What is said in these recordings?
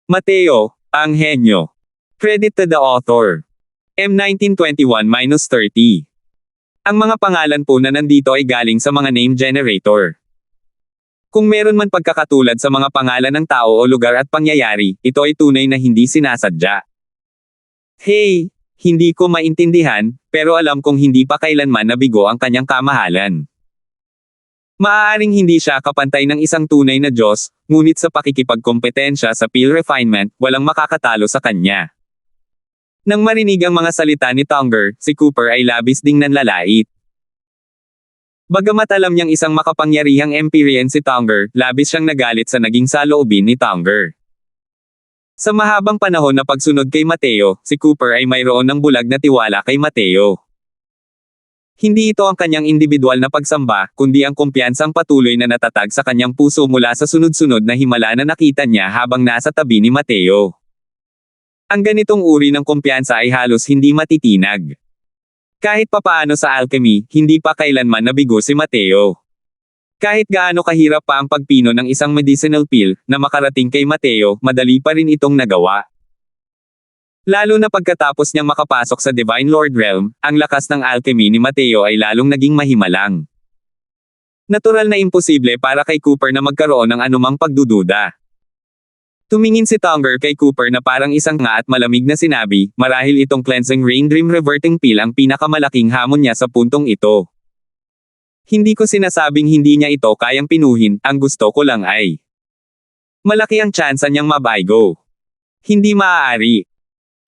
Mateo, ang henyo. Credit to the author. M1921-30. Ang mga pangalan po na nandito ay galing sa mga name generator. Kung meron man pagkakatulad sa mga pangalan ng tao o lugar at pangyayari, ito ay tunay na hindi sinasadya. Hey, hindi ko maintindihan, pero alam kong hindi pa kailanman nabigo ang kanyang kamahalan. Maaaring hindi siya kapantay ng isang tunay na Diyos, ngunit sa pakikipagkompetensya sa PIL refinement, walang makakatalo sa kanya. Nang marinig ang mga salita ni Tonger, si Cooper ay labis ding nanlalait. Bagamat alam niyang isang makapangyarihang Empyrean si Tonger, labis siyang nagalit sa naging saloobin ni Tonger. Sa mahabang panahon na pagsunod kay Mateo, si Cooper ay mayroon ng bulag na tiwala kay Mateo. Hindi ito ang kanyang individual na pagsamba, kundi ang kumpiyansang patuloy na natatag sa kanyang puso mula sa sunod-sunod na himala na nakita niya habang nasa tabi ni Mateo. Ang ganitong uri ng kumpiyansa ay halos hindi matitinag. Kahit papaano sa alchemy, hindi pa kailanman nabigo si Mateo. Kahit gaano kahirap pa ang pagpino ng isang medicinal pill na makarating kay Mateo, madali pa rin itong nagawa. Lalo na pagkatapos niyang makapasok sa Divine Lord Realm, ang lakas ng alchemy ni Mateo ay lalong naging mahimalang. Natural na imposible para kay Cooper na magkaroon ng anumang pagdududa. Tumingin si Tonger kay Cooper na parang isang nga at malamig na sinabi, marahil itong Cleansing Rain Dream Reverting Pill ang pinakamalaking hamon niya sa puntong ito. Hindi ko sinasabing hindi niya ito kayang pinuhin, ang gusto ko lang ay malaki ang tsansa niyang mabaigo. Hindi maaari.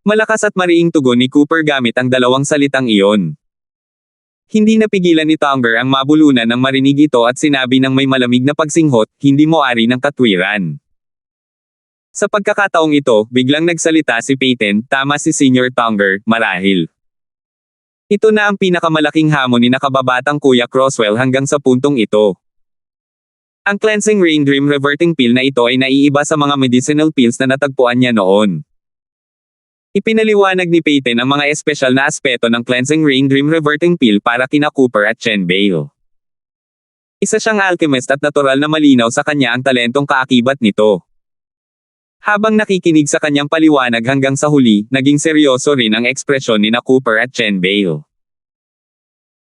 Malakas at mariing tugon ni Cooper gamit ang dalawang salitang iyon. Hindi napigilan ni Tonger ang mabulunan nang marinig ito at sinabi ng may malamig na pagsinghot, hindi mo ari ng katwiran. Sa pagkakataong ito, biglang nagsalita si Peyton, tama si Senior Tonger, marahil. Ito na ang pinakamalaking hamon ni nakababatang Kuya Croswell hanggang sa puntong ito. Ang Cleansing Rain Dream Reverting Pill na ito ay naiiba sa mga medicinal pills na natagpuan niya noon. Ipinaliwanag ni Peyton ang mga espesyal na aspeto ng Cleansing Rain Dream Reverting Pill para kina Cooper at Chen Bale. Isa siyang alchemist at natural na malinaw sa kanya ang talentong kaakibat nito. Habang nakikinig sa kanyang paliwanag hanggang sa huli, naging seryoso rin ang ekspresyon ni Cooper at Chen Bale.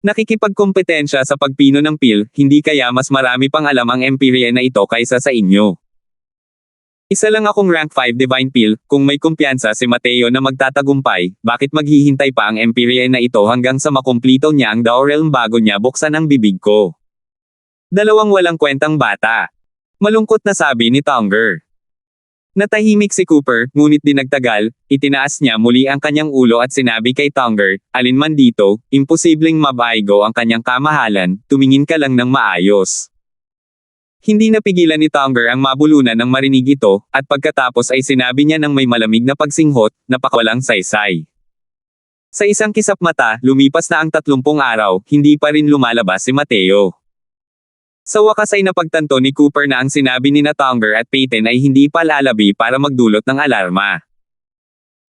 Nakikipagkompetensya sa pagpino ng pill, hindi kaya mas marami pang alam ang Empyrean na ito kaysa sa inyo. Isa lang akong rank 5 divine pill, kung may kumpiyansa si Mateo na magtatagumpay, bakit maghihintay pa ang Empyrean na ito hanggang sa makumplito niya ang Dao Realm bago niya buksan ang bibig ko? Dalawang walang kwentang bata. Malungkot na sabi ni Tonger. Natahimik si Cooper, ngunit di nagtagal, itinaas niya muli ang kanyang ulo at sinabi kay Tonger, alinman dito, imposibleng mabaigo ang kanyang kamahalan, tumingin ka lang ng maayos. Hindi napigilan ni Tonger ang mabulunan nang marinig ito, at pagkatapos ay sinabi niya ng may malamig na pagsinghot, napakawalang saysay. Sa isang kisap mata, lumipas na ang 30 araw, hindi pa rin lumalabas si Mateo. Sa wakas ay napagtanto ni Cooper na ang sinabi ni Tonger at Peyton ay hindi pa lalabi para magdulot ng alarma.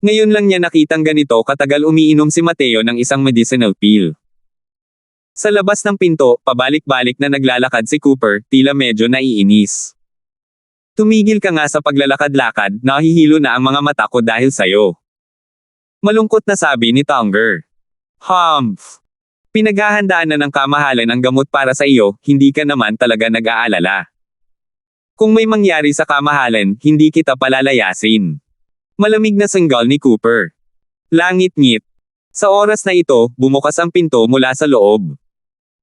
Ngayon lang niya nakitang ganito katagal umiinom si Mateo ng isang medicinal pill. Sa labas ng pinto, pabalik-balik na naglalakad si Cooper, tila medyo naiinis. Tumigil ka nga sa paglalakad-lakad, nahihilo na ang mga mata ko dahil sayo. Malungkot na sabi ni Tonger. Humph! Pinaghahandaan na ng kamahalan ang gamot para sa iyo, hindi ka naman talaga nag-aalala. Kung may mangyari sa kamahalan, hindi kita palalayasin. Malamig na sanggal ni Cooper. Langit-ngit. Sa oras na ito, bumukas ang pinto mula sa loob.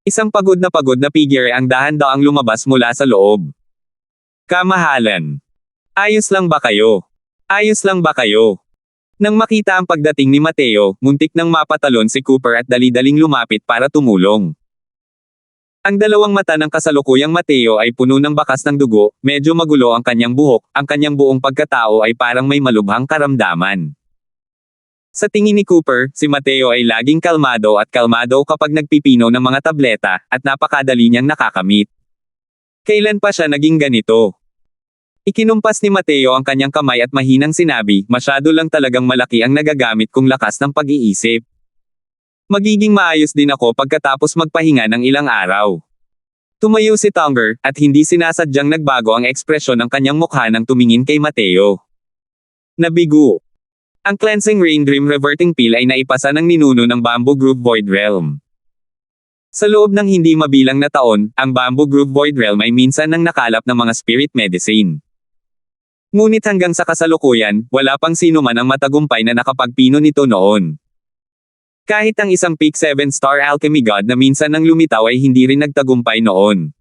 Isang pagod na figure ang dahan-daang lumabas mula sa loob. Kamahalan. Ayos lang ba kayo? Ayos lang ba kayo? Nang makita ang pagdating ni Mateo, muntik nang mapatalon si Cooper at dali-daling lumapit para tumulong. Ang dalawang mata ng kasalukuyang Mateo ay puno ng bakas ng dugo, medyo magulo ang kanyang buhok, ang kanyang buong pagkatao ay parang may malubhang karamdaman. Sa tingin ni Cooper, si Mateo ay laging kalmado kapag nagpipino ng mga tableta, at napakadali niyang nakakamit. Kailan pa siya naging ganito? Ikinumpas ni Mateo ang kanyang kamay at mahinang sinabi, masyado lang talagang malaki ang nagagamit kong lakas ng pag-iisip. Magiging maayos din ako pagkatapos magpahinga ng ilang araw. Tumayo si Tonger, at hindi sinasadyang nagbago ang ekspresyon ng kanyang mukha nang tumingin kay Mateo. Nabigo. Ang Cleansing Rain Dream Reverting Pill ay naipasa ng ninuno ng Bamboo Group Void Realm. Sa loob ng hindi mabilang na taon, ang Bamboo Group Void Realm ay minsan nang nakalap ng mga spirit medicine. Ngunit hanggang sa kasalukuyan, wala pang sino man ang matagumpay na nakapagpino nito noon. Kahit ang isang peak 7-star alchemy god na minsan nang lumitaw ay hindi rin nagtagumpay noon.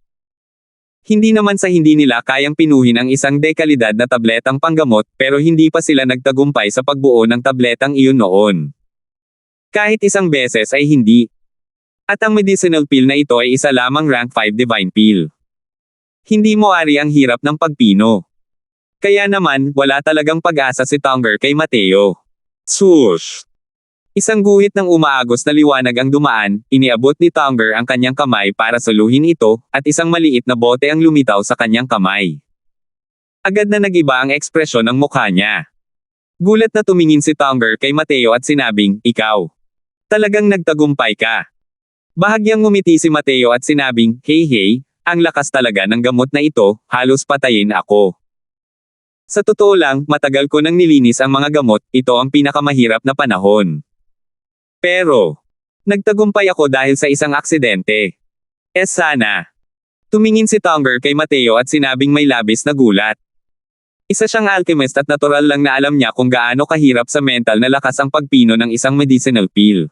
Hindi naman sa hindi nila kayang pinuhin ang isang dekalidad na tabletang panggamot, pero hindi pa sila nagtagumpay sa pagbuo ng tabletang iyon noon. Kahit isang beses ay hindi. At ang medicinal pill na ito ay isa lamang rank 5 divine pill. Hindi mo ari ang hirap ng pagpino. Kaya naman, wala talagang pag-asa si Tonger kay Mateo. Swoosh! Isang guhit ng umaagos na liwanag ang dumaan, iniabot ni Tonger ang kanyang kamay para suluhin ito, at isang maliit na bote ang lumitaw sa kanyang kamay. Agad na nagiba ang ekspresyon ng mukha niya. Gulat na tumingin si Tonger kay Mateo at sinabing, "Ikaw. Talagang nagtagumpay ka." Bahagyang ngumiti si Mateo at sinabing, "Hey, ang lakas talaga ng gamot na ito, halos patayin ako." Sa totoo lang, matagal ko nang nilinis ang mga gamot, ito ang pinakamahirap na panahon. Pero, nagtagumpay ako dahil sa isang aksidente. Sana. Tumingin si Tonger kay Mateo at sinabing may labis na gulat. Isa siyang alchemist at natural lang na alam niya kung gaano kahirap sa mental na lakas ang pagpino ng isang medicinal pill.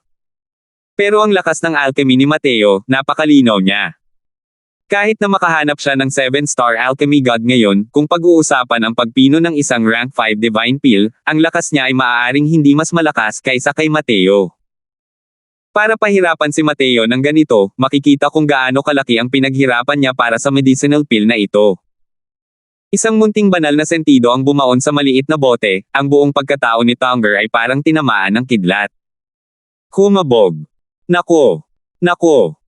Pero ang lakas ng alchemy ni Mateo, napakalinaw niya. Kahit na makahanap siya ng 7-star alchemy god ngayon, kung pag-uusapan ang pagpino ng isang rank 5 divine pill, ang lakas niya ay maaaring hindi mas malakas kaysa kay Mateo. Para pahirapan si Mateo ng ganito, makikita kung gaano kalaki ang pinaghirapan niya para sa medicinal pill na ito. Isang munting banal na sentido ang bumaon sa maliit na bote, ang buong pagkatao ni Tonger ay parang tinamaan ng kidlat. Humabog. Nako! Nako!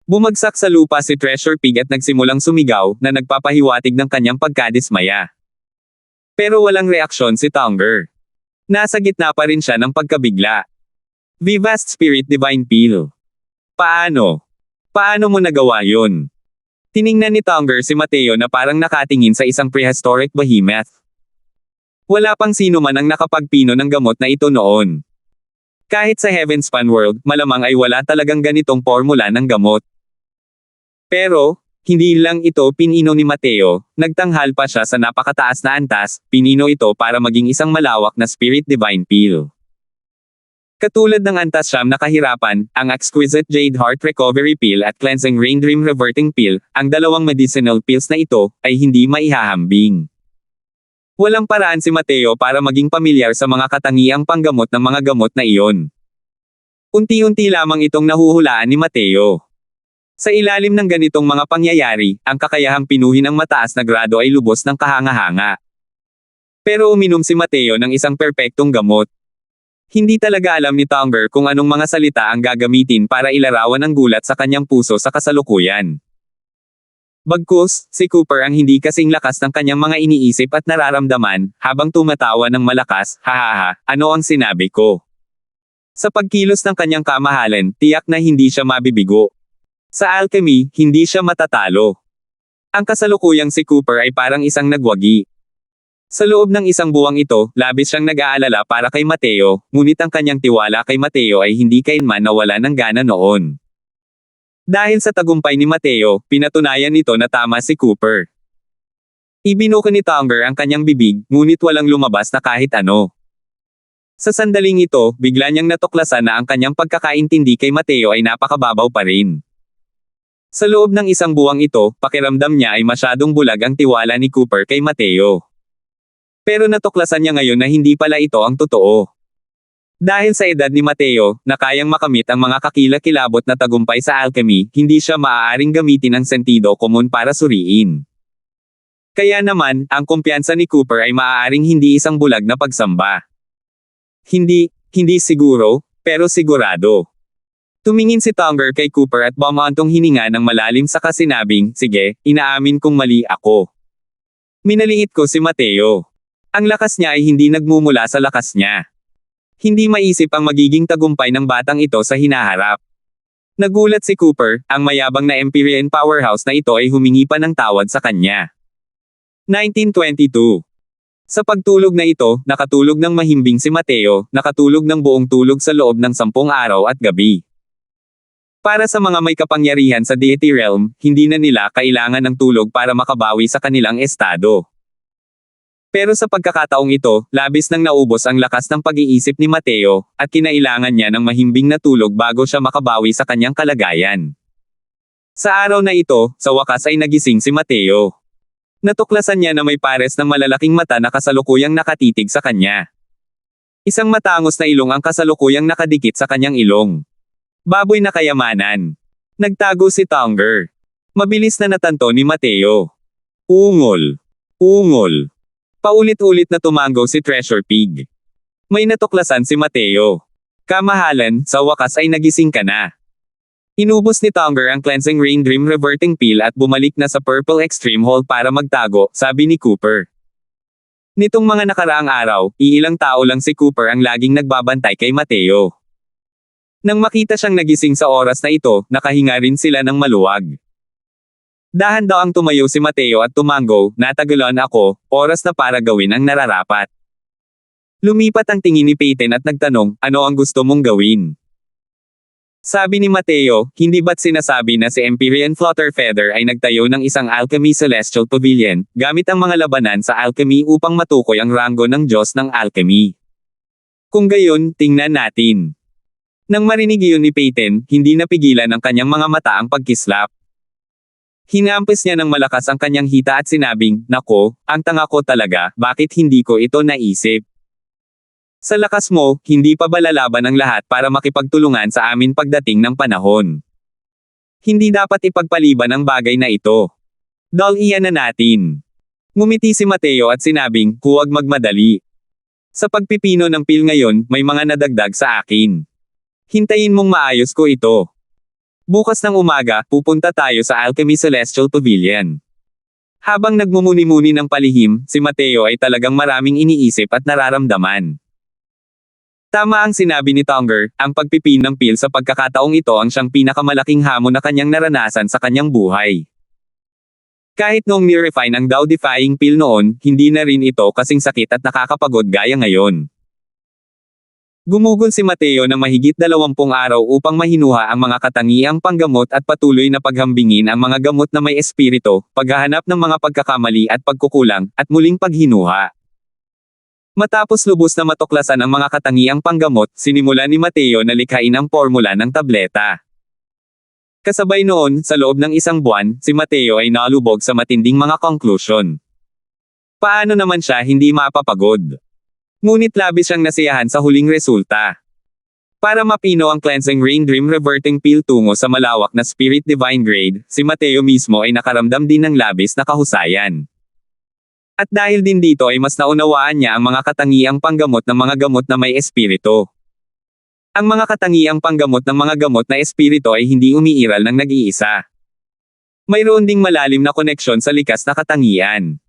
Bumagsak sa lupa si Treasure Pig at nagsimulang sumigaw, na nagpapahiwatig ng kanyang pagkadismaya. Pero walang reaksyon si Tonger. Nasa gitna pa rin siya ng pagkabigla. Vivast Spirit Divine Pill. Paano? Paano mo nagawa yun? Tiningnan ni Tonger si Mateo na parang nakatingin sa isang prehistoric behemoth. Wala pang sino man ang nakapagpino ng gamot na ito noon. Kahit sa Heavenspan World, malamang ay wala talagang ganitong formula ng gamot. Pero, hindi lang ito pinino ni Mateo, nagtanghal pa siya sa napakataas na antas, pinino ito para maging isang malawak na Spirit Divine Pill. Katulad ng antas siyam na kahirapan, ang Exquisite Jade Heart Recovery Pill at Cleansing Rain Dream Reverting Pill, ang dalawang medicinal pills na ito, ay hindi maihahambing. Walang paraan si Mateo para maging pamilyar sa mga katangiang panggamot ng mga gamot na iyon. Unti-unti lamang itong nahuhulaan ni Mateo. Sa ilalim ng ganitong mga pangyayari, ang kakayahang pinuhin ng mataas na grado ay lubos ng kahanga-hanga. Pero uminom si Mateo ng isang perpektong gamot. Hindi talaga alam ni Tonger kung anong mga salita ang gagamitin para ilarawan ang gulat sa kanyang puso sa kasalukuyan. Bagkus, si Cooper ang hindi kasing lakas ng kanyang mga iniisip at nararamdaman, habang tumatawa ng malakas, "Hahaha, ano ang sinabi ko?" Sa pagkilos ng kanyang kamahalan, tiyak na hindi siya mabibigo. Sa alchemy, hindi siya matatalo. Ang kasalukuyang si Cooper ay parang isang nagwagi. Sa loob ng isang buwang ito, labis siyang nag-aalala para kay Mateo, ngunit ang kanyang tiwala kay Mateo ay hindi kailanman nawala ng gana noon. Dahil sa tagumpay ni Mateo, pinatunayan nito na tama si Cooper. Ibinuka ni Tonger ang kanyang bibig, ngunit walang lumabas na kahit ano. Sa sandaling ito, bigla niyang natuklasan na ang kanyang pagkakaintindi kay Mateo ay napakababaw pa rin. Sa loob ng isang buwang ito, pakiramdam niya ay masyadong bulag ang tiwala ni Cooper kay Mateo. Pero natuklasan niya ngayon na hindi pala ito ang totoo. Dahil sa edad ni Mateo, na kayang makamit ang mga kakilakilabot na tagumpay sa alchemy, hindi siya maaaring gamitin ang sentido komun para suriin. Kaya naman, ang kumpiyansa ni Cooper ay maaaring hindi isang bulag na pagsamba. Hindi siguro, pero sigurado. Tumingin si Tonger kay Cooper at bumantong hininga ng malalim sa kasinabing, "Sige, inaamin kong mali ako. Minaliit ko si Mateo. Ang lakas niya ay hindi nagmumula sa lakas niya. Hindi maisip ang magiging tagumpay ng batang ito sa hinaharap." Nagulat si Cooper, ang mayabang na Empyrean powerhouse na ito ay humingi pa ng tawad sa kanya. 1922. Sa pagtulog na ito, nakatulog ng mahimbing si Mateo, nakatulog ng buong tulog sa loob ng 10 araw at gabi. Para sa mga may kapangyarihan sa deity realm, hindi na nila kailangan ng tulog para makabawi sa kanilang estado. Pero sa pagkakataong ito, labis nang naubos ang lakas ng pag-iisip ni Mateo, at kinailangan niya ng mahimbing na tulog bago siya makabawi sa kanyang kalagayan. Sa araw na ito, sa wakas ay nagising si Mateo. Natuklasan niya na may pares ng malalaking mata na kasalukuyang nakatitig sa kanya. Isang matangos na ilong ang kasalukuyang nakadikit sa kanyang ilong. Baboy na kayamanan. Nagtago si Tongar. Mabilis na natanto ni Mateo. Ungol. Ungol. Paulit-ulit na tumango si Treasure Pig. May natuklasan si Mateo. Kamahalan, sa wakas ay nagising ka na. Inubos ni Tongar ang Cleansing Rain Dream Reverting Pill at bumalik na sa Purple Extreme Hall para magtago, sabi ni Cooper. Nitong mga nakaraang araw, iilang tao lang si Cooper ang laging nagbabantay kay Mateo. Nang makita siyang nagising sa oras na ito, nakahinga rin sila ng maluwag. Dahan daw ang tumayo si Mateo at tumango, natagalan ako, oras na para gawin ang nararapat. Lumipat ang tingin ni Peyton at nagtanong, ano ang gusto mong gawin? Sabi ni Mateo, hindi ba't sinasabi na si Empyrean Flutterfeather ay nagtayo ng isang Alchemy Celestial Pavilion, gamit ang mga labanan sa alchemy upang matukoy ang ranggo ng Diyos ng alchemy. Kung gayon, tingnan natin. Nang marinig iyon ni Peyton, hindi napigilan ng kanyang mga mata ang pagkislap. Hinampis niya ng malakas ang kanyang hita at sinabing, nako, ang tanga ko talaga, bakit hindi ko ito naisip? Sa lakas mo, hindi pa ba lalaban ang lahat para makipagtulungan sa amin pagdating ng panahon? Hindi dapat ipagpaliban ang bagay na ito. Iyan na natin. Ngumiti si Mateo at sinabing, huwag magmadali. Sa pagpipino ng pil ngayon, may mga nadagdag sa akin. Hintayin mong maayos ko ito. Bukas ng umaga, pupunta tayo sa Alchemy Celestial Pavilion. Habang nagmumuni-muni ng palihim, si Mateo ay talagang maraming iniisip at nararamdaman. Tama ang sinabi ni Tongar, ang pagpipin ng pil sa pagkakataong ito ang siyang pinakamalaking hamon na kanyang naranasan sa kanyang buhay. Kahit noong ni-refine ang Dow-defying pil noon, hindi na rin ito kasing sakit at nakakapagod gaya ngayon. Gumugol si Mateo ng mahigit 20 araw upang mahinuha ang mga katangiang panggamot at patuloy na paghambingin ang mga gamot na may espiritu, paghahanap ng mga pagkakamali at pagkukulang, at muling paghinuha. Matapos lubos na matuklasan ang mga katangiang panggamot, sinimula ni Mateo na likhain ang formula ng tableta. Kasabay noon, sa loob ng isang buwan, si Mateo ay nalubog sa matinding mga conclusion. Paano naman siya hindi mapapagod? Ngunit labis siyang nasiyahan sa huling resulta. Para mapino ang Cleansing Rain Dream Reverting Pill tungo sa malawak na Spirit Divine Grade, si Mateo mismo ay nakaramdam din ng labis na kahusayan. At dahil din dito ay mas naunawaan niya ang mga katangiang panggamot ng mga gamot na may espiritu. Ang mga katangiang panggamot ng mga gamot na espiritu ay hindi umiiral ng nag-iisa. Mayroon ding malalim na koneksyon sa likas na katangian.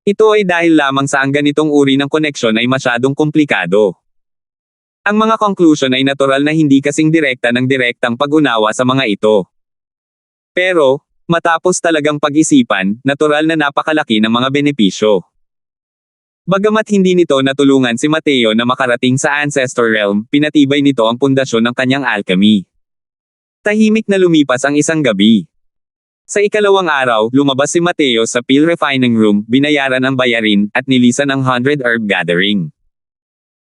Ito ay dahil lamang sa ang ganitong uri ng koneksyon ay masyadong komplikado. Ang mga conclusion ay natural na hindi kasing direkta ng direktang pag-unawa sa mga ito. Pero, matapos talagang pag-isipan, natural na napakalaki ng mga benepisyo. Bagamat hindi nito natulungan si Mateo na makarating sa Ancestor Realm, pinatibay nito ang pundasyon ng kanyang alchemy. Tahimik na lumipas ang isang gabi. Sa ikalawang araw, lumabas si Mateo sa Pill Refining Room, binayaran ang bayarin, at nilisan ang 100 Herb Gathering.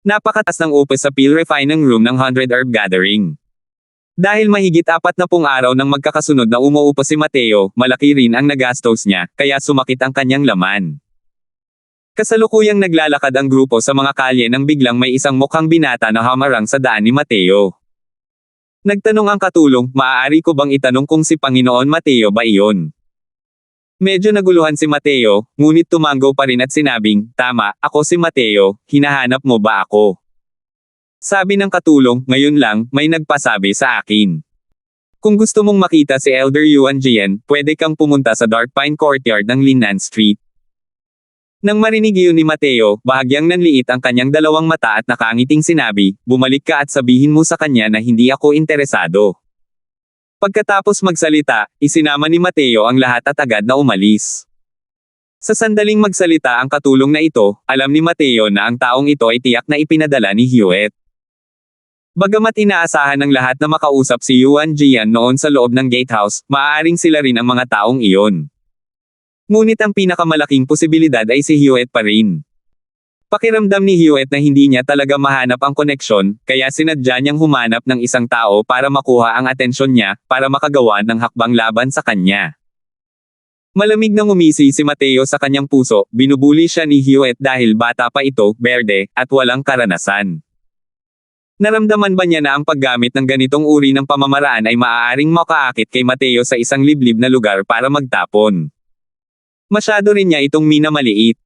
Napakatas ng upos sa Pill Refining Room ng 100 Herb Gathering. Dahil mahigit 40 araw nang magkakasunod na umuupo si Mateo, malaki rin ang nagastos niya, kaya sumakit ang kanyang laman. Kasalukuyang naglalakad ang grupo sa mga kalye nang biglang may isang mukhang binata na hamarang sa daan ni Mateo. Nagtanong ang katulong, maaari ko bang itanong kung si Panginoon Mateo ba iyon? Medyo naguluhan si Mateo, ngunit tumango pa rin at sinabing, tama, ako si Mateo, hinahanap mo ba ako? Sabi ng katulong, ngayon lang, may nagpasabi sa akin. Kung gusto mong makita si Elder Yuan Jian, pwede kang pumunta sa Dark Pine Courtyard ng Linnan Street. Nang marinig iyon ni Mateo, bahagyang nanliit ang kanyang dalawang mata at nakangiting sinabi, bumalik ka at sabihin mo sa kanya na hindi ako interesado. Pagkatapos magsalita, isinama ni Mateo ang lahat at agad na umalis. Sa sandaling magsalita ang katulong na ito, alam ni Mateo na ang taong ito ay tiyak na ipinadala ni Hewitt. Bagamat inaasahan ng lahat na makausap si Yuan Jian noon sa loob ng gatehouse, maaaring sila rin ang mga taong iyon. Ngunit ang pinakamalaking posibilidad ay si Hewitt pa rin. Pakiramdam ni Hewitt na hindi niya talaga mahanap ang koneksyon, kaya sinadya niyang humanap ng isang tao para makuha ang atensyon niya, para makagawa ng hakbang laban sa kanya. Malamig na ngumisi si Mateo sa kanyang puso, binubuli siya ni Hewitt dahil bata pa ito, berde, at walang karanasan. Naramdaman ba niya na ang paggamit ng ganitong uri ng pamamaraan ay maaaring makaakit kay Mateo sa isang liblib na lugar para magtapon? Masyado rin niya itong minamaliit.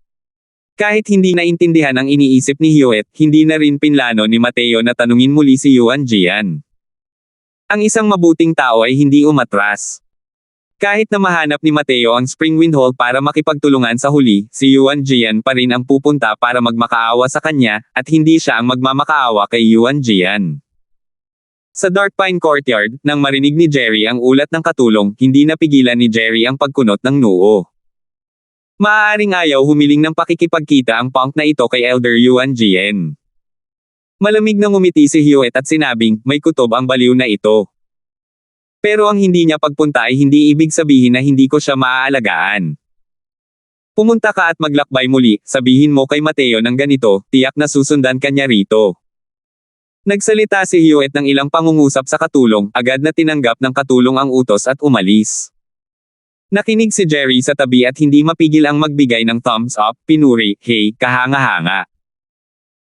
Kahit hindi naintindihan ang iniisip ni Hewitt, hindi na rin pinlano ni Mateo na tanungin muli si Yuan Jian. Ang isang mabuting tao ay hindi umatras. Kahit na mahanap ni Mateo ang Springwind Hall para makipagtulungan sa huli, si Yuan Jian pa rin ang pupunta para magmakaawa sa kanya, at hindi siya ang magmamakaawa kay Yuan Jian. Sa Dark Pine Courtyard, nang marinig ni Jerry ang ulat ng katulong, hindi napigilan ni Jerry ang pagkunot ng noo. Maaaring ayaw humiling ng pakikipagkita ang punk na ito kay Elder Yuan Jian. Malamig na ngumiti si Hewitt at sinabing, may kutob ang baliw na ito. Pero ang hindi niya pagpunta ay hindi ibig sabihin na hindi ko siya maaalagaan. Pumunta ka at maglakbay muli, sabihin mo kay Mateo ng ganito, tiyak na susundan ka niya rito. Nagsalita si Hewitt ng ilang pangungusap sa katulong, agad na tinanggap ng katulong ang utos at umalis. Nakinig si Jerry sa tabi at hindi mapigil ang magbigay ng thumbs up, pinuri, hey, kahanga-hanga.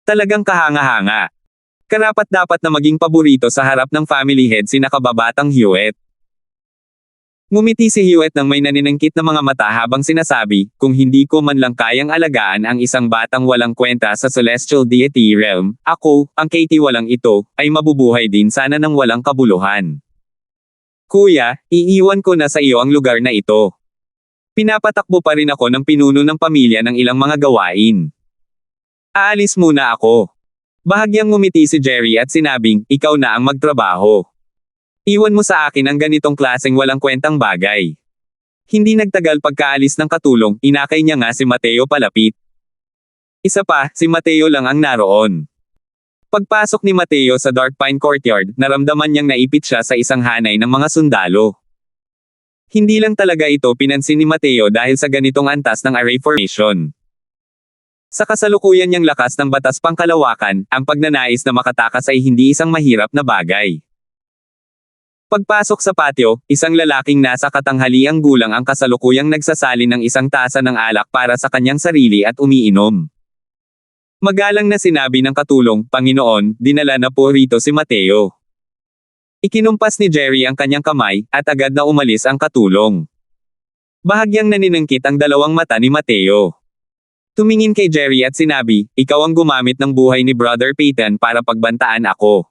Talagang kahanga-hanga. Karapat-dapat na maging paborito sa harap ng family head si nakababatang Hewitt. Ngumiti si Hewitt nang may naninangkit na mga mata habang sinasabi, kung hindi ko man lang kayang alagaan ang isang batang walang kwenta sa Celestial Deity Realm, ako, ang Katie walang ito, ay mabubuhay din sana ng walang kabuluhan. Kuya, iiwan ko na sa iyo ang lugar na ito. Pinapatakbo pa rin ako ng pinuno ng pamilya ng ilang mga gawain. Aalis muna ako. Bahagyang ngumiti si Jerry at sinabing, ikaw na ang magtrabaho. Iwan mo sa akin ang ganitong klaseng walang kwentang bagay. Hindi nagtagal pagkaalis ng katulong, inakay niya nga si Mateo palapit. Isa pa, si Mateo lang ang naroon. Pagpasok ni Mateo sa Dark Pine Courtyard, naramdaman niyang naipit siya sa isang hanay ng mga sundalo. Hindi lang talaga ito pinansin ni Mateo dahil sa ganitong antas ng array formation. Sa kasalukuyan niyang lakas ng batas pangkalawakan, ang pagnanais na makatakas ay hindi isang mahirap na bagay. Pagpasok sa patio, isang lalaking nasa katanghaliang gulang ang kasalukuyang nagsasalin ng isang tasa ng alak para sa kanyang sarili at umiinom. Magalang na sinabi ng katulong, Panginoon, dinala na po rito si Mateo. Ikinumpas ni Jerry ang kanyang kamay, at agad na umalis ang katulong. Bahagyang naninangkit ang dalawang mata ni Mateo. Tumingin kay Jerry at sinabi, ikaw ang gumamit ng buhay ni Brother Peyton para pagbantaan ako.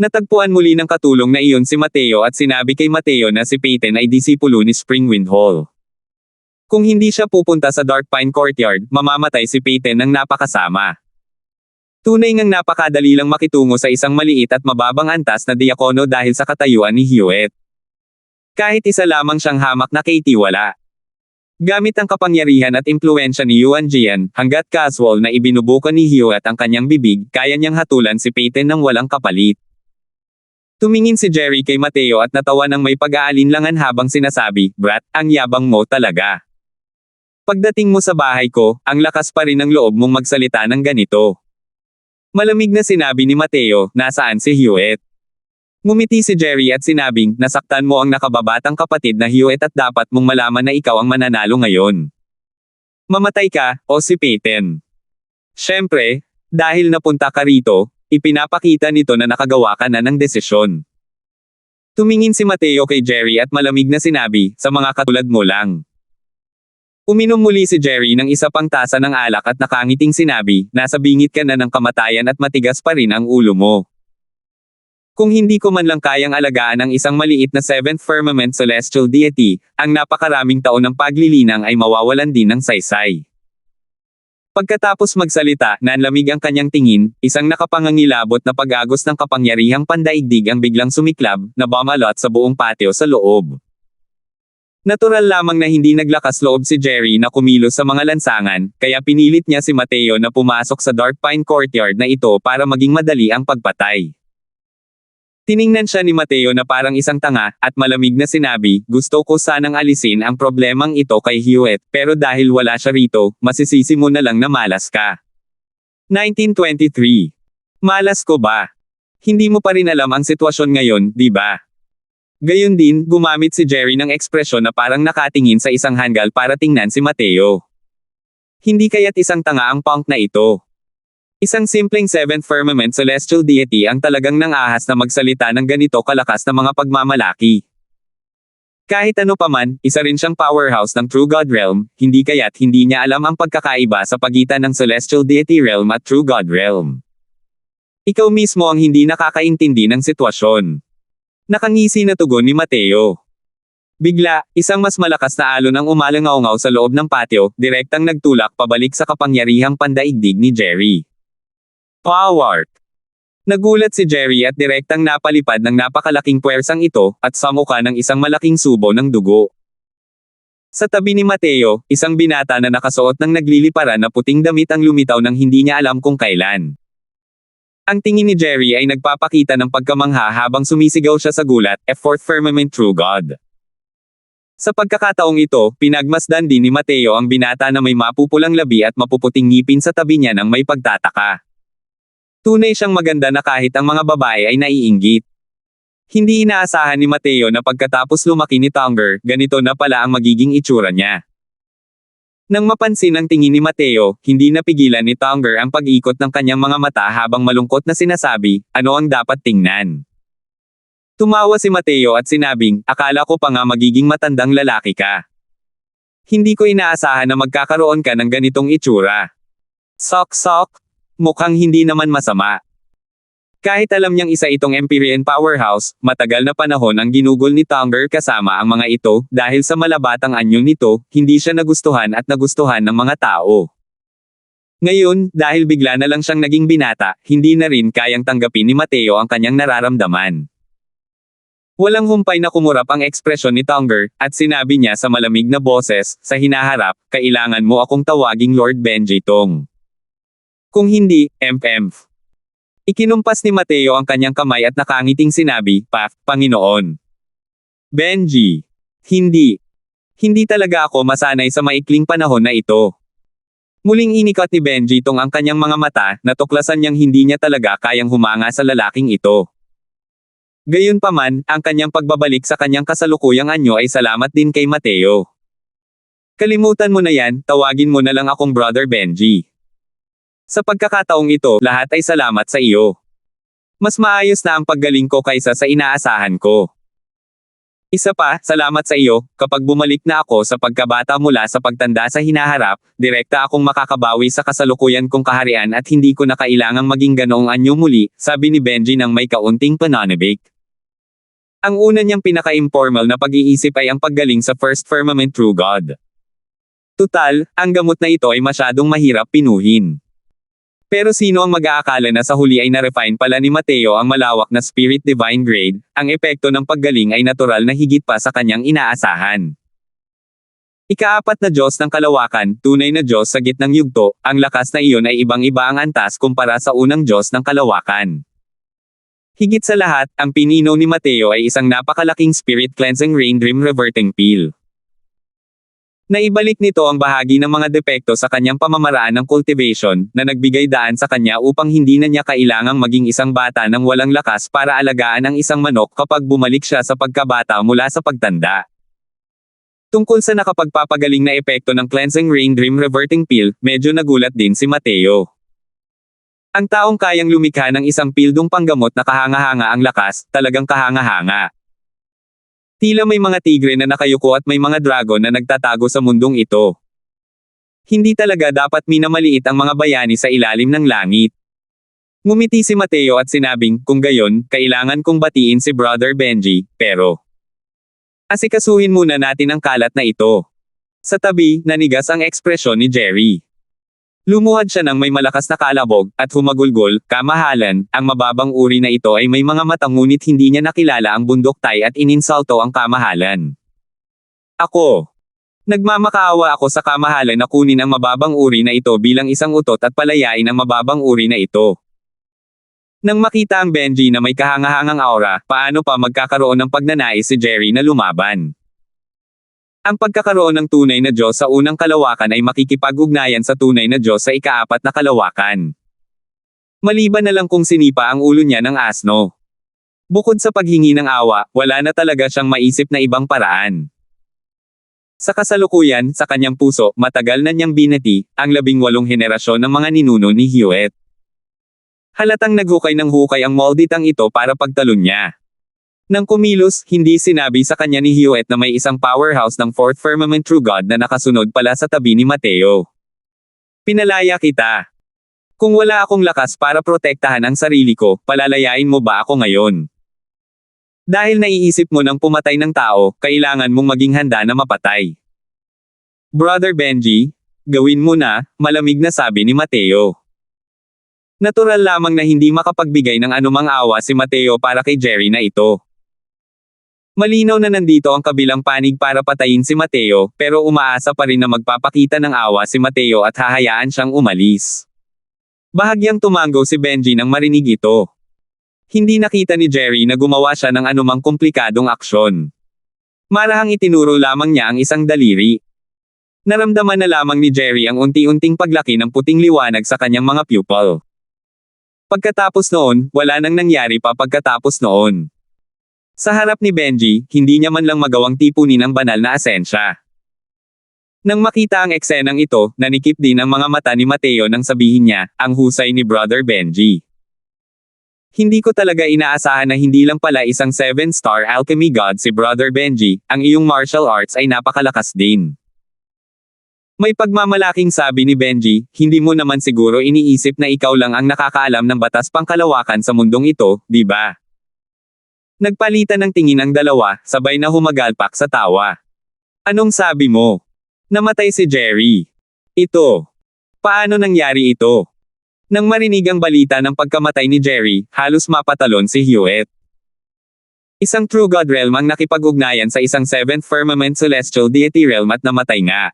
Natagpuan muli ng katulong na iyon si Mateo at sinabi kay Mateo na si Peyton ay disipulo ni Springwind Hall. Kung hindi siya pupunta sa Dark Pine Courtyard, mamamatay si Peyton ng napakasama. Tunay ngang napakadali lang makitungo sa isang maliit at mababang antas na diakono dahil sa katayuan ni Hewitt. Kahit isa lamang siyang hamak na Katie wala. Gamit ang kapangyarihan at impluensya ni Yuan Jian, hanggat casual na ibinubuka ni Hewitt ang kanyang bibig, kaya niyang hatulan si Peyton ng walang kapalit. Tumingin si Jerry kay Mateo at natawa ng may pag-aalinlangan habang sinasabi, Brat, ang yabang mo talaga. Pagdating mo sa bahay ko, ang lakas pa rin ng loob mong magsalita ng ganito. Malamig na sinabi ni Mateo, nasaan si Hewitt? Ngumiti si Jerry at sinabing, nasaktan mo ang nakababatang kapatid na Hewitt at dapat mong malaman na ikaw ang mananalo ngayon. Mamatay ka, o si Peyton. Siyempre, dahil napunta ka rito, ipinapakita nito na nakagawa ka na ng desisyon. Tumingin si Mateo kay Jerry at malamig na sinabi, sa mga katulad mo lang. Uminom muli si Jerry ng isa pang tasa ng alak at nakangiting sinabi, nasa bingit ka na ng kamatayan at matigas pa rin ang ulo mo. Kung hindi ko man lang kayang alagaan ang isang maliit na Seventh Firmament Celestial Deity, ang napakaraming taon ng paglilinang ay mawawalan din ng saysay. Pagkatapos magsalita, nanlamig ang kanyang tingin, isang nakapangangilabot na pag-agos ng kapangyarihang pandaigdig ang biglang sumiklab, na bumalot sa buong patio sa loob. Natural lamang na hindi naglakas loob si Jerry na kumilos sa mga lansangan, kaya pinilit niya si Mateo na pumasok sa Dark Pine Courtyard na ito para maging madali ang pagpatay. Tiningnan siya ni Mateo na parang isang tanga, at malamig na sinabi, gusto ko sanang alisin ang problemang ito kay Hewitt, pero dahil wala siya rito, masisisi mo na lang na malas ka. 1923. Malas ko ba? Hindi mo pa rin alam ang sitwasyon ngayon, di ba? Gayon din, gumamit si Jerry ng ekspresyon na parang nakatingin sa isang hanggal para tingnan si Mateo. Hindi kaya't isang tanga ang punk na ito. Isang simpleng Seventh Firmament Celestial Deity ang talagang nang-ahas na magsalita ng ganito kalakas na mga pagmamalaki. Kahit ano paman, isa rin siyang powerhouse ng True God Realm, hindi kaya't hindi niya alam ang pagkakaiba sa pagitan ng Celestial Deity Realm at True God Realm. Ikaw mismo ang hindi nakakaintindi ng sitwasyon. Nakangisi na tugon ni Mateo. Bigla, isang mas malakas na alon ang umalangaw-ngaw sa loob ng patio, direktang nagtulak pabalik sa kapangyarihang pandaigdig ni Jerry. Power! Nagulat si Jerry at direktang napalipad ng napakalaking puwersang ito, at samuka ng isang malaking subo ng dugo. Sa tabi ni Mateo, isang binata na nakasuot ng nagliliparan na puting damit ang lumitaw nang hindi niya alam kung kailan. Ang tingin ni Jerry ay nagpapakita ng pagkamangha habang sumisigaw siya sa gulat, Fourth Firmament True God. Sa pagkakataong ito, pinagmasdan din ni Mateo ang binata na may mapupulang labi at mapuputing ngipin sa tabi niya nang may pagtataka. Tunay siyang maganda na kahit ang mga babae ay naiinggit. Hindi inaasahan ni Mateo na pagkatapos lumaki ni Tongar, ganito na pala ang magiging itsura niya. Nang mapansin ang tingin ni Mateo, hindi napigilan ni Tongar ang pag-ikot ng kanyang mga mata habang malungkot na sinasabi, ano ang dapat tingnan? Tumawa si Mateo at sinabing, akala ko pa nga magiging matandang lalaki ka. Hindi ko inaasahan na magkakaroon ka ng ganitong itsura. Sok-sok, mukhang hindi naman masama. Kahit alam niyang isa itong Empyrean powerhouse, matagal na panahon ang ginugol ni Tongar kasama ang mga ito, dahil sa malabatang anyo nito, hindi siya nagustuhan at nagustuhan ng mga tao. Ngayon, dahil bigla na lang siyang naging binata, hindi na rin kayang tanggapin ni Mateo ang kanyang nararamdaman. Walang humpay na kumurap ang ekspresyon ni Tongar, at sinabi niya sa malamig na boses, sa hinaharap, kailangan mo akong tawaging Lord Benji Tong. Kung hindi, empemf. Ikinumpas ni Mateo ang kanyang kamay at nakangiting sinabi, Panginoon. Benji. Hindi. Hindi talaga ako masanay sa maikling panahon na ito. Muling inikat ni Benji Tong ang kanyang mga mata, natuklasan niyang hindi niya talaga kayang humanga sa lalaking ito. Gayunpaman, ang kanyang pagbabalik sa kanyang kasalukuyang anyo ay salamat din kay Mateo. Kalimutan mo na yan, tawagin mo na lang akong Brother Benji. Sa pagkakataong ito, lahat ay salamat sa iyo. Mas maayos na ang paggaling ko kaysa sa inaasahan ko. Isa pa, salamat sa iyo, kapag bumalik na ako sa pagkabata mula sa pagtanda sa hinaharap, direkta akong makakabawi sa kasalukuyan kong kaharian at hindi ko na kailangang maging ganoong anyo muli, sabi ni Benji nang may kaunting pananabik. Ang una niyang pinaka-informal na pag-iisip ay ang paggaling sa First Firmament True God. Tutal, ang gamot na ito ay masyadong mahirap pinuhin. Pero sino ang mag-aakala na sa huli ay na-refine pala ni Mateo ang malawak na Spirit Divine Grade, ang epekto ng paggaling ay natural na higit pa sa kanyang inaasahan. Ika-4 na Diyos ng kalawakan, tunay na Diyos sa gitnang yugto, ang lakas na iyon ay ibang-iba ang antas kumpara sa unang Diyos ng kalawakan. Higit sa lahat, ang pinino ni Mateo ay isang napakalaking Spirit Cleansing Rain Dream Reverting Peel. Naibalik nito ang bahagi ng mga depekto sa kanyang pamamaraan ng cultivation, na nagbigay daan sa kanya upang hindi na niya kailangang maging isang bata ng walang lakas para alagaan ang isang manok kapag bumalik siya sa pagkabata mula sa pagtanda. Tungkol sa nakapagpapagaling na epekto ng Cleansing Rain Dream Reverting Peel, medyo nagulat din si Mateo. Ang taong kayang lumikha ng isang pildong panggamot na kahanga-hanga ang lakas, talagang kahanga-hanga. Tila may mga tigre na nakayuko at may mga dragon na nagtatago sa mundong ito. Hindi talaga dapat minamaliit ang mga bayani sa ilalim ng langit. Ngumiti si Mateo at sinabing, kung gayon, kailangan kong batiin si Brother Benji, pero asikasuhin muna natin ang kalat na ito. Sa tabi, nanigas ang ekspresyon ni Jerry. Lumuhad siya ng may malakas na kalabog, at humagulgol, kamahalan, ang mababang uri na ito ay may mga mata ngunit hindi niya nakilala ang bundok tay at ininsulto ang kamahalan. Ako. Nagmamakaawa ako sa kamahalan na kunin ang mababang uri na ito bilang isang utot at palayain ang mababang uri na ito. Nang makita ang Benji na may kahangahangang aura, paano pa magkakaroon ng pagnanais si Jerry na lumaban? Ang pagkakaroon ng tunay na Diyos sa unang kalawakan ay makikipag-ugnayan sa tunay na Diyos sa ikaapat na kalawakan. Maliban na lang kung sinipa ang ulo niya ng asno. Bukod sa paghingi ng awa, wala na talaga siyang maisip na ibang paraan. Sa kasalukuyan, sa kanyang puso, matagal na niyang binati, ang 18 henerasyon ng mga ninuno ni Hewitt. Halatang naghukay ng hukay ang Molditang ito para pagtalon niya. Nang kumilos, hindi sinabi sa kanya ni Hewitt na may isang powerhouse ng Fourth Firmament True God na nakasunod pala sa tabi ni Mateo. Pinalaya kita. Kung wala akong lakas para protektahan ang sarili ko, palalayain mo ba ako ngayon? Dahil naiisip mo nang pumatay ng tao, kailangan mong maging handa na mapatay. Brother Benji, gawin mo na, malamig na sabi ni Mateo. Natural lamang na hindi makapagbigay ng anumang awa si Mateo para kay Jerry na ito. Malinaw na nandito ang kabilang panig para patayin si Mateo, pero umaasa pa rin na magpapakita ng awa si Mateo at hahayaan siyang umalis. Bahagyang tumango si Benji nang marinig ito. Hindi nakita ni Jerry na gumawa siya ng anumang komplikadong aksyon. Marahang itinuro lamang niya ang isang daliri. Naramdaman na lamang ni Jerry ang unti-unting paglaki ng puting liwanag sa kanyang mga pupil. Pagkatapos noon, wala nang nangyari pa pagkatapos noon. Sa harap ni Benji, hindi niya man lang magawang tipunin ang banal na asensya. Nang makita ang eksenang ito, nanikip din ang mga mata ni Mateo nang sabihin niya, ang husay ni Brother Benji. Hindi ko talaga inaasahan na hindi lang pala isang 7-star alchemy god si Brother Benji, ang iyong martial arts ay napakalakas din. May pagmamalaking sabi ni Benji, hindi mo naman siguro iniisip na ikaw lang ang nakakaalam ng batas pangkalawakan sa mundong ito, di ba? Nagpalitan ng tingin ang dalawa, sabay na humagalpak sa tawa. Anong sabi mo? Namatay si Jerry. Ito. Paano nangyari ito? Nang marinig ang balita ng pagkamatay ni Jerry, halos mapatalon si Hewitt. Isang True God Realm ang nakipag-ugnayan sa isang 7th Firmament Celestial Deity Realm at namatay nga.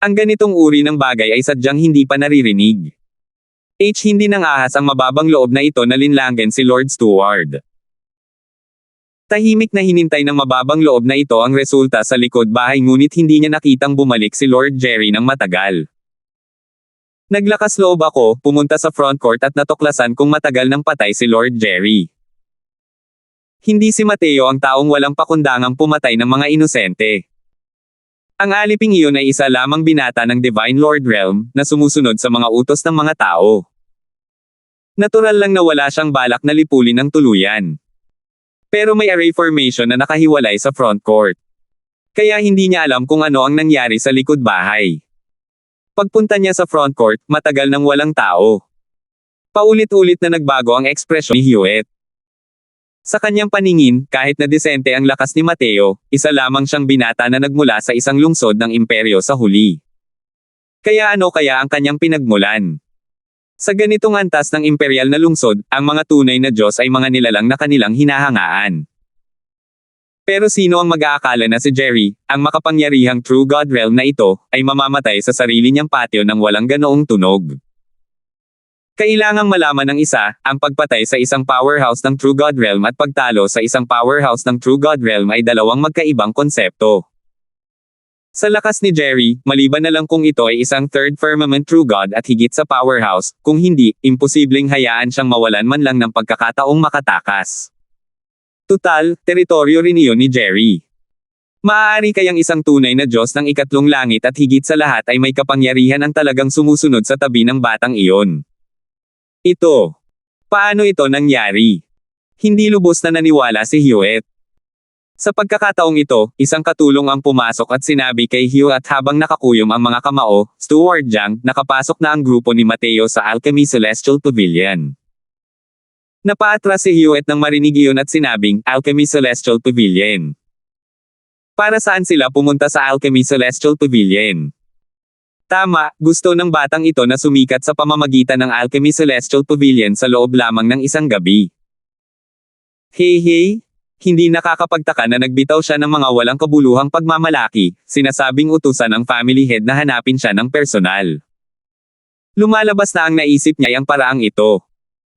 Ang ganitong uri ng bagay ay sadyang hindi pa naririnig. Hindi nang ahas ang mababang loob na ito na linlangan si Lord Steward. Tahimik na hinintay ng mababang loob na ito ang resulta sa likod bahay ngunit hindi niya nakitang bumalik si Lord Jerry ng matagal. Naglakas loob ako, pumunta sa front court at natuklasan kung matagal nang patay si Lord Jerry. Hindi si Mateo ang taong walang pakundangang pumatay ng mga inosente. Ang aliping iyon ay isa lamang binata ng Divine Lord Realm, na sumusunod sa mga utos ng mga tao. Natural lang na wala siyang balak na lipulin ng tuluyan. Pero may array formation na nakahiwalay sa front court. Kaya hindi niya alam kung ano ang nangyari sa likod bahay. Pagpunta niya sa front court, matagal nang walang tao. Paulit-ulit na nagbago ang ekspresyon ni Hewitt. Sa kanyang paningin, kahit na disente ang lakas ni Mateo, isa lamang siyang binata na nagmula sa isang lungsod ng imperyo sa huli. Kaya ano kaya ang kanyang pinagmulan? Sa ganitong antas ng imperial na lungsod, ang mga tunay na Diyos ay mga nilalang na kanilang hinahangaan. Pero sino ang mag-aakala na si Jerry, ang makapangyarihang True God Realm na ito, ay mamamatay sa sarili niyang patio nang walang ganoong tunog? Kailangang malaman ng isa, ang pagpatay sa isang powerhouse ng True God Realm at pagtalo sa isang powerhouse ng True God Realm ay dalawang magkaibang konsepto. Sa lakas ni Jerry, maliban na lang kung ito ay isang Third Firmament True God at higit sa powerhouse, kung hindi, imposibleng hayaan siyang mawalan man lang ng pagkakataong makatakas. Tutal, teritoryo rin iyon ni Jerry. Maaari kayang isang tunay na Diyos ng ikatlong langit at higit sa lahat ay may kapangyarihan ang talagang sumusunod sa tabi ng batang iyon. Ito. Paano ito nangyari? Hindi lubos na naniwala si Hewitt. Sa pagkakataong ito, isang katulong ang pumasok at sinabi kay Hewitt habang nakakuyom ang mga kamao, Steward Jiang, nakapasok na ang grupo ni Mateo sa Alchemy Celestial Pavilion. Napaatras si Hewitt nang marinig iyon at sinabing, Alchemy Celestial Pavilion. Para saan sila pumunta sa Alchemy Celestial Pavilion? Tama, gusto ng batang ito na sumikat sa pamamagitan ng Alchemy Celestial Pavilion sa loob lamang ng isang gabi. Hey, Hindi nakakapagtaka na nagbitaw siya ng mga walang kabuluhang pagmamalaki, sinasabing utusan ng family head na hanapin siya ng personal. Lumalabas na ang naisip niya ang paraang ito.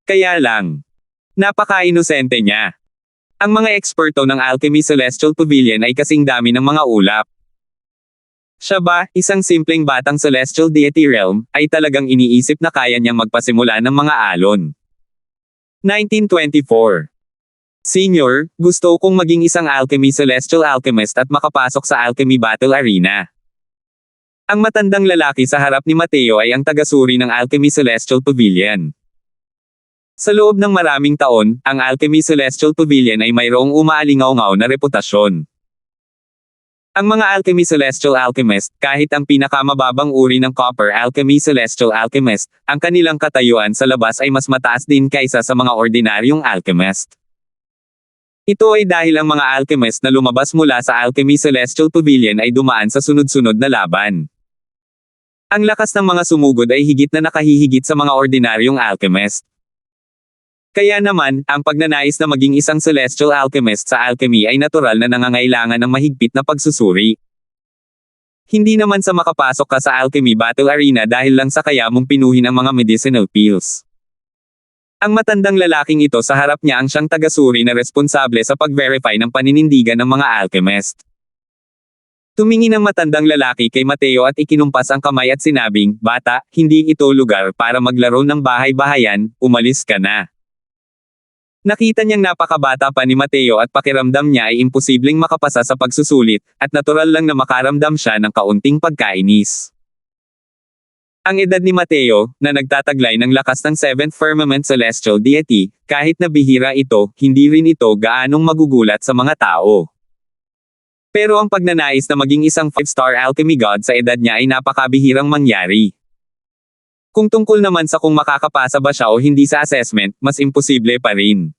Kaya lang, napaka-inosente niya. Ang mga eksperto ng Alchemy Celestial Pavilion ay kasing dami ng mga ulap. Siya ba, isang simpleng batang Celestial Deity Realm, ay talagang iniisip na kaya niyang magpasimula ng mga alon? 1924. Senior, gusto kong maging isang Alchemy Celestial Alchemist at makapasok sa Alchemy Battle Arena. Ang matandang lalaki sa harap ni Mateo ay ang tagasuri ng Alchemy Celestial Pavilion. Sa loob ng maraming taon, ang Alchemy Celestial Pavilion ay mayroong umaalingaw-ngaw na reputasyon. Ang mga Alchemy Celestial Alchemist, kahit ang pinakamababang uri ng Copper Alchemy Celestial Alchemist, ang kanilang katayuan sa labas ay mas mataas din kaysa sa mga ordinaryong alchemist. Ito ay dahil ang mga alchemist na lumabas mula sa Alchemy Celestial Pavilion ay dumaan sa sunod-sunod na laban. Ang lakas ng mga sumugod ay higit na nakahihigit sa mga ordinaryong alchemist. Kaya naman, ang pagnanais na maging isang Celestial Alchemist sa alchemy ay natural na nangangailangan ng mahigpit na pagsusuri. Hindi naman sa makapasok ka sa Alchemy Battle Arena dahil lang sa kaya mong pinuhin ang mga medicinal pills. Ang matandang lalaking ito sa harap niya ang siyang tagasuri na responsable sa pag-verify ng paninindigan ng mga alchemist. Tumingin ang matandang lalaki kay Mateo at ikinumpas ang kamay at sinabing, "Bata, hindi ito lugar para maglaro ng bahay-bahayan, umalis ka na." Nakita niyang napakabata pa ni Mateo at pakiramdam niya ay imposibleng makapasa sa pagsusulit, at natural lang na makaramdam siya ng kaunting pagkainis. Ang edad ni Mateo, na nagtataglay ng lakas ng Seventh Firmament Celestial Deity, kahit na bihira ito, hindi rin ito gaanong magugulat sa mga tao. Pero ang pagnanais na maging isang 5-star alchemy god sa edad niya ay napakabihirang mangyari. Kung tungkol naman sa kung makakapasa ba siya o hindi sa assessment, mas imposible pa rin.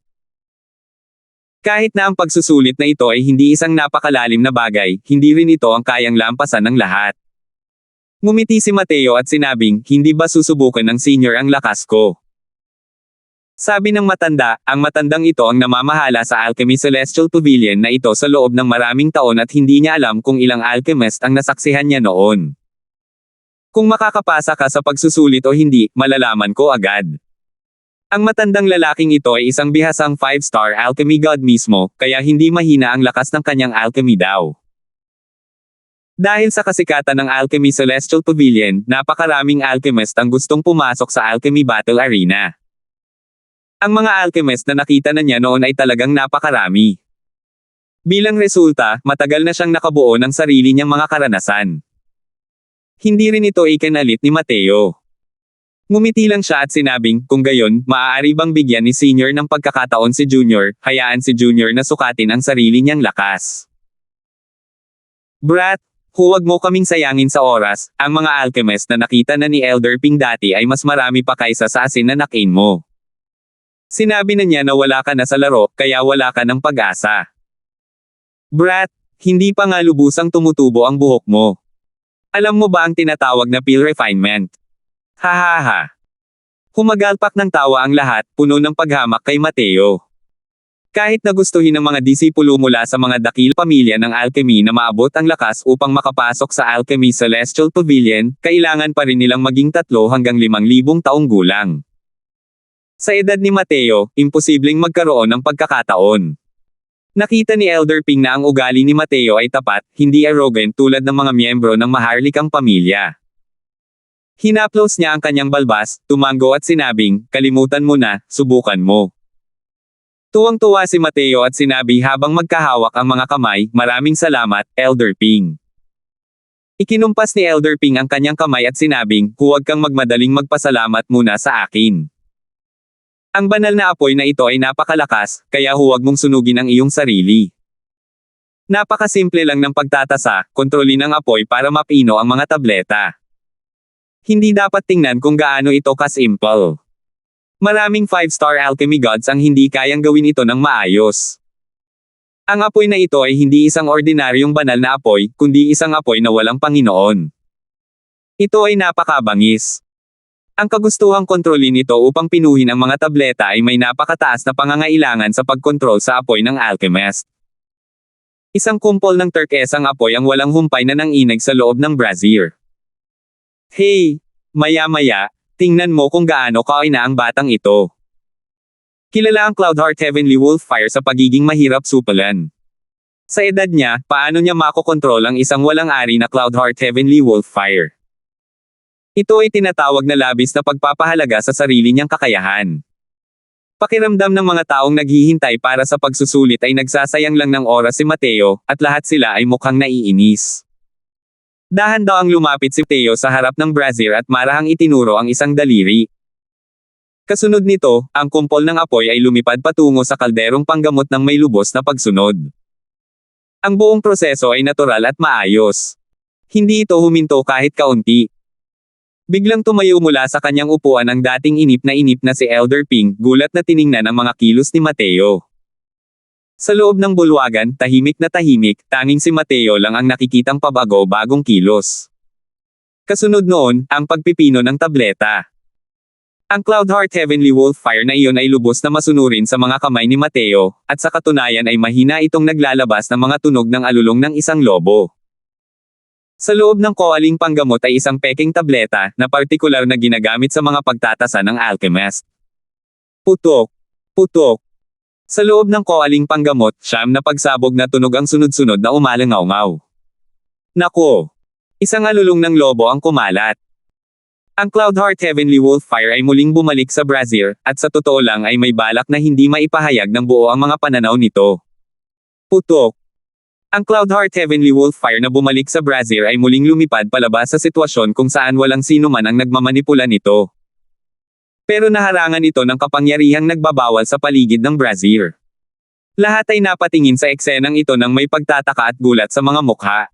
Kahit na ang pagsusulit na ito ay hindi isang napakalalim na bagay, hindi rin ito ang kayang lampasan ng lahat. Ngumiti si Mateo at sinabing, "Hindi ba susubukan ng senior ang lakas ko?" Sabi ng matanda, ang matandang ito ang namamahala sa Alchemy Celestial Pavilion na ito sa loob ng maraming taon at hindi niya alam kung ilang alchemist ang nasaksihan niya noon. Kung makakapasa ka sa pagsusulit o hindi, malalaman ko agad. Ang matandang lalaking ito ay isang bihasang 5-star alchemy god mismo, kaya hindi mahina ang lakas ng kanyang alchemy daw. Dahil sa kasikatan ng Alchemy Celestial Pavilion, napakaraming alchemist ang gustong pumasok sa Alchemy Battle Arena. Ang mga alchemist na nakita na niya noon ay talagang napakarami. Bilang resulta, matagal na siyang nakabuo ng sarili niyang mga karanasan. Hindi rin ito ikinalit ni Mateo. Ngumiti lang siya at sinabing, kung gayon, maaari bang bigyan ni Senior ng pagkakataon si Junior, hayaan si Junior na sukatin ang sarili niyang lakas. Brat, huwag mo kaming sayangin sa oras, ang mga alchemist na nakita na ni Elder Ping dati ay mas marami pa kaysa sa asin na nakain mo. Sinabi na niya na wala ka na sa laro, kaya wala ka ng pag-asa. Brat, hindi pa nga lubusang tumutubo ang buhok mo. Alam mo ba ang tinatawag na peel refinement? Hahaha. Humagalpak ng tawa ang lahat, puno ng paghamak kay Mateo. Kahit nagustuhin ng mga disipulo mula sa mga dakil pamilya ng alchemy na maabot ang lakas upang makapasok sa Alchemy Celestial Pavilion, kailangan pa rin nilang maging 3 hanggang 5,000 taong gulang. Sa edad ni Mateo, imposibleng magkaroon ng pagkakataon. Nakita ni Elder Ping na ang ugali ni Mateo ay tapat, hindi arrogant tulad ng mga miyembro ng maharlikang pamilya. Hinaplos niya ang kanyang balbas, tumango at sinabing, "Kalimutan mo na, subukan mo." Tuwang-tuwa si Mateo at sinabi habang magkahawak ang mga kamay, "Maraming salamat, Elder Ping." Ikinumpas ni Elder Ping ang kanyang kamay at sinabing, "Huwag kang magmadaling magpasalamat muna sa akin. Ang banal na apoy na ito ay napakalakas, kaya huwag mong sunugin ang iyong sarili. Napakasimple lang ng pagtatasa, kontrolin ang apoy para mapino ang mga tableta. Hindi dapat tingnan kung gaano ito kasimple. Maraming 5-star alchemy gods ang hindi kayang gawin ito ng maayos. Ang apoy na ito ay hindi isang ordinaryong banal na apoy, kundi isang apoy na walang Panginoon. Ito ay napakabangis. Ang kagustuhang kontrolin ito upang pinuhin ang mga tableta ay may napakataas na pangangailangan sa pagkontrol sa apoy ng alchemist. Isang kumpol ng turquesang apoy ang walang humpay na nanginig sa loob ng brazier. Hey! Maya-maya, tingnan mo kung gaano kaina ang batang ito. Kilala ang Cloudheart Heavenly Wolfire sa pagiging mahirap supalan. Sa edad niya, paano niya makokontrol ang isang walang-ari na Cloudheart Heavenly Wolfire? Ito ay tinatawag na labis na pagpapahalaga sa sarili niyang kakayahan. Pakiramdam ng mga taong naghihintay para sa pagsusulit ay nagsasayang lang ng oras si Mateo, at lahat sila ay mukhang naiinis. Dahan-dahang lumapit si Mateo sa harap ng brazier at marahang itinuro ang isang daliri. Kasunod nito, ang kumpol ng apoy ay lumipad patungo sa kalderong panggamot ng may lubos na pagsunod. Ang buong proseso ay natural at maayos. Hindi ito huminto kahit kaunti. Biglang tumayo mula sa kanyang upuan ang dating inip na si Elder Ping, gulat na tiningnan ang mga kilos ni Mateo. Sa loob ng bulwagan, tahimik na tahimik, tanging si Mateo lang ang nakikitang pabago-bagong kilos. Kasunod noon, ang pagpipino ng tableta. Ang Cloudheart Heavenly Wolfire na iyon ay lubos na masunurin sa mga kamay ni Mateo, at sa katunayan ay mahina itong naglalabas ng mga tunog ng alulong ng isang lobo. Sa loob ng koaling panggamot ay isang peking tableta, na partikular na ginagamit sa mga pagtatasa ng alchemist. Putok. Putok. Sa loob ng koaling panggamot, siyam na pagsabog na tunog ang sunod-sunod na umalangaw-ngaw. Nako! Isang alulong ng lobo ang kumalat. Ang Cloudheart Heavenly Wolfire ay muling bumalik sa brazier, at sa totoo lang ay may balak na hindi maipahayag ng buo ang mga pananaw nito. Putok. Ang Cloudheart Heavenly Wolfire na bumalik sa brazier ay muling lumipad palabas sa sitwasyon kung saan walang sino man ang nagmamanipula nito. Pero naharangan ito ng kapangyarihang nagbabawal sa paligid ng brazier. Lahat ay napatingin sa eksenang ito ng may pagtataka at gulat sa mga mukha.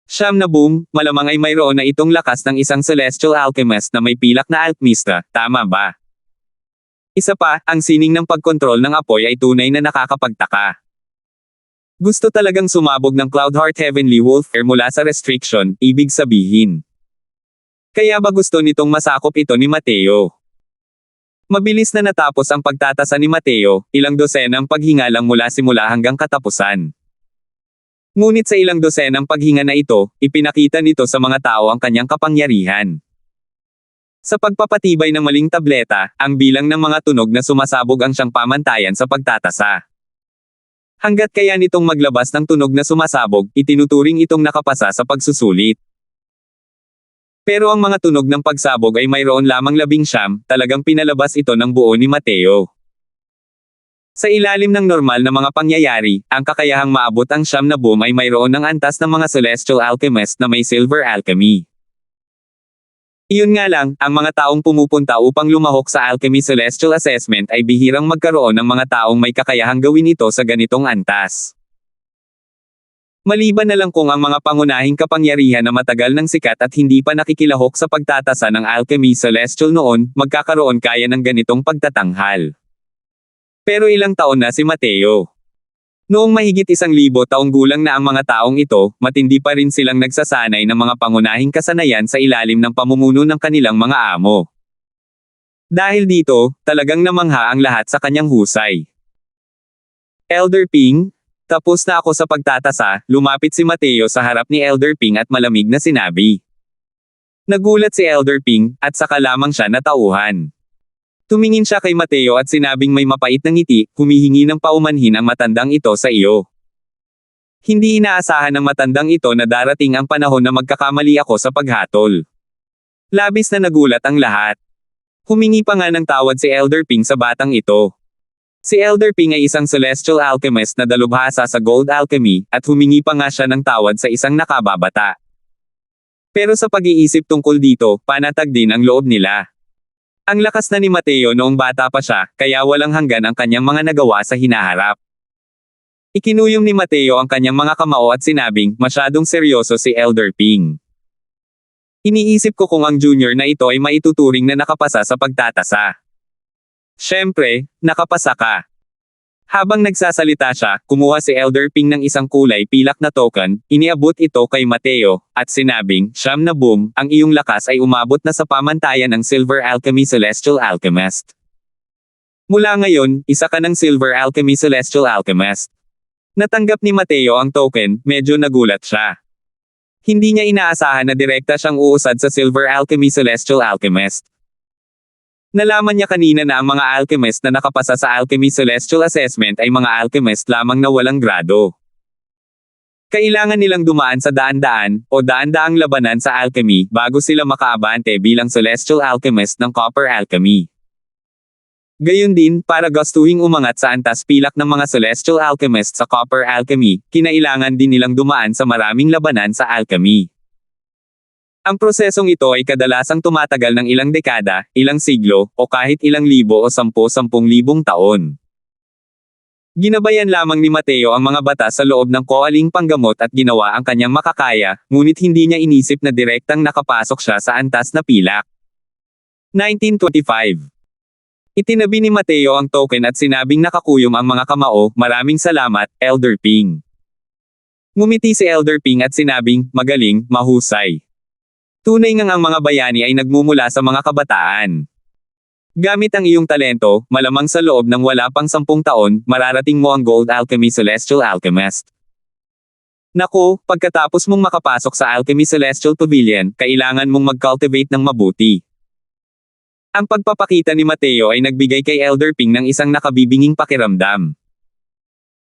Siyam na boom, malamang ay mayroon na itong lakas ng isang celestial alchemist na may pilak na alchemista, tama ba? Isa pa, ang sining ng pagkontrol ng apoy ay tunay na nakakapagtaka. Gusto talagang sumabog ng Cloudheart Heavenly Wolfire mula sa restriction, ibig sabihin. Kaya ba gusto nitong masakop ito ni Mateo? Mabilis na natapos ang pagtatasa ni Mateo, ilang dosenang paghinga lang mula simula hanggang katapusan. Ngunit sa ilang dosenang paghinga na ito, ipinakita nito sa mga tao ang kanyang kapangyarihan. Sa pagpapatibay ng maling tableta, ang bilang ng mga tunog na sumasabog ang siyang pamantayan sa pagtatasa. Hanggat kaya nitong maglabas ng tunog na sumasabog, itinuturing itong nakapasa sa pagsusulit. Pero ang mga tunog ng pagsabog ay mayroon lamang 19, talagang pinalabas ito ng buo ni Mateo. Sa ilalim ng normal na mga pangyayari, ang kakayahang maabot ang 9 na boom ay mayroon ng antas ng mga celestial alchemist na may silver alchemy. Iyon nga lang, ang mga taong pumupunta upang lumahok sa Alchemy Celestial Assessment ay bihirang magkaroon ng mga taong may kakayahang gawin ito sa ganitong antas. Maliban na lang kung ang mga pangunahing kapangyarihan na matagal ng sikat at hindi pa nakikilahok sa pagtatasa ng Alchemy Celestial noon, magkakaroon kaya ng ganitong pagtatanghal. Pero ilang taon na si Mateo. Noong mahigit 1,000 taong gulang na ang mga taong ito, matindi pa rin silang nagsasanay ng mga pangunahing kasanayan sa ilalim ng pamumuno ng kanilang mga amo. Dahil dito, talagang namangha ang lahat sa kanyang husay. Elder Ping, tapos na ako sa pagtatasa, lumapit si Mateo sa harap ni Elder Ping at malamig na sinabi. Nagulat si Elder Ping, at saka lamang siya natauhan. Tumingin siya kay Mateo at sinabing may mapait na ngiti, humihingi ng paumanhin ang matandang ito sa iyo. Hindi inaasahan ng matandang ito na darating ang panahon na magkakamali ako sa paghatol. Labis na nagulat ang lahat. Humingi pa nga ng tawad si Elder Ping sa batang ito. Si Elder Ping ay isang celestial alchemist na dalubhasa sa gold alchemy, at humingi pa nga siya ng tawad sa isang nakababata. Pero sa pag-iisip tungkol dito, panatag din ang loob nila. Ang lakas na ni Mateo noong bata pa siya, kaya walang hanggan ang kanyang mga nagawa sa hinaharap. Ikinuyom ni Mateo ang kanyang mga kamao at sinabing, masyadong seryoso si Elder Ping. Iniisip ko kung ang junior na ito ay maituturing na nakapasa sa pagtatasa. Siyempre, nakapasa ka. Habang nagsasalita siya, kumuha si Elder Ping ng isang kulay pilak na token, iniabot ito kay Mateo, at sinabing, "Siyam na boom, ang iyong lakas ay umabot na sa pamantayan ng Silver Alchemy Celestial Alchemist. Mula ngayon, isa ka ng Silver Alchemy Celestial Alchemist." Natanggap ni Mateo ang token, medyo nagulat siya. Hindi niya inaasahan na direkta siyang uusad sa Silver Alchemy Celestial Alchemist. Nalaman niya kanina na ang mga alchemist na nakapasa sa Alchemy Celestial Assessment ay mga alchemist lamang na walang grado. Kailangan nilang dumaan sa daan-daan, o daan-daang labanan sa alchemy, bago sila makaabante bilang Celestial Alchemist ng Copper Alchemy. Gayon din, para gustuhing umangat sa antas pilak ng mga Celestial Alchemist sa Copper Alchemy, kinailangan din nilang dumaan sa maraming labanan sa alchemy. Ang prosesong ito ay kadalasang tumatagal ng ilang dekada, ilang siglo, o kahit ilang libo o 10,000 taon. Ginabayan lamang ni Mateo ang mga batas sa loob ng koaling panggamot at ginawa ang kanyang makakaya, ngunit hindi niya inisip na direktang nakapasok siya sa antas na pilak. 1925. Itinabi ni Mateo ang token at sinabing nakakuyom ang mga kamao, "Maraming salamat, Elder Ping." Ngumiti si Elder Ping at sinabing, "Magaling, mahusay. Tunay ngang ang mga bayani ay nagmumula sa mga kabataan. Gamit ang iyong talento, malamang sa loob ng wala pang 10 taon, mararating mo ang Gold Alchemy Celestial Alchemist. Naku, pagkatapos mong makapasok sa Alchemy Celestial Pavilion, kailangan mong mag-cultivate ng mabuti." Ang pagpapakita ni Mateo ay nagbigay kay Elder Ping ng isang nakabibinging pakiramdam.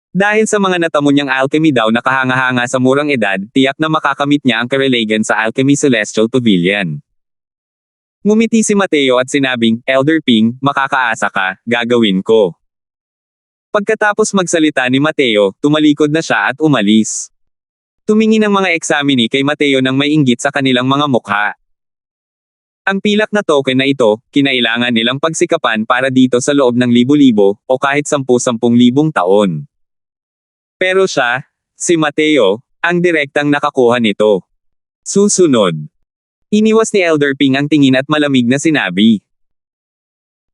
Dahil sa mga natamo niyang alchemy daw na kahanga-hanga sa murang edad, tiyak na makakamit niya ang karelagan sa Alchemy Celestial Pavilion. Ngumiti si Mateo at sinabing, "Elder Ping, makakaasa ka, gagawin ko." Pagkatapos magsalita ni Mateo, tumalikod na siya at umalis. Tumingin ang mga examinee kay Mateo nang may inggit sa kanilang mga mukha. Ang pilak na token na ito, kinailangan nilang pagsikapan para dito sa loob ng libo-libo, o kahit 10,000 taon. Pero siya, si Mateo, ang direktang nakakuha nito. Susunod. Iniwas ni Elder Ping ang tingin at malamig na sinabi.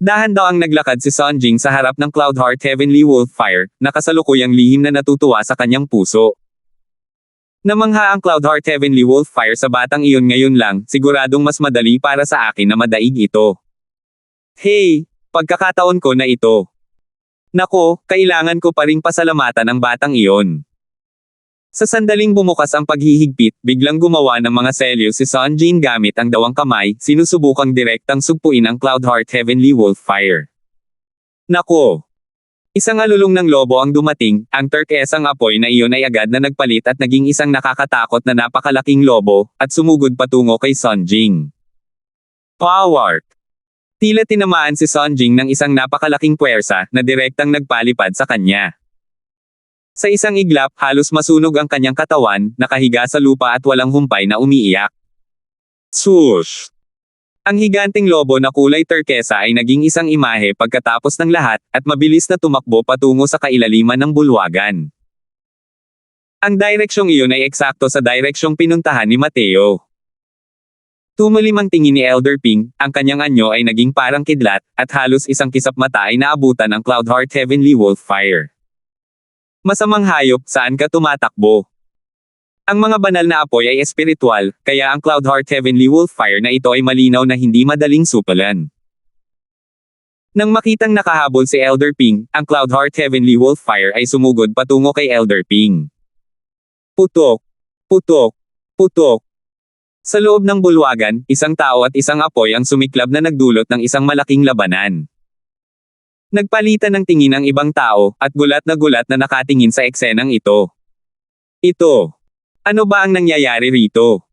Dahan daw ang naglakad si Sonjing sa harap ng Cloudheart Heavenly Wolffire, na kasalukuyang lihim na natutuwa sa kanyang puso. Namangha ang Cloudheart Heavenly Wolffire sa batang iyon ngayon lang, siguradong mas madali para sa akin na madaig ito. Hey, pagkakataon ko na ito. Nako, kailangan ko pa ring pasalamatan ang batang iyon. Sa sandaling bumukas ang paghihigpit, biglang gumawa ng mga selyo si Sonjin gamit ang dawang kamay, sinusubukang direktang sugpuin ang Cloudheart Heavenly Wolffire. Nako! Isang alulong ng lobo ang dumating, ang turkesang apoy na iyon ay agad na nagpalit at naging isang nakakatakot na napakalaking lobo, at sumugod patungo kay Sonjing. Power! Tila tinamaan si Sonjing ng isang napakalaking puwersa, na direktang nagpalipad sa kanya. Sa isang iglap, halos masunog ang kanyang katawan, nakahiga sa lupa at walang humpay na umiiyak. Swoosh! Ang higanting lobo na kulay turkesa ay naging isang imahe pagkatapos ng lahat, at mabilis na tumakbo patungo sa kailaliman ng bulwagan. Ang direksyong iyon ay eksakto sa direksyong pinuntahan ni Mateo. Tumalim ang tingin ni Elder Ping, ang kanyang anyo ay naging parang kidlat, at halos isang kisap mata ay naabutan ng Cloudheart Heavenly Wolffire. Masamang hayop, saan ka tumatakbo? Ang mga banal na apoy ay espiritual, kaya ang Cloudheart Heavenly Wolffire na ito ay malinaw na hindi madaling supalan. Nang makitang nakahabol si Elder Ping, ang Cloudheart Heavenly Wolffire ay sumugod patungo kay Elder Ping. Putok! Putok! Putok! Sa loob ng bulwagan, isang tao at isang apoy ang sumiklab na nagdulot ng isang malaking labanan. Nagpalitan ng tingin ang ibang tao, at gulat na nakatingin sa eksenang ito. Ito. Ano ba ang nangyayari rito?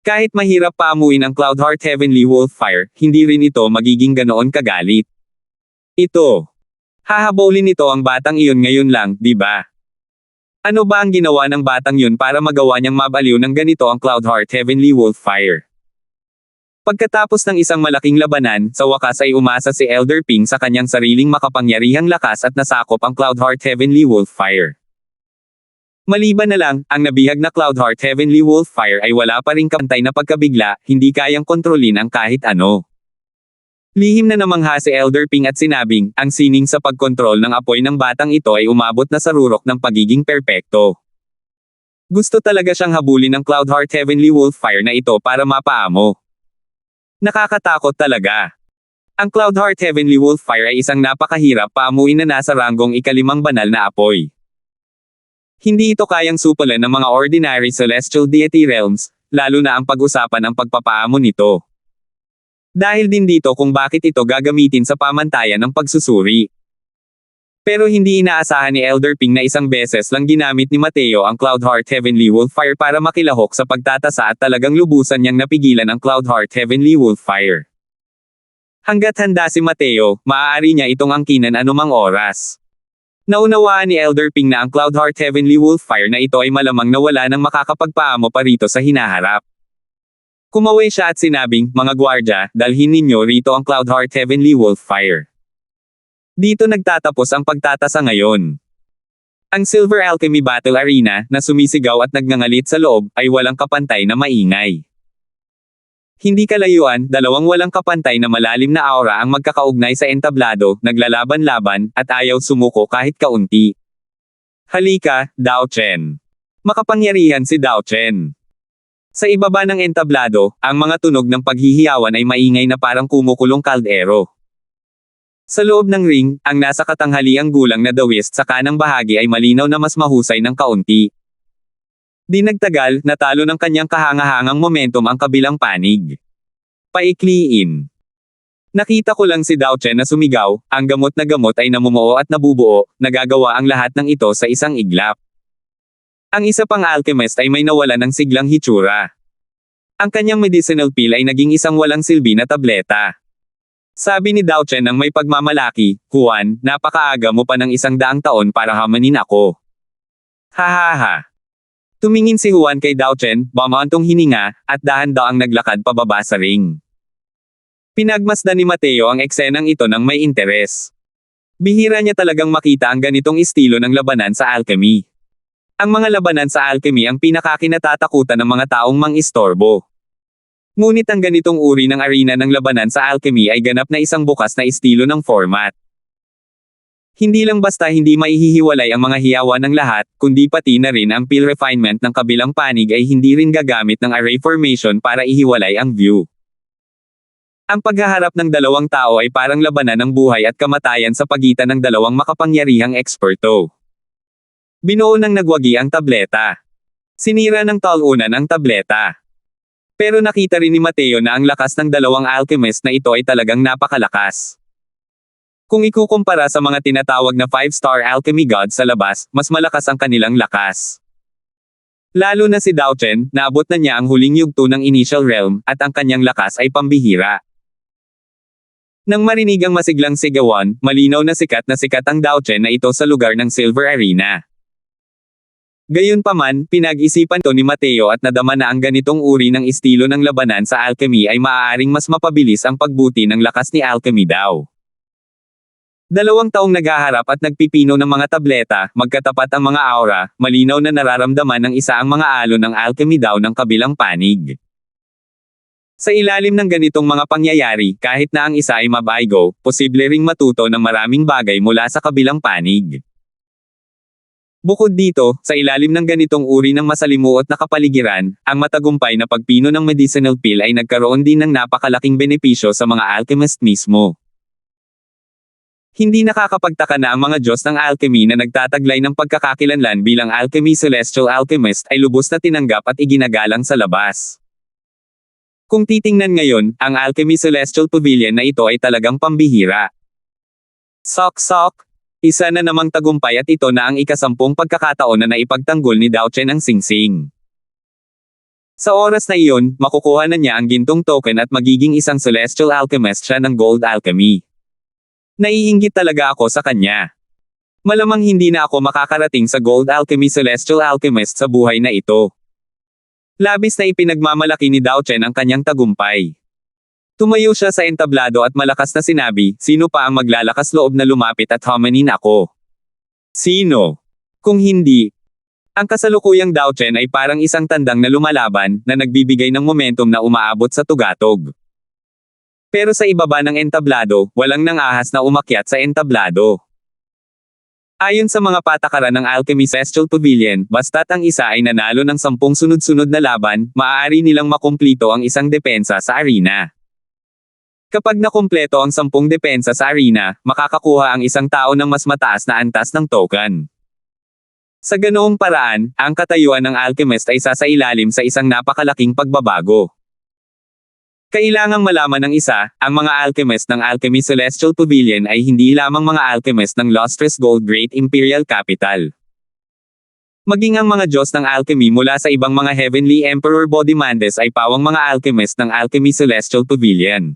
Kahit mahirap paamuin ang Cloudheart Heavenly Wolffire, hindi rin ito magiging ganoon kagalit. Ito. Hahabulin nito ang batang iyon ngayon lang, di ba? Ano ba ang ginawa ng batang yun para magawa niyang mabaliw ng ganito ang Cloudheart Heavenly Wolffire? Pagkatapos ng isang malaking labanan, sa wakas ay umasa si Elder Ping sa kanyang sariling makapangyarihang lakas at nasakop ang Cloudheart Heavenly Wolffire. Maliban na lang, ang nabihag na Cloudheart Heavenly Wolffire ay wala pa ring kapantay na pagkabigla, hindi kayang kontrolin ang kahit ano. Lihim na namangha si Elder Ping at sinabing, ang sining sa pagkontrol ng apoy ng batang ito ay umabot na sa rurok ng pagiging perpekto. Gusto talaga siyang habulin ng Cloudheart Heavenly Wolf Fire na ito para mapaamo. Nakakatakot talaga. Ang Cloudheart Heavenly Wolf Fire ay isang napakahirap paamuin na nasa ranggong ikalimang banal na apoy. Hindi ito kayang supalan ng mga ordinary celestial deity realms, lalo na ang pag-usapan ang pagpapaamo nito. Dahil din dito kung bakit ito gagamitin sa pamantayan ng pagsusuri. Pero hindi inaasahan ni Elder Ping na isang beses lang ginamit ni Mateo ang Cloudheart Heavenly Wolf Fire para makilahok sa pagtatasa at talagang lubusan niyang napigilan ang Cloudheart Heavenly Wolf Fire. Hanggat handa si Mateo, maaari niya itong angkinan anumang oras. Naunawaan ni Elder Ping na ang Cloudheart Heavenly Wolf Fire na ito ay malamang na wala nang makakapagpaamo pa rito sa hinaharap. Kumaway siya at sinabing, mga gwardya, dalhin ninyo rito ang Cloudheart Heavenly Wolf Fire. Dito nagtatapos ang pagtatasa ngayon. Ang Silver Alchemy Battle Arena, na sumisigaw at nagngangalit sa loob, ay walang kapantay na maingay. Hindi kalayuan, dalawang walang kapantay na malalim na aura ang magkakaugnay sa entablado, naglalaban-laban, at ayaw sumuko kahit kaunti. Halika, Dao Chen. Makapangyarihan si Dao Chen. Sa ibaba ng entablado, ang mga tunog ng paghihiyawan ay maingay na parang kumukulong kaldero. Sa loob ng ring, ang nasa katanghaliang gulang na dawist sa kanang bahagi ay malinaw na mas mahusay ng kaunti. Di nagtagal, natalo ng kanyang kahangahangang momentum ang kabilang panig. Paikliin. Nakita ko lang si Dao Chen na sumigaw, ang gamot na gamot ay namumuo at nabubuo, nagagawa ang lahat ng ito sa isang iglap. Ang isa pang alchemist ay may nawalan ng siglang hitsura. Ang kanyang medicinal pill ay naging isang walang silbi na tableta. Sabi ni Dao Chen ng may pagmamalaki, Juan, napakaaga mo pa ng 100 taon para hamanin ako. Hahaha. Tumingin si Juan kay Dao Chen, bumantong hininga, at dahan-daang naglakad pababa sa ring. Pinagmasdan ni Mateo ang eksenang ito ng may interes. Bihira niya talagang makita ang ganitong estilo ng labanan sa alchemy. Ang mga labanan sa alchemy ang pinakakinatatakutan ng mga taong mang-istorbo. Ngunit ang ganitong uri ng arena ng labanan sa alchemy ay ganap na isang bukas na estilo ng format. Hindi lang basta hindi maihihiwalay ang mga hiyawan ng lahat, kundi pati na rin ang pill refinement ng kabilang panig ay hindi rin gagamit ng array formation para ihiwalay ang view. Ang paghaharap ng dalawang tao ay parang labanan ng buhay at kamatayan sa pagitan ng dalawang makapangyarihang eksperto. Binuo ng nagwagi ang tableta. Sinira ng talunan ang tableta. Pero nakita rin ni Mateo na ang lakas ng dalawang alchemist na ito ay talagang napakalakas. Kung ikukumpara sa mga tinatawag na 5-star alchemy gods sa labas, mas malakas ang kanilang lakas. Lalo na si Dao Chen, naabot na niya ang huling yugto ng Initial Realm, at ang kanyang lakas ay pambihira. Nang marinig ang masiglang sigawan, malinaw na sikat ang Dao Chen na ito sa lugar ng Silver Arena. Gayunpaman, pinag-isipan to ni Mateo at nadama na ang ganitong uri ng estilo ng labanan sa alchemy ay maaaring mas mapabilis ang pagbuti ng lakas ni alchemy daw. 2 taong naghaharap at nagpipino ng mga tableta, magkatapat ang mga aura, malinaw na nararamdaman ng isa ang mga alon ng alchemy daw ng kabilang panig. Sa ilalim ng ganitong mga pangyayari, kahit na ang isa ay mabaygo, posible ring matuto ng maraming bagay mula sa kabilang panig. Bukod dito, sa ilalim ng ganitong uri ng masalimuot na kapaligiran, ang matagumpay na pagpino ng medicinal pill ay nagkaroon din ng napakalaking benepisyo sa mga alchemist mismo. Hindi nakakapagtaka na ang mga Diyos ng alchemy na nagtataglay ng pagkakakilanlan bilang alchemy celestial alchemist ay lubos na tinanggap at iginagalang sa labas. Kung titingnan ngayon, ang alchemy celestial pavilion na ito ay talagang pambihira. Sok-sok! Isa na namang tagumpay at ito na ang ika-10 pagkakataon na naipagtanggol ni Dao Chen ang singsing. Sa oras na iyon, makukuha na niya ang gintong token at magiging isang celestial alchemist siya ng gold alchemy. Naiinggit talaga ako sa kanya. Malamang hindi na ako makakarating sa gold alchemy celestial alchemist sa buhay na ito. Labis na ipinagmamalaki ni Dao Chen ang kanyang tagumpay. Tumayo siya sa entablado at malakas na sinabi, sino pa ang maglalakas loob na lumapit at hamanin ako? Sino? Kung hindi. Ang kasalukuyang Dao Chen ay parang isang tandang na lumalaban, na nagbibigay ng momentum na umaabot sa tugatog. Pero sa ibaba ng entablado, walang nangahas na umakyat sa entablado. Ayon sa mga patakaran ng Alchemy Celestial Pavilion, basta't ang isa ay nanalo ng 10 sunod-sunod na laban, maaari nilang makumplito ang isang depensa sa arena. Kapag nakumpleto ang 10 depensa sa arena, makakakuha ang isang tao ng mas mataas na antas ng token. Sa ganoong paraan, ang katayuan ng alchemist ay sasailalim sa isang napakalaking pagbabago. Kailangang malaman ng isa, ang mga alchemist ng Alchemy Celestial Pavilion ay hindi lamang mga alchemist ng Lustrous Gold Great Imperial Capital. Maging ang mga Diyos ng alchemy mula sa ibang mga Heavenly Emperor Bodimandes ay pawang mga alchemist ng Alchemy Celestial Pavilion.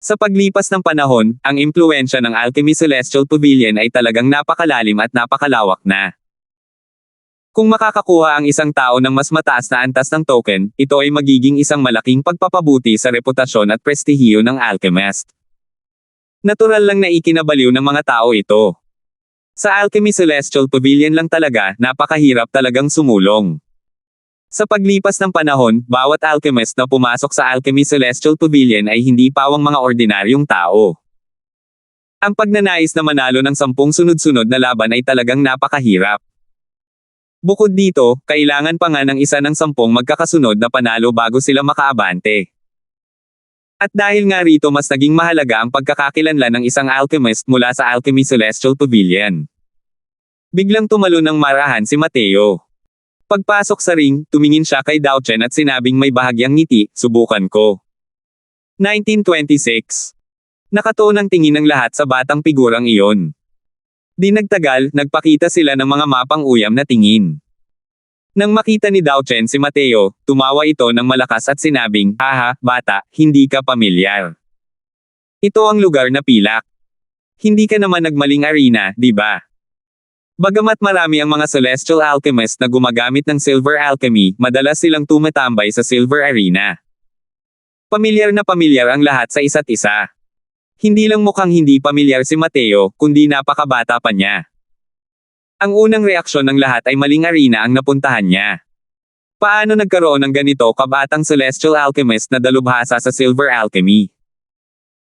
Sa paglipas ng panahon, ang impluwensya ng Alchemy Celestial Pavilion ay talagang napakalalim at napakalawak na. Kung makakakuha ang isang tao ng mas mataas na antas ng token, ito ay magiging isang malaking pagpapabuti sa reputasyon at prestihiyo ng alchemist. Natural lang na ikinabaliw ng mga tao ito. Sa Alchemy Celestial Pavilion lang talaga, napakahirap talagang sumulong. Sa paglipas ng panahon, bawat alchemist na pumasok sa Alchemy Celestial Pavilion ay hindi pawang mga ordinaryong tao. Ang pagnanais na manalo ng 10 sunod-sunod na laban ay talagang napakahirap. Bukod dito, kailangan pa nga ng isa ng 10 magkakasunod na panalo bago sila makaabante. At dahil nga rito mas naging mahalaga ang pagkakakilanlan ng isang alchemist mula sa Alchemy Celestial Pavilion. Biglang tumalo ng marahan si Mateo. Pagpasok sa ring, tumingin siya kay Dao Chen at sinabing may bahagyang ngiti, subukan ko. 1926. Nakatuon ang tingin ng lahat sa batang figurang iyon. Di nagtagal, nagpakita sila ng mga mapang uyam na tingin. Nang makita ni Dao Chen si Mateo, tumawa ito ng malakas at sinabing, "Haha, bata, hindi ka pamilyar. Ito ang lugar na pilak. Hindi ka naman nagmaling arena, di ba?" Bagamat marami ang mga celestial alchemist na gumagamit ng silver alchemy, madalas silang tumatambay sa silver arena. Pamilyar na pamilyar ang lahat sa isa't isa. Hindi lang mukhang hindi pamilyar si Mateo, kundi napakabata pa niya. Ang unang reaksyon ng lahat ay maling arena ang napuntahan niya. Paano nagkaroon ng ganito kabatang celestial alchemist na dalubhasa sa silver alchemy?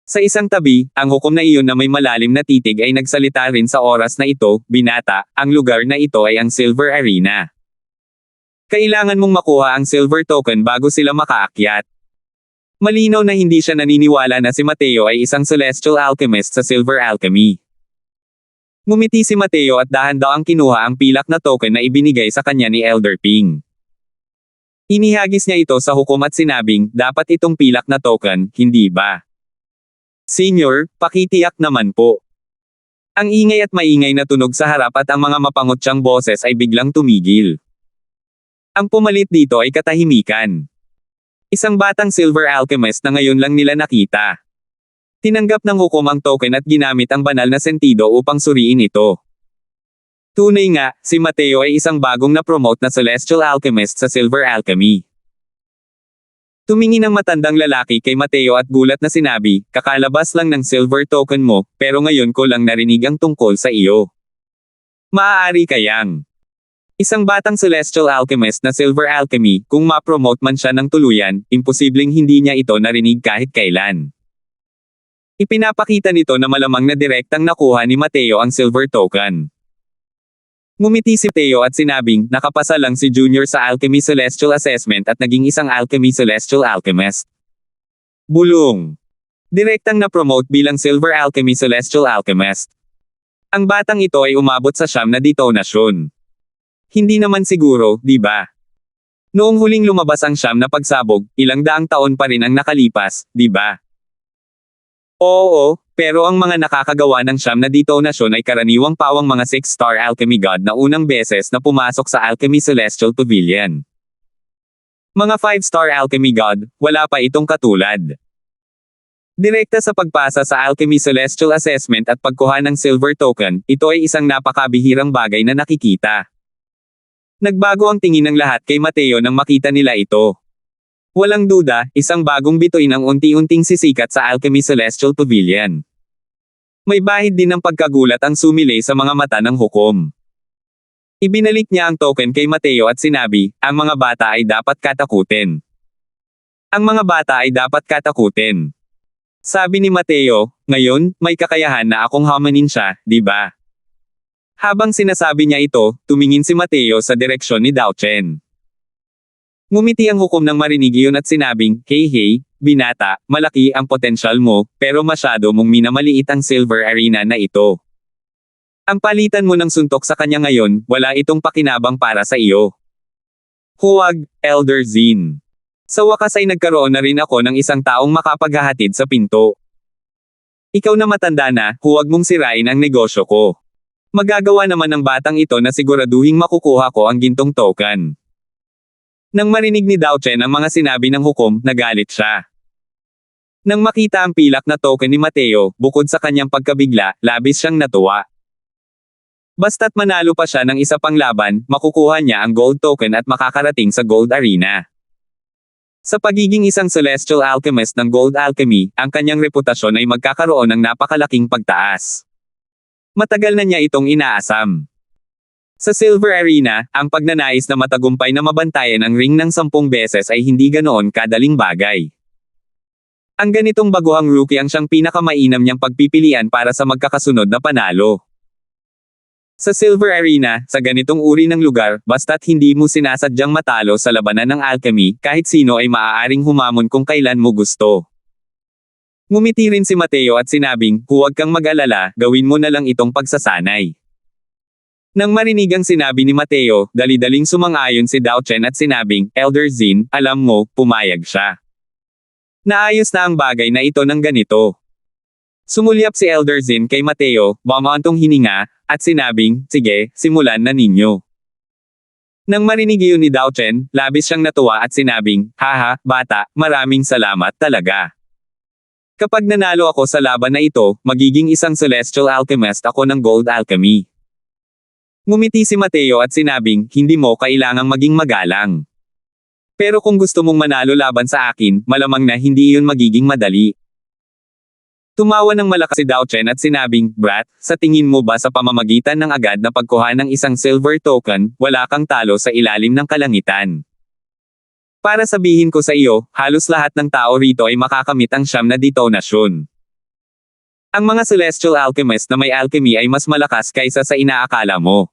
Sa isang tabi, ang hukom na iyon na may malalim na titig ay nagsalita rin sa oras na ito, "Binata, ang lugar na ito ay ang silver arena. Kailangan mong makuha ang silver token bago sila makaakyat." Malinaw na hindi siya naniniwala na si Mateo ay isang celestial alchemist sa silver alchemy. Ngumiti si Mateo at dahan-dahang kinuha ang pilak na token na ibinigay sa kanya ni Elder Ping. Inihagis niya ito sa hukom at sinabing, "Dapat itong pilak na token, hindi ba?" "Senior, pakitiyak naman po." Ang ingay at maingay na tunog sa harap at ang mga mapangutyang boses ay biglang tumigil. Ang pumalit dito ay katahimikan. Isang batang silver alchemist na ngayon lang nila nakita. Tinanggap ng hukom ang token at ginamit ang banal na sentido upang suriin ito. Tunay nga, si Mateo ay isang bagong na-promote na celestial alchemist sa silver alchemy. Tumingin ang matandang lalaki kay Mateo at gulat na sinabi, "Kakalabas lang ng silver token mo, pero ngayon ko lang narinig ang tungkol sa iyo. Maaari kayang isang batang celestial alchemist na silver alchemy, kung ma-promote man siya ng tuluyan, imposibleng hindi niya ito narinig kahit kailan." Ipinapakita nito na malamang na direktang nakuha ni Mateo ang silver token. Ngumiti si Mateo at sinabing, nakapasa lang si Junior sa Alchemy Celestial Assessment at naging isang Alchemy Celestial Alchemist. Bulong. Direktang na-promote bilang Silver Alchemy Celestial Alchemist. Ang batang ito ay umabot sa 9 na detonasyon. Hindi naman siguro, di ba? Noong huling lumabas ang 9 na pagsabog, ilang daang taon pa rin ang nakalipas, di ba? Oo, pero ang mga nakakagawa ng 9 na detonasyon ay karaniwang pawang mga 6-star alchemy god na unang beses na pumasok sa Alchemy Celestial Pavilion. Mga 5-star alchemy god, wala pa itong katulad. Direkta sa pagpasa sa Alchemy Celestial Assessment at pagkuha ng silver token, ito ay isang napakabihirang bagay na nakikita. Nagbago ang tingin ng lahat kay Mateo nang makita nila ito. Walang duda, isang bagong bituin ang unti-unting sisikat sa Alchemy Celestial Pavilion. May bahid din ng pagkagulat ang sumilay sa mga mata ng hukom. Ibinalik niya ang token kay Mateo at sinabi, ang mga bata ay dapat katakutin. Ang mga bata ay dapat katakutin. Sabi ni Mateo, ngayon, may kakayahan na akong hamanin siya, di ba? Habang sinasabi niya ito, tumingin si Mateo sa direksyon ni Dao Chen. Ngumiti ang hukom nang marinig iyon at sinabing, hey, binata, malaki ang potensyal mo, pero masyado mong minamaliit ang Silver Arena na ito. Ang palitan mo ng suntok sa kanya ngayon, wala itong pakinabang para sa iyo. Huwag, Elder Zin. Sa wakas ay nagkaroon na rin ako ng isang taong makapaghahatid sa pinto. Ikaw na matanda na, huwag mong sirain ang negosyo ko. Magagawa naman ng batang ito na siguraduhing makukuha ko ang gintong token. Nang marinig ni Dao Chen ang mga sinabi ng hukom, nagalit siya. Nang makita ang pilak na token ni Mateo, bukod sa kanyang pagkabigla, labis siyang natuwa. Basta't manalo pa siya ng isa pang laban, makukuha niya ang gold token at makakarating sa gold arena. Sa pagiging isang celestial alchemist ng gold alchemy, ang kanyang reputasyon ay magkakaroon ng napakalaking pagtaas. Matagal na niya itong inaasam. Sa Silver Arena, ang pagnanais na matagumpay na mabantayan ang ring ng 10 beses ay hindi ganoon kadaling bagay. Ang ganitong baguhang rookie ang siyang pinakamainam niyang pagpipilian para sa magkakasunod na panalo. Sa Silver Arena, sa ganitong uri ng lugar, basta't hindi mo sinasadyang matalo sa labanan ng alchemy, kahit sino ay maaaring humamon kung kailan mo gusto. Ngumiti rin si Mateo at sinabing, huwag kang mag-alala, gawin mo na lang itong pagsasanay. Nang marinig ang sinabi ni Mateo, dali-daling sumang-ayon si Dao Chen at sinabing, Elder Zin, alam mo, pumayag siya. Naayos na ang bagay na ito ng ganito. Sumulyap si Elder Zin kay Mateo, bumantong hininga, at sinabing, sige, simulan na ninyo. Nang marinig iyon ni Dao Chen, labis siyang natuwa at sinabing, haha, bata, maraming salamat talaga. Kapag nanalo ako sa laban na ito, magiging isang celestial alchemist ako ng gold alchemy. Ngumiti si Mateo at sinabing, hindi mo kailangang maging magalang. Pero kung gusto mong manalo laban sa akin, malamang na hindi iyon magiging madali. Tumawa ng malakas si Dao Chen at sinabing, Brat, sa tingin mo ba sa pamamagitan ng agad na pagkuha ng isang silver token, wala kang talo sa ilalim ng kalangitan? Para sabihin ko sa iyo, halos lahat ng tao rito ay makakamit ang 9 na detonasyon. Ang mga celestial alchemist na may alchemy ay mas malakas kaysa sa inaakala mo.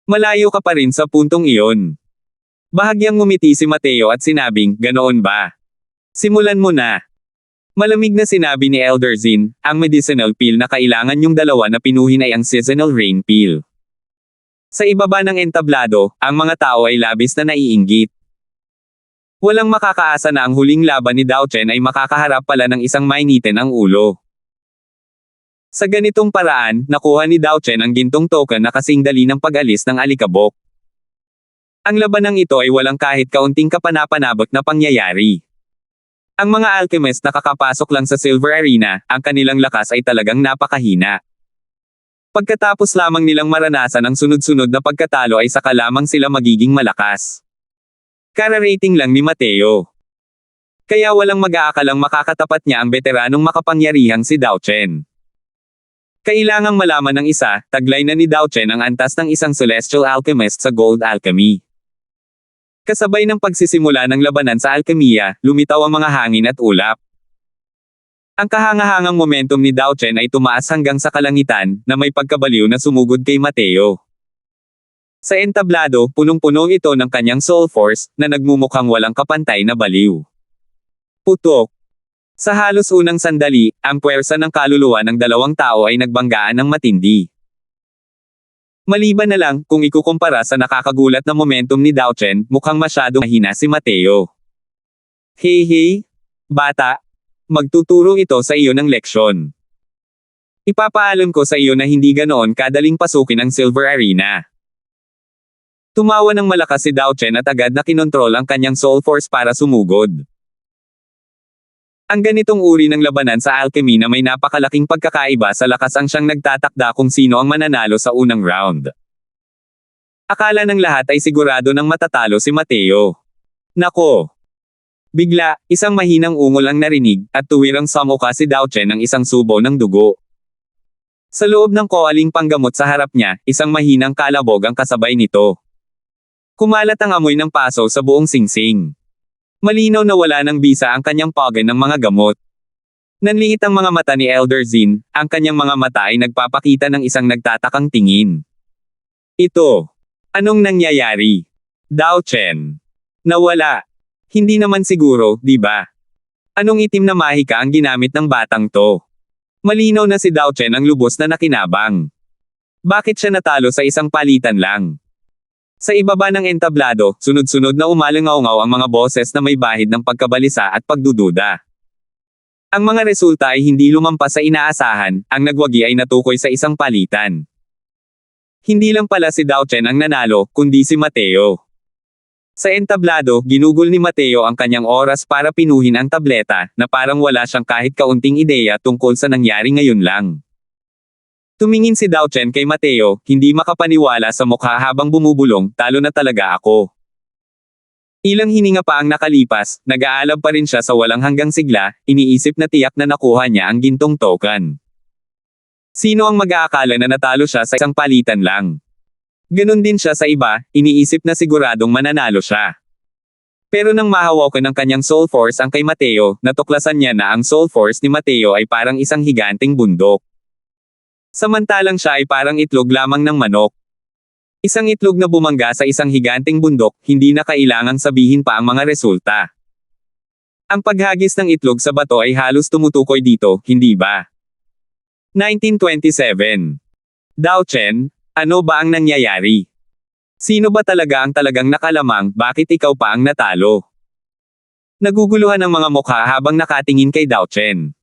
Malayo ka pa rin sa puntong iyon. Bahagyang ngumiti si Mateo at sinabing, ganoon ba? Simulan mo na. Malamig na sinabi ni Elder Zin, ang medicinal pill na kailangan yung dalawa na pinuhin ay ang seasonal rain pill. Sa ibaba ng entablado, ang mga tao ay labis na naiinggit. Walang makakaasa na ang huling laban ni Dao Chen ay makakaharap pala ng isang mainitin ang ulo. Sa ganitong paraan, nakuha ni Dao Chen ang gintong token na kasing dali ng pag-alis ng alikabok. Ang labanang ito ay walang kahit kaunting kapanapanabot na pangyayari. Ang mga alchemist na kakapasok lang sa Silver Arena, ang kanilang lakas ay talagang napakahina. Pagkatapos lamang nilang maranasan ang sunod-sunod na pagkatalo ay saka lamang sila magiging malakas. Kara-rating lang ni Mateo. Kaya walang mag-aakalang makakatapat niya ang veteranong makapangyarihang si Dao Chen. Kailangang malaman ng isa, taglay na ni Dao Chen ang antas ng isang celestial alchemist sa gold alchemy. Kasabay ng pagsisimula ng labanan sa alkemiya, lumitaw ang mga hangin at ulap. Ang kahangahangang momentum ni Dao Chen ay tumaas hanggang sa kalangitan, na may pagkabaliw na sumugod kay Mateo. Sa entablado, punong-puno ito ng kanyang soul force, na nagmumukhang walang kapantay na baliw. Putok. Sa halos unang sandali, ang puwersa ng kaluluwa ng dalawang tao ay nagbanggaan ng matindi. Maliban na lang, kung ikukumpara sa nakakagulat na momentum ni Dao Chen, mukhang masyadong mahina si Mateo. Hey, bata. Magtuturo ito sa iyo ng leksyon. Ipapaalam ko sa iyo na hindi ganoon kadaling pasukin ang Silver Arena. Tumawa ng malakas si Dao Chen at agad na kinontrol ang kanyang soul force para sumugod. Ang ganitong uri ng labanan sa alchemy na may napakalaking pagkakaiba sa lakas ang siyang nagtatakda kung sino ang mananalo sa unang round. Akala ng lahat ay sigurado ng matatalo si Mateo. Nako! Bigla, isang mahinang ungol ang narinig, at tuwirang samuka si Dao Chen ng isang subo ng dugo. Sa loob ng koaling panggamot sa harap niya, isang mahinang kalabog ang kasabay nito. Kumalat ang amoy ng paso sa buong singsing. Malinaw na wala ng bisa ang kanyang pagen ng mga gamot. Nanliit ang mga mata ni Elder Zin, ang kanyang mga mata ay nagpapakita ng isang nagtatakang tingin. Ito. Anong nangyayari? Dao Chen. Nawala. Hindi naman siguro, di ba? Anong itim na mahika ang ginamit ng batang to? Malinaw na si Dao Chen ang lubos na nakinabang. Bakit siya natalo sa isang palitan lang? Sa ibaba ng entablado, sunod-sunod na umalingaw-ngaw ang mga boses na may bahid ng pagkabalisa at pagdududa. Ang mga resulta ay hindi lumampas sa inaasahan, ang nagwagi ay natukoy sa isang palitan. Hindi lang pala si Dao Chen ang nanalo, kundi si Mateo. Sa entablado, ginugol ni Mateo ang kanyang oras para pinuhin ang tableta, na parang wala siyang kahit kaunting ideya tungkol sa nangyari ngayon lang. Tumingin si Dao Chen kay Mateo, hindi makapaniwala sa mukha habang bumubulong, talo na talaga ako. Ilang hininga pa ang nakalipas, nag-aalab pa rin siya sa walang hanggang sigla, iniisip na tiyak na nakuha niya ang gintong token. Sino ang mag-aakala na natalo siya sa isang palitan lang? Ganon din siya sa iba, iniisip na siguradong mananalo siya. Pero nang mahawakan ng kanyang soul force ang kay Mateo, natuklasan niya na ang soul force ni Mateo ay parang isang higanting bundok. Samantalang siya ay parang itlog lamang ng manok. Isang itlog na bumangga sa isang higanting bundok, hindi na kailangang sabihin pa ang mga resulta. Ang paghagis ng itlog sa bato ay halos tumutukoy dito, hindi ba? 1927. Dao Chen, ano ba ang nangyayari? Sino ba talaga ang talagang nakalamang, bakit ikaw pa ang natalo? Naguguluhan ang mga mukha habang nakatingin kay Dao Chen.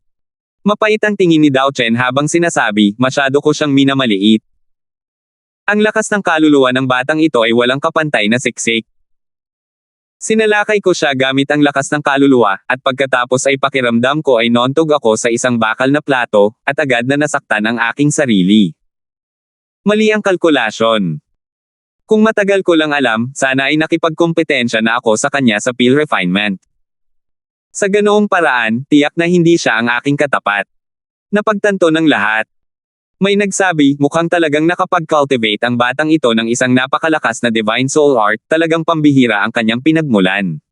Mapait ang tingin ni Dao Chen habang sinasabi, masyado ko siyang minamaliit. Ang lakas ng kaluluwa ng batang ito ay walang kapantay na siksik. Sinalakay ko siya gamit ang lakas ng kaluluwa, at pagkatapos ay pakiramdam ko ay nontog ako sa isang bakal na plato, at agad na nasaktan ang aking sarili. Mali ang kalkulasyon. Kung matagal ko lang alam, sana ay nakipagkompetensya na ako sa kanya sa peel refinement. Sa ganoong paraan, tiyak na hindi siya ang aking katapat. Napagtanto ng lahat. May nagsabi, mukhang talagang nakapag-cultivate ang batang ito ng isang napakalakas na divine soul art, talagang pambihira ang kanyang pinagmulan.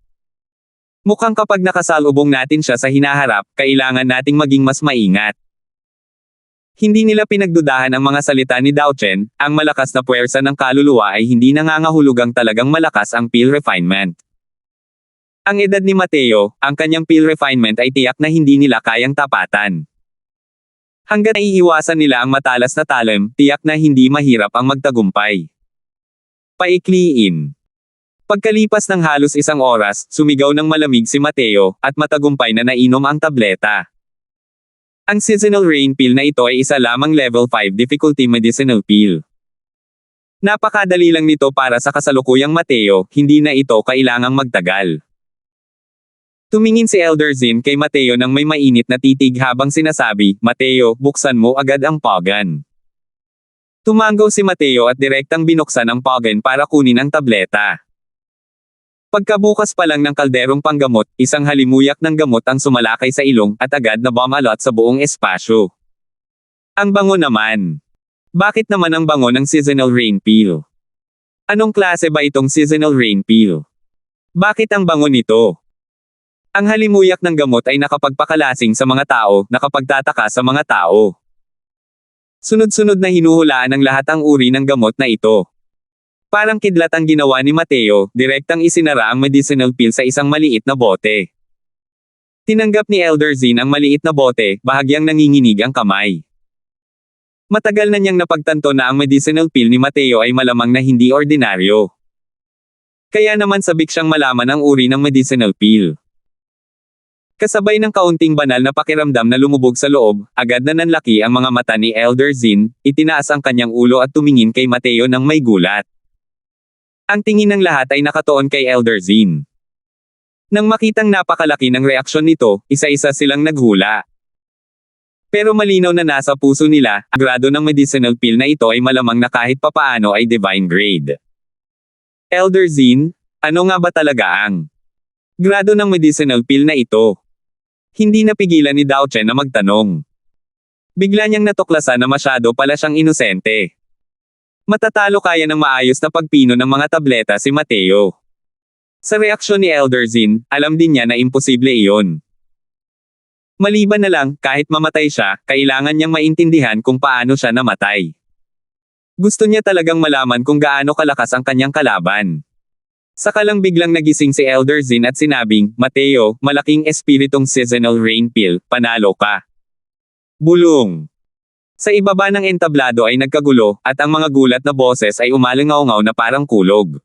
Mukhang kapag nakasalubong natin siya sa hinaharap, kailangan nating maging mas maingat. Hindi nila pinagdudahan ang mga salita ni Dao Chen, ang malakas na puwersa ng kaluluwa ay hindi nangangahulugang talagang malakas ang peel refinement. Ang edad ni Mateo, ang kanyang peel refinement ay tiyak na hindi nila kayang tapatan. Hanggat naiiwasan nila ang matalas na talim, tiyak na hindi mahirap ang magtagumpay. Paikliin. Pagkalipas ng halos isang oras, sumigaw ng malamig si Mateo, at matagumpay na nainom ang tableta. Ang seasonal rain pill na ito ay isa lamang level 5 difficulty medicinal pill. Napakadali lang nito para sa kasalukuyang Mateo, hindi na ito kailangang magtagal. Tumingin si Elder Zin kay Mateo nang may mainit na titig habang sinasabi, Mateo, buksan mo agad ang pagan. Tumango si Mateo at direktang binuksan ang pagan para kunin ang tableta. Pagkabukas pa lang ng kalderong panggamot, isang halimuyak ng gamot ang sumalakay sa ilong at agad na bumalot sa buong espasyo. Ang bango naman. Bakit naman ang bango ng seasonal rain pill? Anong klase ba itong seasonal rain pill? Bakit ang bango nito? Ang halimuyak ng gamot ay nakapagpakalasing sa mga tao, nakapagtataka sa mga tao. Sunod-sunod na hinuhulaan ng lahat ang uri ng gamot na ito. Parang kidlat ang ginawa ni Mateo, direktang isinara ang medicinal pill sa isang maliit na bote. Tinanggap ni Elder Zin ang maliit na bote, bahagyang nanginginig ang kamay. Matagal na niyang napagtanto na ang medicinal pill ni Mateo ay malamang na hindi ordinaryo. Kaya naman sabik siyang malaman ang uri ng medicinal pill. Kasabay ng kaunting banal na pakiramdam na lumubog sa loob, agad na nanlaki ang mga mata ni Elder Zin, itinaas ang kanyang ulo at tumingin kay Mateo ng may gulat. Ang tingin ng lahat ay nakatuon kay Elder Zin. Nang makitang napakalaki ng reaksyon nito, isa-isa silang naghula. Pero malinaw na nasa puso nila, ang grado ng medicinal pill na ito ay malamang na kahit papaano ay divine grade. Elder Zin, ano nga ba talaga ang grado ng medicinal pill na ito? Hindi napigilan ni Dao Chen na magtanong. Bigla niyang natuklasan na masyado pala siyang inosente. Matatalo kaya ng maayos na pagpino ng mga tableta si Mateo. Sa reaksyon ni Elder Zin, alam din niya na imposible iyon. Maliban na lang, kahit mamatay siya, kailangan niyang maintindihan kung paano siya namatay. Gusto niya talagang malaman kung gaano kalakas ang kanyang kalaban. Saka lang biglang nagising si Elder Zin at sinabing, Mateo, malaking espiritong seasonal rain pill, panalo ka. Bulong. Sa ibaba ng entablado ay nagkagulo, at ang mga gulat na boses ay umalingaw-ngaw na parang kulog.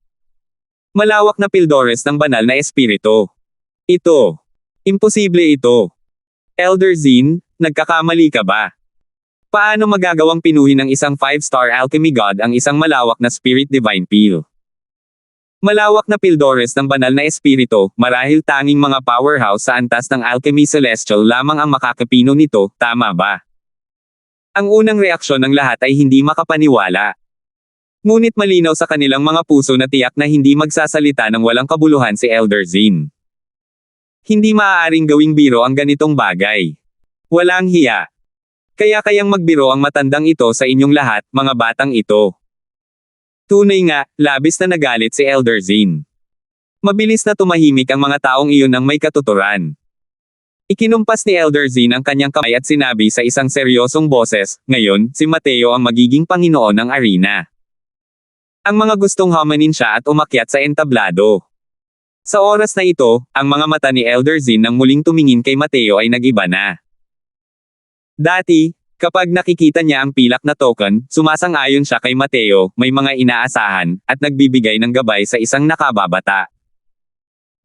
Malawak na pildores ng banal na espiritu. Ito. Imposible ito. Elder Zin, nagkakamali ka ba? Paano magagawang pinuhin ng isang 5-star alchemy god ang isang malawak na spirit divine pill? Malawak na pildores ng banal na espiritu, marahil tanging mga powerhouse sa antas ng alchemy celestial lamang ang makakapino nito, tama ba? Ang unang reaksyon ng lahat ay hindi makapaniwala. Ngunit malinaw sa kanilang mga puso na tiyak na hindi magsasalita ng walang kabuluhan si Elder Zin. Hindi maaaring gawing biro ang ganitong bagay. Walang hiya. Kaya kayang magbiro ang matandang ito sa inyong lahat, mga batang ito. Tunay nga, labis na nagalit si Elder Zin. Mabilis na tumahimik ang mga taong iyon ng may katuturan. Ikinumpas ni Elder Zin ang kanyang kamay at sinabi sa isang seryosong boses, ngayon, si Mateo ang magiging Panginoon ng arena. Ang mga gustong hamanin siya at umakyat sa entablado. Sa oras na ito, ang mga mata ni Elder Zin nang muling tumingin kay Mateo ay nag-iba na. Dati, kapag nakikita niya ang pilak na token, sumasang-ayon siya kay Mateo, may mga inaasahan, at nagbibigay ng gabay sa isang nakababata.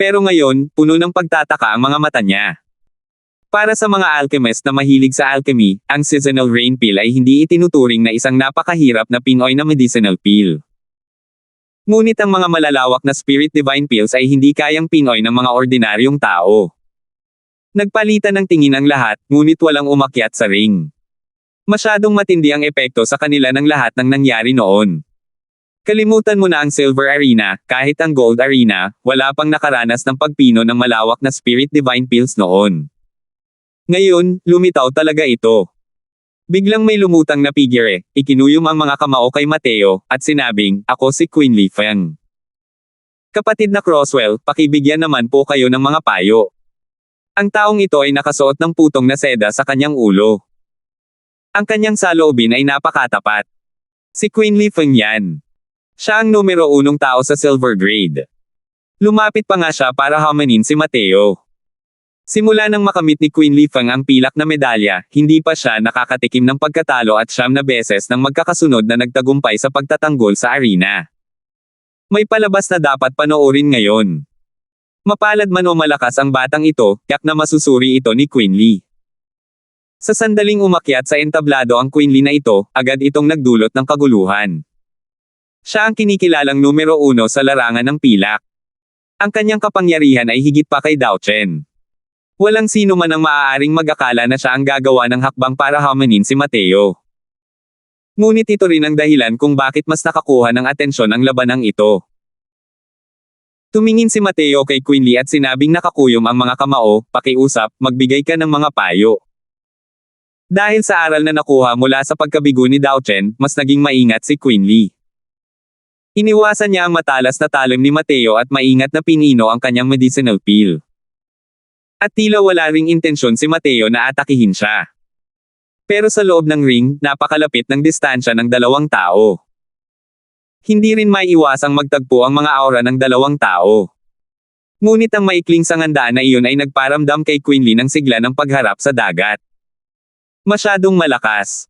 Pero ngayon, puno ng pagtataka ang mga mata niya. Para sa mga alchemist na mahilig sa alchemy, ang seasonal rain pill ay hindi itinuturing na isang napakahirap na Pinoy na medicinal pill. Ngunit ang mga malalawak na spirit divine pills ay hindi kayang Pinoy ng mga ordinaryong tao. Nagpalitan ng tingin ang lahat, ngunit walang umakyat sa ring. Masyadong matindi ang epekto sa kanila ng lahat ng nangyari noon. Kalimutan mo na ang Silver Arena, kahit ang Gold Arena, wala pang nakaranas ng pagpino ng malawak na Spirit Divine Pills noon. Ngayon, lumitaw talaga ito. Biglang may lumutang na figure, ikinuyom ang mga kamao kay Mateo, at sinabing, ako si Queen Li Feng. Kapatid na Crosswell, pakibigyan naman po kayo ng mga payo. Ang taong ito ay nakasuot ng putong na seda sa kanyang ulo. Ang kanyang saloobin ay napakatapat. Si Queen Li Feng yan. Siya ang numero 1 tao sa silver grade. Lumapit pa nga siya para hamanin si Mateo. Simula nang makamit ni Queen Li Feng ang pilak na medalya, hindi pa siya nakakatikim ng pagkatalo at 9 na beses nang magkakasunod na nagtagumpay sa pagtatanggol sa arena. May palabas na dapat panoorin ngayon. Mapalad man o malakas ang batang ito, tiyak na masusuri ito ni Queen Li. Sa sandaling umakyat sa entablado ang Queen Li na ito, agad itong nagdulot ng kaguluhan. Siya ang kinikilalang numero 1 sa larangan ng pilak. Ang kanyang kapangyarihan ay higit pa kay Dao Chen. Walang sino man ang maaaring mag-akala na siya ang gagawa ng hakbang para hamanin si Mateo. Ngunit ito rin ang dahilan kung bakit mas nakakuha ng atensyon ang labanang ito. Tumingin si Mateo kay Queen Li at sinabing nakakuyom ang mga kamao, pakiusap, magbigay ka ng mga payo. Dahil sa aral na nakuha mula sa pagkabigo ni Dao Chen, mas naging maingat si Queen Li. Iniwasan niya ang matalas na talim ni Mateo at maingat na pinino ang kanyang medicinal pill. At tila wala ring intensyon si Mateo na atakihin siya. Pero sa loob ng ring, napakalapit ng distansya ng dalawang tao. Hindi rin maiiwasang magtagpo ang mga aura ng dalawang tao. Ngunit ang maikling sangandaan na iyon ay nagparamdam kay Queen Li ng sigla ng pagharap sa dagat. Masyadong malakas.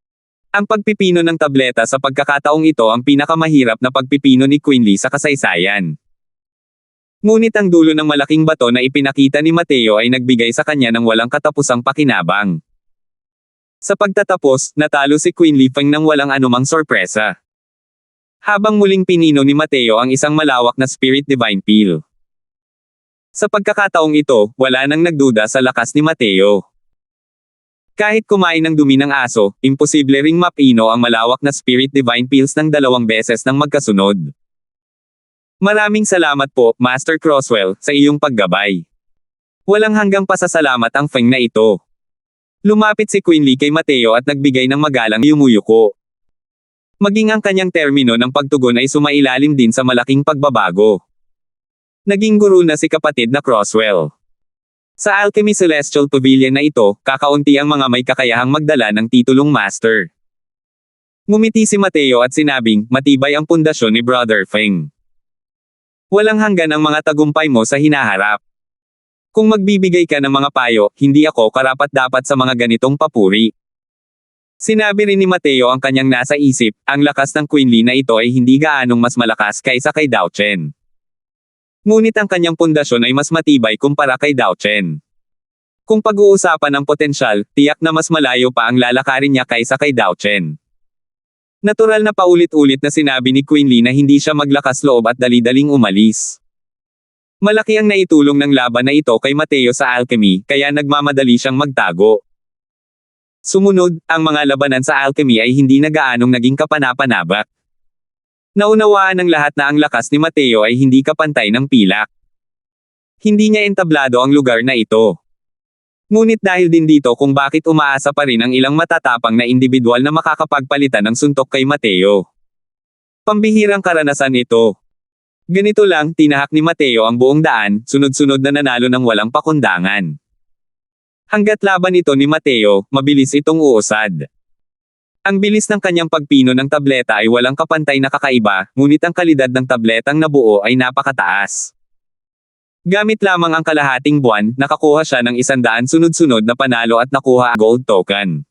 Ang pagpipino ng tableta sa pagkakataong ito ang pinakamahirap na pagpipino ni Queen Li sa kasaysayan. Ngunit ang dulo ng malaking bato na ipinakita ni Mateo ay nagbigay sa kanya ng walang katapusang pakinabang. Sa pagtatapos, natalo si Queen Li Feng ng walang anumang sorpresa. Habang muling pinino ni Mateo ang isang malawak na Spirit Divine Pill. Sa pagkakataong ito, wala nang nagduda sa lakas ni Mateo. Kahit kumain ng dumi ng aso, imposible ring mapino ang malawak na Spirit Divine Pills ng 2 beses ng magkasunod. Maraming salamat po, Master Crosswell, sa iyong paggabay. Walang hanggang pasasalamat ang Feng na ito. Lumapit si Queen Li kay Mateo at nagbigay ng magalang yumuyuko. Maging ang kanyang termino ng pagtugon ay sumailalim din sa malaking pagbabago. Naging guru na si kapatid na Crosswell. Sa Alchemy Celestial Pavilion na ito, kakaunti ang mga may kakayahang magdala ng titulong Master. Ngumiti si Mateo at sinabing, matibay ang pundasyon ni Brother Feng. Walang hanggan ang mga tagumpay mo sa hinaharap. Kung magbibigay ka ng mga payo, hindi ako karapat-dapat sa mga ganitong papuri. Sinabi rin ni Mateo ang kanyang nasa isip, ang lakas ng Queenly na ito ay hindi gaanong mas malakas kaysa kay Dao Chen. Ngunit ang kanyang pundasyon ay mas matibay kumpara kay Dao Chen. Kung pag-uusapan ng potensyal, tiyak na mas malayo pa ang lalakarin niya kaysa kay Dao Chen. Natural na paulit-ulit na sinabi ni Queenly na hindi siya maglakas loob at dali-daling umalis. Malaki ang naitulong ng laban na ito kay Mateo sa alchemy, kaya nagmamadali siyang magtago. Sumunod, ang mga labanan sa alchemy ay hindi na gaanong naging kapanapanabak. Naunawaan ng lahat na ang lakas ni Mateo ay hindi kapantay ng pilak. Hindi niya entablado ang lugar na ito. Ngunit dahil din dito kung bakit umaasa pa rin ang ilang matatapang na individual na makakapagpalitan ng suntok kay Mateo. Pambihirang karanasan ito. Ganito lang, tinahak ni Mateo ang buong daan, sunod-sunod na nanalo ng walang pakundangan. Hanggat laban ito ni Mateo, mabilis itong uusad. Ang bilis ng kanyang pagpino ng tableta ay walang kapantay na kakaiba, ngunit ang kalidad ng tabletang nabuo ay napakataas. Gamit lamang ang kalahating buwan, nakakuha siya ng 100 sunod-sunod na panalo at nakuha ang gold token.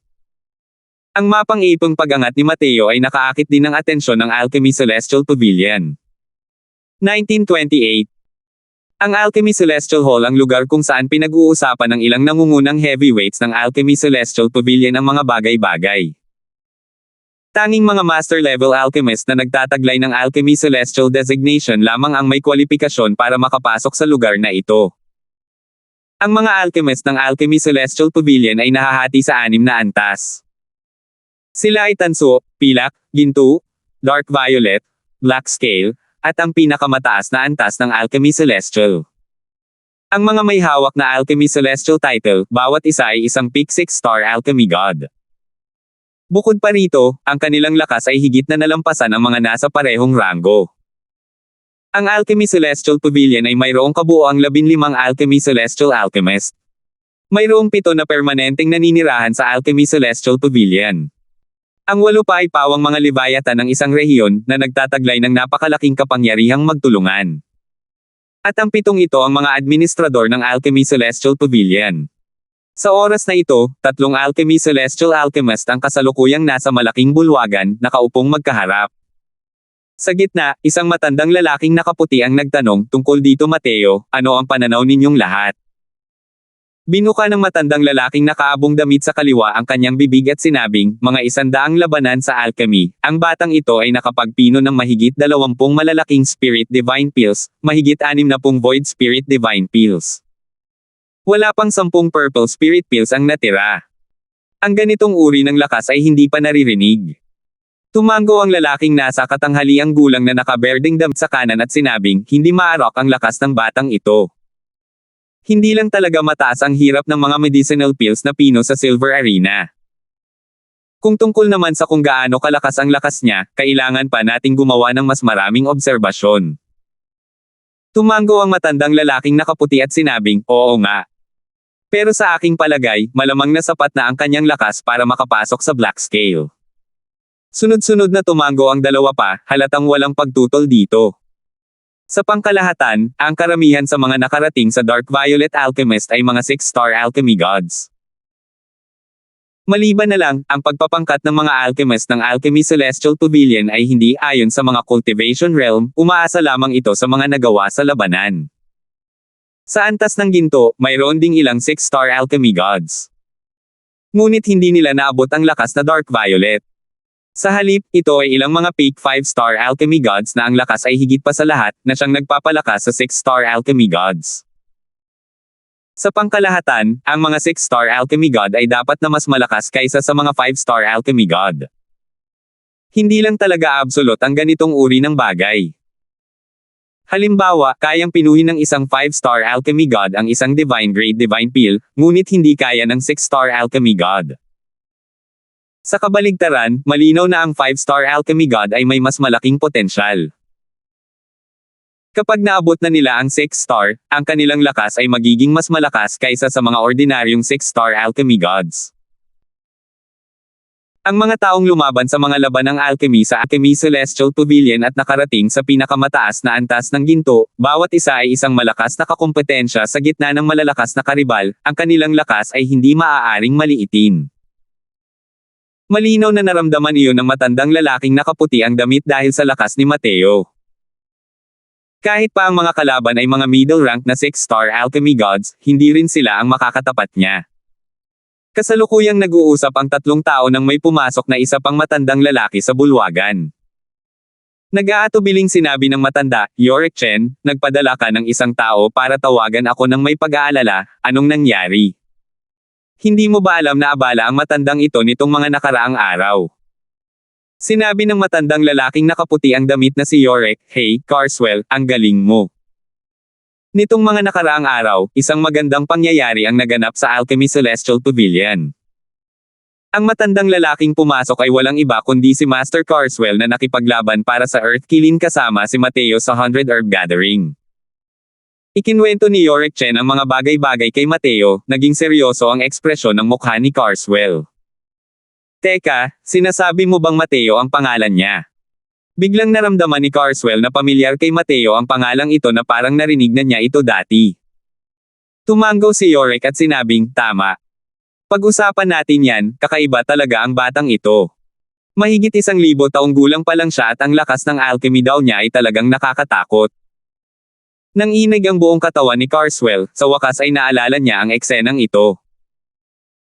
Ang mapang ipong pag-angat ni Mateo ay nakaakit din ng atensyon ng Alchemy Celestial Pavilion. 1928. Ang Alchemy Celestial Hall ang lugar kung saan pinag-uusapan ng ilang nangungunang heavyweights ng Alchemy Celestial Pavilion ang mga bagay-bagay. Tanging mga master-level alchemist na nagtataglay ng Alchemy Celestial designation lamang ang may kwalipikasyon para makapasok sa lugar na ito. Ang mga alchemist ng Alchemy Celestial Pavilion ay nahahati sa 6 na antas. Sila ay Tanso, Pilak, Ginto, Dark Violet, Black Scale, at ang pinakamataas na antas ng Alchemy Celestial. Ang mga may hawak na Alchemy Celestial title, bawat isa ay isang Peak 6-star Alchemy God. Bukod pa rito, ang kanilang lakas ay higit na nalampasan ang mga nasa parehong ranggo. Ang Alchemy Celestial Pavilion ay mayroong kabuoang 15 Alchemy Celestial Alchemist. Mayroong 7 na permanenteng naninirahan sa Alchemy Celestial Pavilion. Ang 8 pa ay pawang mga Leviathan ng isang rehiyon na nagtataglay ng napakalaking kapangyarihang magtulungan. At ang 7 ito ang mga administrador ng Alchemy Celestial Pavilion. Sa oras na ito, 3 Alchemy Celestial Alchemist ang kasalukuyang nasa malaking bulwagan, nakaupong magkaharap. Sa gitna, isang matandang lalaking nakaputi ang nagtanong, tungkol dito Mateo, ano ang pananaw ninyong lahat? Binuka ng matandang lalaking nakaabong damit sa kaliwa ang kanyang bibig at sinabing, mga 100 labanan sa alchemy, ang batang ito ay nakapagpino ng mahigit 20 malalaking Spirit Divine Pills, mahigit 60 Void Spirit Divine Pills. Wala pang 10 Purple Spirit Pills ang natira. Ang ganitong uri ng lakas ay hindi pa naririnig. Tumango ang lalaking nasa katanghaliang gulang na nakaberdeng damit sa kanan at sinabing, hindi maarok ang lakas ng batang ito. Hindi lang talaga mataas ang hirap ng mga medicinal pills na pino sa Silver Arena. Kung tungkol naman sa kung gaano kalakas ang lakas niya, kailangan pa nating gumawa ng mas maraming obserbasyon. Tumango ang matandang lalaking nakaputi at sinabing, oo nga. Pero sa aking palagay, malamang na sapat na ang kanyang lakas para makapasok sa Black Scale. Sunod-sunod na tumango ang 2 pa, halatang walang pagtutol dito. Sa pangkalahatan, ang karamihan sa mga nakarating sa Dark Violet Alchemist ay mga 6-star Alchemy Gods. Maliban na lang, ang pagpapangkat ng mga alchemist ng Alchemy Celestial Pavilion ay hindi ayon sa mga cultivation realm, umaasa lamang ito sa mga nagawa sa labanan. Sa antas ng ginto, mayroon ding ilang 6-star Alchemy Gods. Ngunit hindi nila naabot ang lakas na Dark Violet. Sa halip, ito ay ilang mga peak 5-star Alchemy Gods na ang lakas ay higit pa sa lahat, na siyang nagpapalakas sa 6-star Alchemy Gods. Sa pangkalahatan, ang mga 6-star Alchemy God ay dapat na mas malakas kaysa sa mga 5-star Alchemy God. Hindi lang talaga absolute ang ganitong uri ng bagay. Halimbawa, kayang pinuhin ng isang 5-star Alchemy God ang isang Divine Grade Divine Pill, ngunit hindi kaya ng 6-star Alchemy God. Sa kabaligtaran, malinaw na ang 5-star Alchemy God ay may mas malaking potensyal. Kapag naabot na nila ang 6 star, ang kanilang lakas ay magiging mas malakas kaysa sa mga ordinaryong 6-star alchemy gods. Ang mga taong lumaban sa mga laban ng alchemy sa Alchemy Celestial Pavilion at nakarating sa pinakamataas na antas ng ginto, bawat isa ay isang malakas na kakumpetensya sa gitna ng malalakas na karibal, ang kanilang lakas ay hindi maaaring maliitin. Malinaw na naramdaman iyon ng matandang lalaking nakaputi ang damit dahil sa lakas ni Mateo. Kahit pa ang mga kalaban ay mga middle rank na 6-star alchemy gods, hindi rin sila ang makakatapat niya. Kasalukuyang nag-uusap ang tatlong tao nang may pumasok na isa pang matandang lalaki sa bulwagan. Nag-aatubiling sinabi ng matanda, Yorick Chen, nagpadala ka ng isang tao para tawagan ako ng may pag-aalala, anong nangyari? Hindi mo ba alam na abala ang matandang ito nitong mga nakaraang araw? Sinabi ng matandang lalaking nakaputi ang damit na si Yorick, hey, Carswell, ang galing mo. Nitong mga nakaraang araw, isang magandang pangyayari ang naganap sa Alchemy Celestial Pavilion. Ang matandang lalaking pumasok ay walang iba kundi si Master Carswell na nakipaglaban para sa Earthkilling kasama si Mateo sa 100 Herb Gathering. Ikinwento ni Yorick Chen ang mga bagay-bagay kay Mateo, naging seryoso ang ekspresyon ng mukha ni Carswell. Teka, sinasabi mo bang Mateo ang pangalan niya? Biglang naramdaman ni Carswell na pamilyar kay Mateo ang pangalang ito na parang narinig na niya ito dati. Tumango si Yorick at sinabing, tama. Pag-usapan natin yan, kakaiba talaga ang batang ito. Mahigit 1,000 taong gulang pa lang siya at ang lakas ng alchemy daw niya ay talagang nakakatakot. Nang inig ang buong katawan ni Carswell, sa wakas ay naalala niya ang eksenang ito.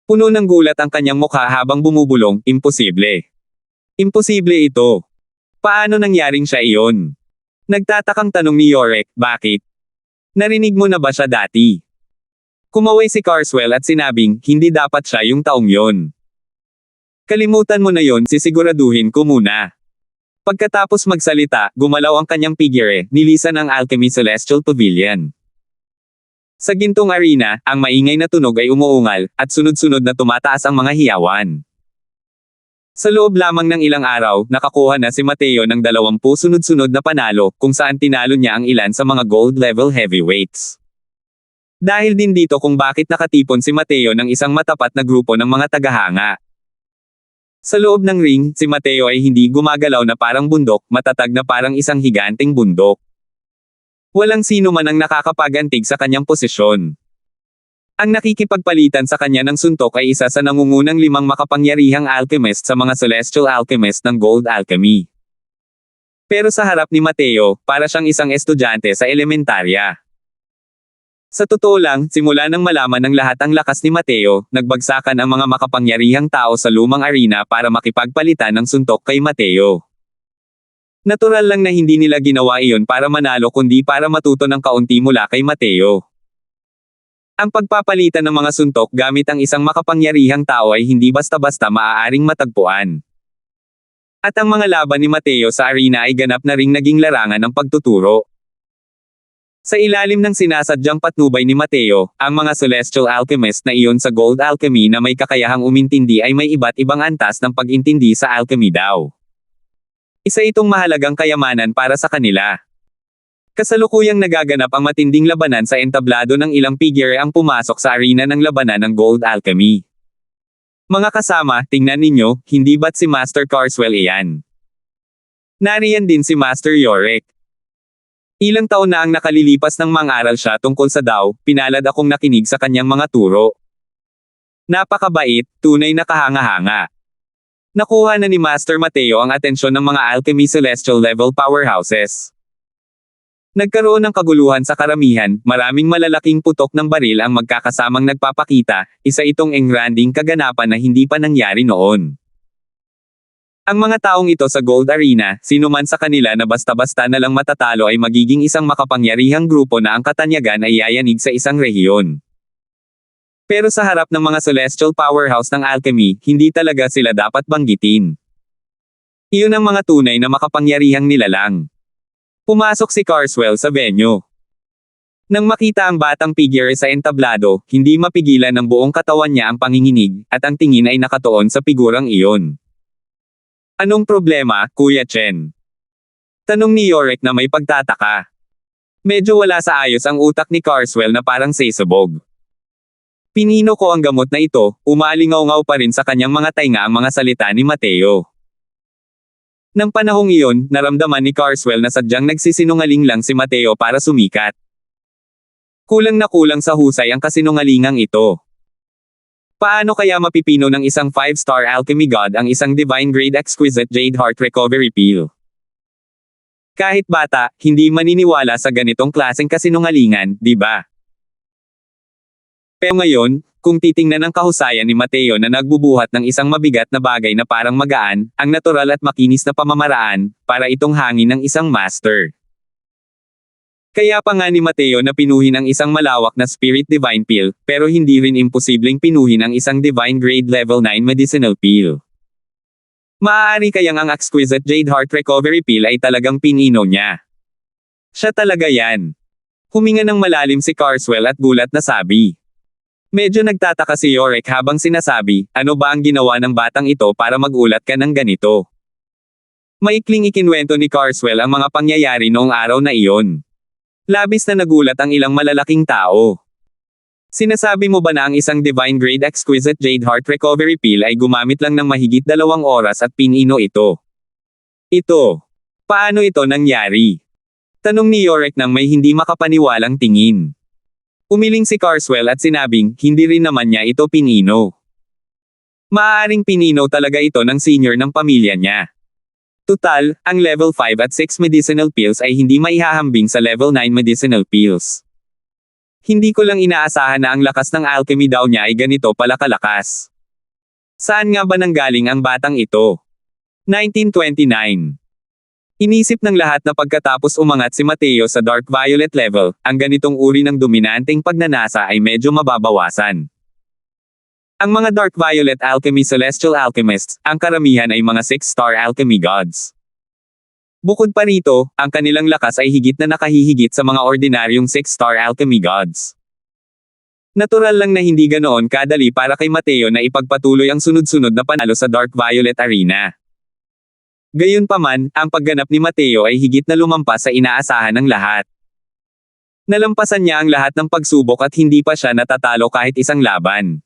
Puno ng gulat ang kanyang mukha habang bumubulong, imposible. Imposible ito. Paano nangyaring siya iyon? Nagtatakang tanong ni Yorick, bakit? Narinig mo na ba siya dati? Kumaway si Carswell at sinabing, hindi dapat siya yung taong yon. Kalimutan mo na yon, sisiguraduhin ko muna. Pagkatapos magsalita, gumalaw ang kanyang figure, nilisan ang Alchemy Celestial Pavilion. Sa gintong arena, ang maingay na tunog ay umuungal, at sunod-sunod na tumataas ang mga hiyawan. Sa loob lamang ng ilang araw, nakakuha na si Mateo ng 20 sunod-sunod na panalo, kung saan tinalo niya ang ilan sa mga gold-level heavyweights. Dahil din dito kung bakit nakatipon si Mateo ng isang matapat na grupo ng mga tagahanga. Sa loob ng ring, si Mateo ay hindi gumagalaw na parang bundok, matatag na parang isang higanteng bundok. Walang sino man ang nakakapagantig sa kanyang posisyon. Ang nakikipagpalitan sa kanya ng suntok ay isa sa nangungunang 5 makapangyarihang alchemist sa mga celestial alchemist ng Gold Alchemy. Pero sa harap ni Mateo, para siyang isang estudyante sa elementarya. Sa totoo lang, simula nang malaman ng lahat ang lakas ni Mateo, nagbagsakan ang mga makapangyarihang tao sa lumang arena para makipagpalitan ng suntok kay Mateo. Natural lang na hindi nila ginawa iyon para manalo kundi para matuto ng kaunti mula kay Mateo. Ang pagpapalitan ng mga suntok gamit ang isang makapangyarihang tao ay hindi basta-basta maaaring matagpuan. At ang mga laban ni Mateo sa arena ay ganap na ring naging larangan ng pagtuturo. Sa ilalim ng sinasadyang patnubay ni Mateo, ang mga celestial alchemist na iyon sa Gold Alchemy na may kakayahang umintindi ay may iba't ibang antas ng pag-intindi sa alchemy daw. Isa itong mahalagang kayamanan para sa kanila. Kasalukuyang nagaganap ang matinding labanan sa entablado ng ilang figure ang pumasok sa arena ng labanan ng Gold Alchemy. Mga kasama, tingnan ninyo, hindi ba't si Master Carswell iyan? Nariyan din si Master Yorick. Ilang taon na ang nakalilipas nang mang-aral siya tungkol sa Dao, pinalad akong nakinig sa kanyang mga turo. Napakabait, tunay na kahanga-hanga. Nakuha na ni Master Mateo ang atensyon ng mga alchemy celestial level powerhouses. Nagkaroon ng kaguluhan sa karamihan, maraming malalaking putok ng baril ang magkakasamang nagpapakita, isa itong engranding kaganapan na hindi pa nangyari noon. Ang mga taong ito sa Gold Arena, sino man sa kanila na basta-basta na lang matatalo ay magiging isang makapangyarihang grupo na ang katanyagan ay yayanig sa isang rehiyon. Pero sa harap ng mga celestial powerhouse ng alchemy, hindi talaga sila dapat banggitin. Iyon ang mga tunay na makapangyarihang nilalang. Pumasok si Carswell sa venue. Nang makita ang batang figure sa entablado, hindi mapigilan ng buong katawan niya ang panginginig, at ang tingin ay nakatuon sa figurang iyon. Anong problema, Kuya Chen? Tanong ni Yorick na may pagtataka. Medyo wala sa ayos ang utak ni Carswell na parang sesabog. Pinino ko ang gamot na ito, umalingaw-ngaw pa rin sa kanyang mga tainga ang mga salita ni Mateo. Nang panahong iyon, naramdaman ni Carswell na sadyang nagsisinungaling lang si Mateo para sumikat. Kulang na kulang sa husay ang kasinungalingang ito. Paano kaya mapipino ng isang 5-star alchemy god ang isang divine grade exquisite jade heart recovery pill? Kahit bata, hindi maniniwala sa ganitong klaseng kasinungalingan, di ba? Pero ngayon, kung titingnan ang kahusayan ni Mateo na nagbubuhat ng isang mabigat na bagay na parang magaan, ang natural at makinis na pamamaraan, para itong hangin ng isang master. Kaya pa nga ni Mateo na pinuhin ang isang malawak na spirit divine pill, pero hindi rin imposibleng pinuhin ang isang divine grade level 9 medicinal pill. Maaari kayang ang exquisite jade heart recovery pill ay talagang pinino niya. Siya talaga yan. Huminga ng malalim si Carswell at gulat na sabi. Medyo nagtataka si Yorick habang sinasabi, ano ba ang ginawa ng batang ito para magulat ka ng ganito? Maikling ikinwento ni Carswell ang mga pangyayari noong araw na iyon. Labis na nagulat ang ilang malalaking tao. Sinasabi mo ba na ang isang divine grade exquisite jade heart recovery pill ay gumamit lang ng mahigit 2 oras at pinino ito? Ito. Paano ito nangyari? Tanong ni Yorick nang may hindi makapaniwalang tingin. Umiling si Carswell at sinabing, hindi rin naman niya ito pinino. Maaaring pinino talaga ito ng senior ng pamilya niya. Tutal, ang level 5 at 6 medicinal pills ay hindi maihahambing sa level 9 medicinal pills. Hindi ko lang inaasahan na ang lakas ng alchemy daw niya ay ganito pala kalakas. Saan nga ba nanggaling ang batang ito? 1929. Inisip ng lahat na pagkatapos umangat si Mateo sa Dark Violet level, ang ganitong uri ng dominanteng pagnanasa ay medyo mababawasan. Ang mga Dark Violet Alchemy Celestial Alchemists, ang karamihan ay mga 6-star alchemy gods. Bukod pa rito, ang kanilang lakas ay higit na nakahihigit sa mga ordinaryong 6-star alchemy gods. Natural lang na hindi ganoon kadali para kay Mateo na ipagpatuloy ang sunod-sunod na panalo sa Dark Violet Arena. Gayunpaman, ang pagganap ni Mateo ay higit na lumampas sa inaasahan ng lahat. Nalampasan niya ang lahat ng pagsubok at hindi pa siya natatalo kahit isang laban.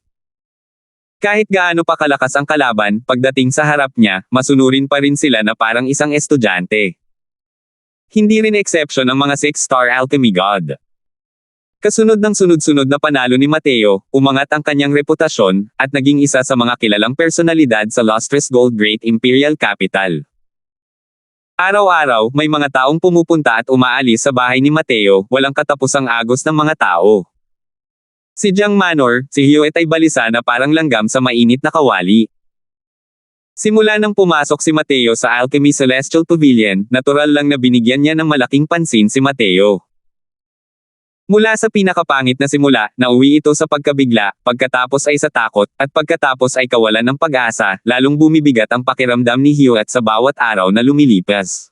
Kahit gaano pa kalakas ang kalaban, pagdating sa harap niya, masunurin pa rin sila na parang isang estudyante. Hindi rin exception ang mga 6-star alchemy god. Kasunod ng sunod-sunod na panalo ni Mateo, umangat ang kanyang reputasyon, at naging isa sa mga kilalang personalidad sa Lustrous Gold Great Imperial Capital. Araw-araw, may mga taong pumupunta at umaalis sa bahay ni Mateo, walang katapusang agos ng mga tao. Si Jiang Manor, si Hewitt ay balisa na parang langgam sa mainit na kawali. Simula nang pumasok si Mateo sa Alchemy Celestial Pavilion, natural lang na binigyan niya ng malaking pansin si Mateo. Mula sa pinakapangit na simula, nauwi ito sa pagkabigla, pagkatapos ay sa takot, at pagkatapos ay kawalan ng pag-asa, lalong bumibigat ang pakiramdam ni Hewitt sa bawat araw na lumilipas.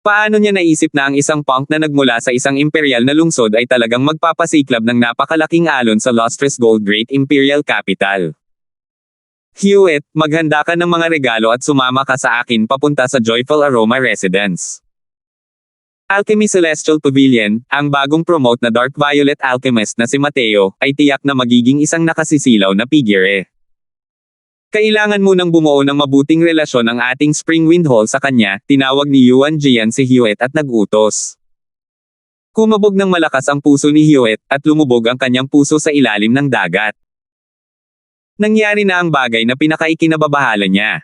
Paano niya naisip na ang isang punk na nagmula sa isang imperial na lungsod ay talagang magpapasiklab ng napakalaking alon sa Lustrous Gold Great Imperial Capital? Hewitt, maghanda ka ng mga regalo at sumama ka sa akin papunta sa Joyful Aroma Residence. Alchemy Celestial Pavilion, ang bagong promote na Dark Violet Alchemist na si Mateo, ay tiyak na magiging isang nakasisilaw na figure. Kailangan munang bumuo ng mabuting relasyon ang ating Springwind Hall sa kanya, tinawag ni Yuan Jian si Hewitt at nag-utos. Kumabog ng malakas ang puso ni Hewitt, at lumubog ang kanyang puso sa ilalim ng dagat. Nangyari na ang bagay na pinakaikinababahala niya.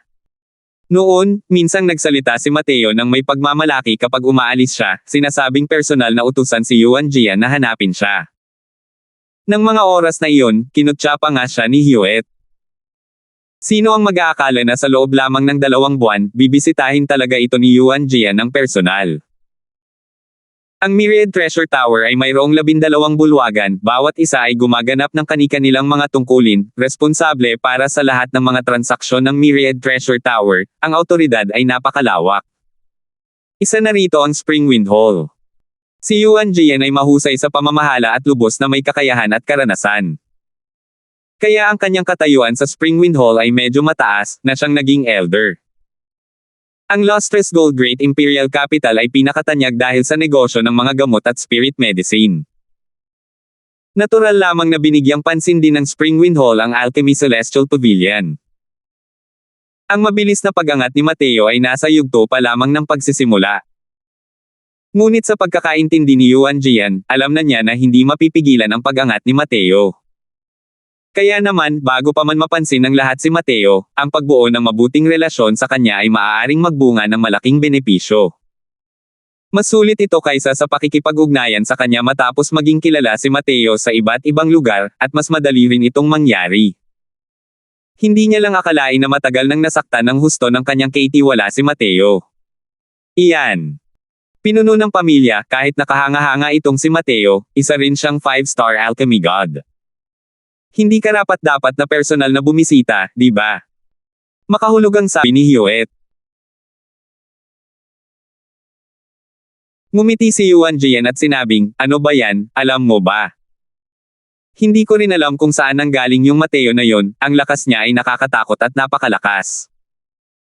Noon, minsang nagsalita si Mateo nang may pagmamalaki kapag umaalis siya, sinasabing personal na utusan si Yuan Jian na hanapin siya. Nang mga oras na iyon, kinutya pa nga siya ni Hewitt. Sino ang mag-aakala na sa loob lamang ng 2 buwan, bibisitahin talaga ito ni Yuan Jian ng personal? Ang Myriad Treasure Tower ay mayroong 12 bulwagan, bawat isa ay gumaganap ng kani-kanilang mga tungkulin, responsable para sa lahat ng mga transaksyon ng Myriad Treasure Tower, ang awtoridad ay napakalawak. Isa na rito ang Springwind Hall. Si Yuan Jian ay mahusay sa pamamahala at lubos na may kakayahan at karanasan. Kaya ang kanyang katayuan sa Springwind Hall ay medyo mataas, na siyang naging elder. Ang Lustrous Gold Great Imperial Capital ay pinakatanyag dahil sa negosyo ng mga gamot at spirit medicine. Natural lamang na binigyang pansin din ng Springwind Hall ang Alchemy Celestial Pavilion. Ang mabilis na pag-angat ni Mateo ay nasa yugto pa lamang ng pagsisimula. Ngunit sa pagkakaintindi ni Yuan Jian, alam na niya na hindi mapipigilan ang pag-angat ni Mateo. Kaya naman, bago pa man mapansin ng lahat si Mateo, ang pagbuo ng mabuting relasyon sa kanya ay maaaring magbunga ng malaking benepisyo. Mas sulit ito kaysa sa pakikipag-ugnayan sa kanya matapos maging kilala si Mateo sa iba't ibang lugar, at mas madali rin itong mangyari. Hindi niya lang akalain na matagal nang nasaktan ng husto ng kanyang kaitiwala si Mateo. Iyan. Pinuno ng pamilya, kahit nakahanga-hanga itong si Mateo, isa rin siyang 5-star alchemy god. Hindi karapat-dapat na personal na bumisita, di ba? Makahulugang sabi ni Hyoet. Ngumiti si Yuan Jian at sinabing, ano ba yan, alam mo ba? Hindi ko rin alam kung saan nanggaling yung Mateo na yon, ang lakas niya ay nakakatakot at napakalakas.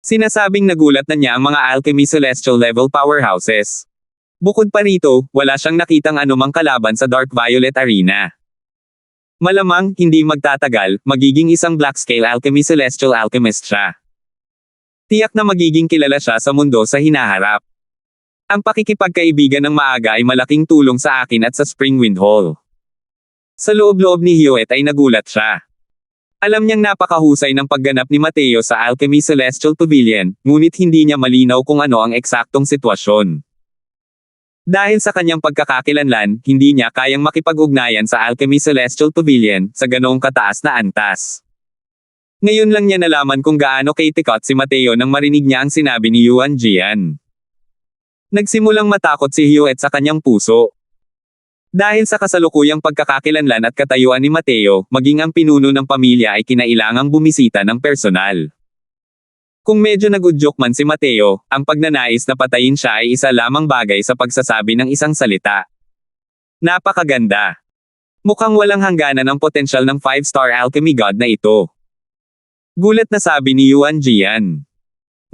Sinasabing nagulat na niya ang mga alchemy celestial level powerhouses. Bukod pa rito, wala siyang nakitang anumang kalaban sa Dark Violet Arena. Malamang, hindi magtatagal, magiging isang black-scale alchemy celestial alchemist siya. Tiyak na magiging kilala siya sa mundo sa hinaharap. Ang pakikipagkaibigan ng maaga ay malaking tulong sa akin at sa Springwind Hall. Sa loob-loob ni Hyoet ay nagulat siya. Alam niyang napakahusay ng pagganap ni Mateo sa Alchemy Celestial Pavilion, ngunit hindi niya malinaw kung ano ang eksaktong sitwasyon. Dahil sa kanyang pagkakakilanlan, hindi niya kayang makipag-ugnayan sa Alchemy Celestial Pavilion sa ganoong kataas na antas. Ngayon lang niya nalaman kung gaano kaitikot si Mateo nang marinig niya ang sinabi ni Yuan Jian. Nagsimulang matakot si Hyoet sa kanyang puso. Dahil sa kasalukuyang pagkakakilanlan at katayuan ni Mateo, maging ang pinuno ng pamilya ay kinailangang bumisita ng personal. Kung medyo nagudyok man si Mateo, ang pagnanais na patayin siya ay isa lamang bagay sa pagsasabi ng isang salita. Napakaganda. Mukhang walang hangganan ang potensyal ng 5-star alchemy god na ito. Gulat na sabi ni Yuan Jian.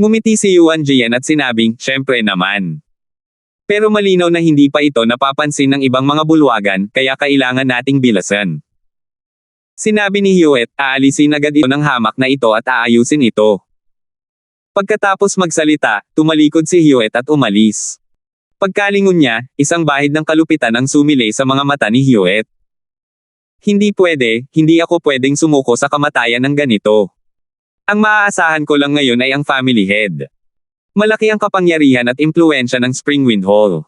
Ngumiti si Yuan Jian at sinabing, syempre naman. Pero malinaw na hindi pa ito napapansin ng ibang mga bulwagan, kaya kailangan nating bilasan. Sinabi ni Hyoet, aalisin agad ito ng hamak na ito at aayusin ito. Pagkatapos magsalita, tumalikod si Hyoet at umalis. Pagkalingon niya, isang bahid ng kalupitan ang sumilay sa mga mata ni Hyoet. Hindi pwede, hindi ako pwedeng sumuko sa kamatayan ng ganito. Ang maaasahan ko lang ngayon ay ang family head. Malaki ang kapangyarihan at impluwensya ng Springwind Hall.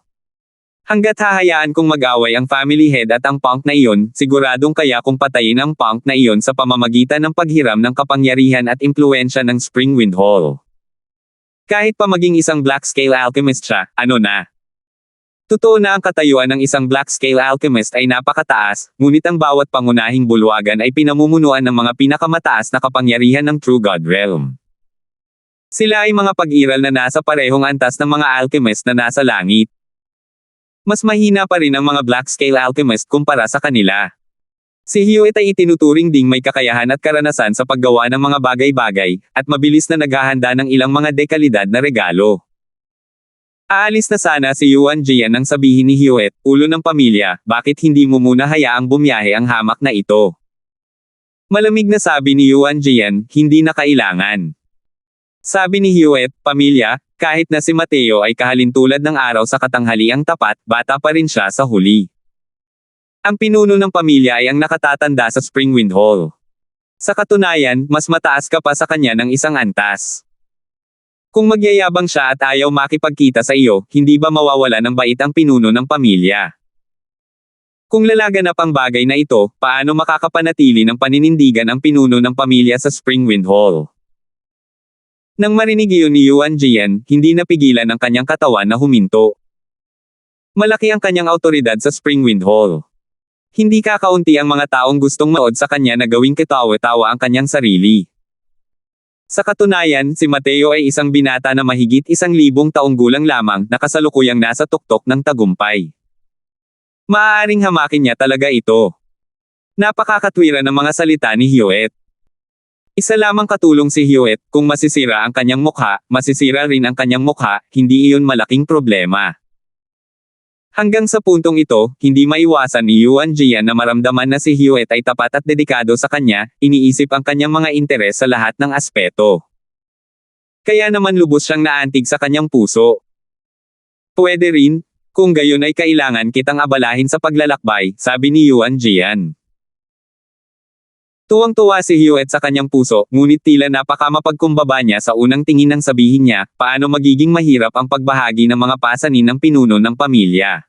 Hanggat hahayaan kong mag-away ang family head at ang punk na iyon, siguradong kaya kung patayin ang punk na iyon sa pamamagitan ng paghiram ng kapangyarihan at impluwensya ng Springwind Hall. Kahit pa maging isang black-scale alchemist siya, ano na? Totoo na ang katayuan ng isang black-scale alchemist ay napakataas, ngunit ang bawat pangunahing bulwagan ay pinamumunuan ng mga pinakamataas na kapangyarihan ng True God Realm. Sila ay mga pag-iral na nasa parehong antas ng mga alchemist na nasa langit. Mas mahina pa rin ang mga black-scale alchemist kumpara sa kanila. Si Hyoet ay itinuturing ding may kakayahan at karanasan sa paggawa ng mga bagay-bagay, at mabilis na naghahanda ng ilang mga dekalidad na regalo. Aalis na sana si Yuan Jian nang sabihin ni Hyoet, ulo ng pamilya, bakit hindi mo muna hayaang bumiyahe ang hamak na ito? Malamig na sabi ni Yuan Jian, hindi na kailangan. Sabi ni Hyoet, pamilya, kahit na si Mateo ay kahalintulad ng araw sa katanghaliang tapat, bata pa rin siya sa huli. Ang pinuno ng pamilya ay ang nakatatanda sa Springwind Hall. Sa katunayan, mas mataas ka pa sa kanya ng isang antas. Kung magyayabang siya at ayaw makipagkita sa iyo, hindi ba mawawala ng bait ang pinuno ng pamilya? Kung lalaganap ang bagay na ito, paano makakapanatili ng paninindigan ang pinuno ng pamilya sa Springwind Hall? Nang marinig iyon ni Yuan Jian, hindi napigilan ang kanyang katawan na huminto. Malaki ang kanyang awtoridad sa Springwind Hall. Hindi kakaunti ang mga taong gustong maod sa kanya na gawing katawa-tawa ang kanyang sarili. Sa katunayan, si Mateo ay isang binata na mahigit 1,000 taong gulang lamang na kasalukuyang nasa tuktok ng tagumpay. Maaaring hamakin niya talaga ito. Napakakatwira ng mga salita ni Hyoet. Isa lamang katulong si Hewitt, kung masisira ang kanyang mukha, masisira rin ang kanyang mukha, hindi iyon malaking problema. Hanggang sa puntong ito, hindi maiwasan ni Yuan Jian na maramdaman na si Hewitt ay tapat at dedikado sa kanya, iniisip ang kanyang mga interes sa lahat ng aspeto. Kaya naman lubos siyang naantig sa kanyang puso. Pwede rin, kung gayon ay kailangan kitang abalahin sa paglalakbay, sabi ni Yuan Jian. Tuwang-tuwa si Hewitt sa kanyang puso, ngunit tila napakamapagkumbaba niya sa unang tingin nang sabihin niya, paano magiging mahirap ang pagbahagi ng mga pasanin ng pinuno ng pamilya.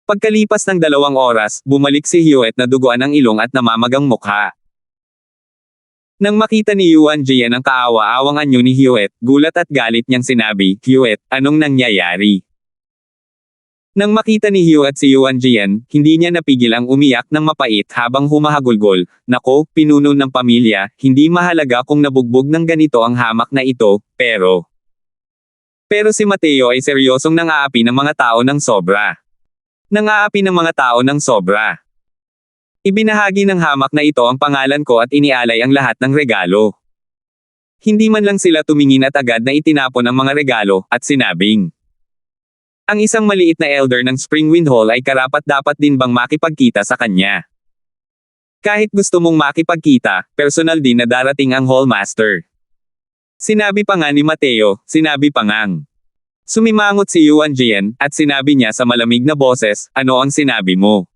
Pagkalipas ng 2 oras, bumalik si Hewitt na duguan ang ilong at namamagang mukha. Nang makita ni Yuan Jian ang kaawa-awang anyo ni Hewitt, gulat at galit niyang sinabi, Hewitt, anong nangyayari? Nang makita ni Hewitt si Yuan Jian, hindi niya napigil ang umiyak ng mapait habang humahagulgol. Nako, pinuno ng pamilya, hindi mahalaga kung nabugbog ng ganito ang hamak na ito, pero si Mateo ay seryosong nang-aapi ng mga tao ng sobra. Nang-aapi ng mga tao ng sobra. Ibinahagi ng hamak na ito ang pangalan ko at inialay ang lahat ng regalo. Hindi man lang sila tumingin at agad na itinapon ang mga regalo, at sinabing, ang isang maliit na elder ng Springwind Hall ay karapat-dapat din bang makipagkita sa kanya? Kahit gusto mong makipagkita, personal din na darating ang Hallmaster. Sinabi pa nga ni Mateo, sinabi pa ngang. Sumimangot si Yuan Jian, at sinabi niya sa malamig na boses, ano ang sinabi mo?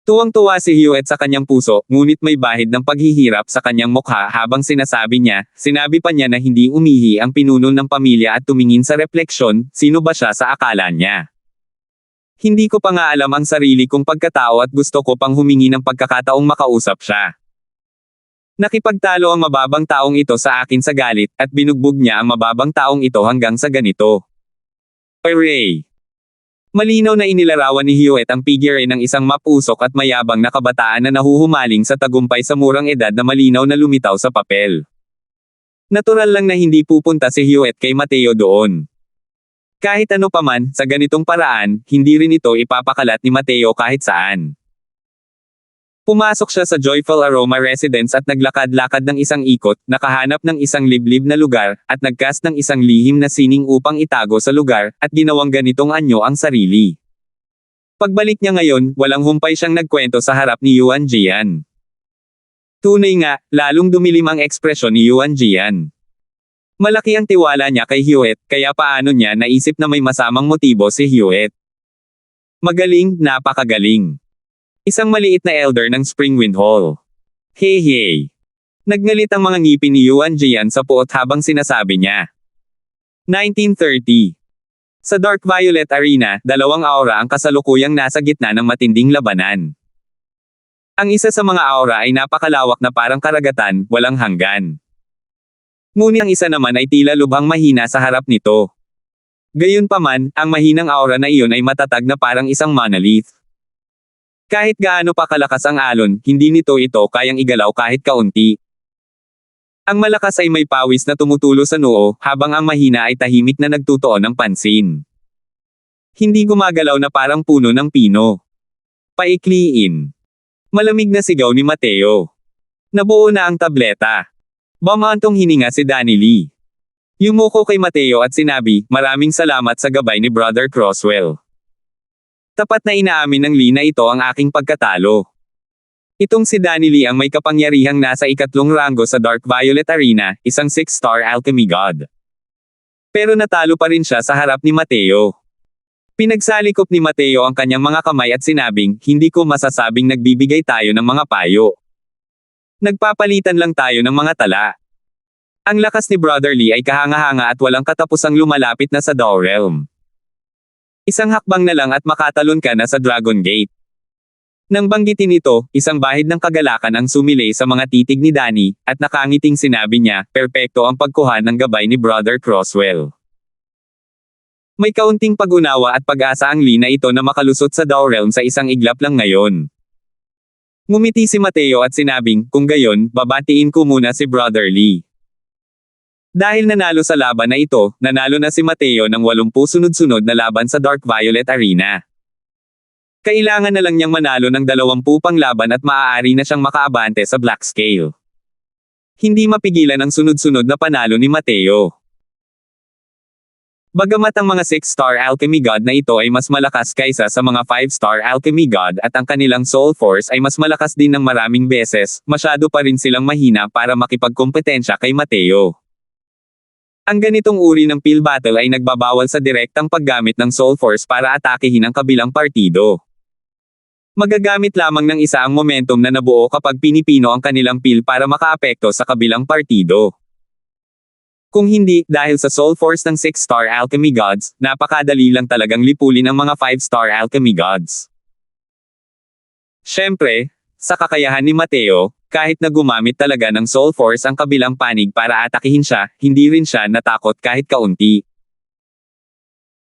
Tuwang-tuwa si Hewitt sa kanyang puso, ngunit may bahid ng paghihirap sa kanyang mukha habang sinasabi niya, sinabi pa niya na hindi umihi ang pinuno ng pamilya at tumingin sa refleksyon, sino ba siya sa akala niya. Hindi ko pa nga alam ang sarili kong pagkatao at gusto ko pang humingi ng pagkakataong makausap siya. Nakipagtalo ang mababang taong ito sa akin sa galit, at binugbog niya ang mababang taong ito hanggang sa ganito. Hooray! Malinaw na inilarawan ni Hewitt ang figure ng isang mapusok at mayabang na kabataan na nahuhumaling sa tagumpay sa murang edad na malinaw na lumitaw sa papel. Natural lang na hindi pupunta si Hewitt kay Mateo doon. Kahit ano paman, sa ganitong paraan, hindi rin ito ipapakalat ni Mateo kahit saan. Pumasok siya sa Joyful Aroma Residence at naglakad-lakad ng isang ikot, nakahanap ng isang liblib na lugar, at nagcast ng isang lihim na sining upang itago sa lugar, at ginawang ganitong anyo ang sarili. Pagbalik niya ngayon, walang humpay siyang nagkwento sa harap ni Yuan Jian. Tunay nga, lalong dumilim ang ekspresyon ni Yuan Jian. Malaki ang tiwala niya kay Hewitt, kaya paano niya naisip na may masamang motibo si Hewitt. Magaling, napakagaling. Isang maliit na elder ng Springwind Hall. Hey hey. Nagngalit ang mga ngipin ni Yuan Jian sa puot habang sinasabi niya. 1930. Sa Dark Violet Arena, 2 aura ang kasalukuyang nasa gitna ng matinding labanan. Ang isa sa mga aura ay napakalawak na parang karagatan, walang hanggan. Ngunit ang isa naman ay tila lubhang mahina sa harap nito. Gayunpaman, ang mahinang aura na iyon ay matatag na parang isang monolith. Kahit gaano pa kalakas ang alon, hindi nito ito kayang igalaw kahit kaunti. Ang malakas ay may pawis na tumutulo sa noo, habang ang mahina ay tahimik na nagtutuon ng pansin. Hindi gumagalaw na parang puno ng pino. Paikliin. Malamig na sigaw ni Mateo. Nabuo na ang tableta. Bumantong hininga si Danny Lee. Yumuko kay Mateo at sinabi, maraming salamat sa gabay ni Brother Croswell. Tapat na inaamin ng Lee na ito ang aking pagkatalo. Itong si Danny Lee ang may kapangyarihang nasa 3 ranggo sa Dark Violet Arena, isang 6-star alchemy god. Pero natalo pa rin siya sa harap ni Mateo. Pinagsalikop ni Mateo ang kanyang mga kamay at sinabing, hindi ko masasabing nagbibigay tayo ng mga payo. Nagpapalitan lang tayo ng mga tala. Ang lakas ni Brother Lee ay kahanga-hanga at walang katapusang lumalapit na sa Daw Realm. Isang hakbang na lang at makatalon ka na sa Dragon Gate. Nang banggitin ito, isang bahid ng kagalakan ang sumilay sa mga titig ni Danny, at nakangiting sinabi niya, perpekto ang pagkuha ng gabay ni Brother Croswell. May kaunting pag-unawa at pag-asa ang Lee na ito na makalusot sa Daw Realm sa isang iglap lang ngayon. Ngumiti si Mateo at sinabing, kung gayon, babatiin ko muna si Brother Lee. Dahil nanalo sa laban na ito, nanalo na si Mateo ng 80 sunod-sunod na laban sa Dark Violet Arena. Kailangan na lang niyang manalo ng 20 pang laban at maaari na siyang makaabante sa Black Scale. Hindi mapigilan ang sunod-sunod na panalo ni Mateo. Bagamat ang mga 6-star alchemy god na ito ay mas malakas kaysa sa mga 5-star alchemy god at ang kanilang soul force ay mas malakas din ng maraming beses, masyado pa rin silang mahina para makipagkompetensya kay Mateo. Ang ganitong uri ng pill battle ay nagbabawal sa direktang paggamit ng soul force para atakehin ang kabilang partido. Magagamit lamang ng isa ang momentum na nabuo kapag pinipino ang kanilang pill para makaapekto sa kabilang partido. Kung hindi, dahil sa soul force ng 6-star alchemy gods, napakadali lang talagang lipulin ang mga 5-star alchemy gods. Siyempre, sa kakayahan ni Mateo, kahit na gumamit talaga ng soul force ang kabilang panig para atakihin siya, hindi rin siya natakot kahit kaunti.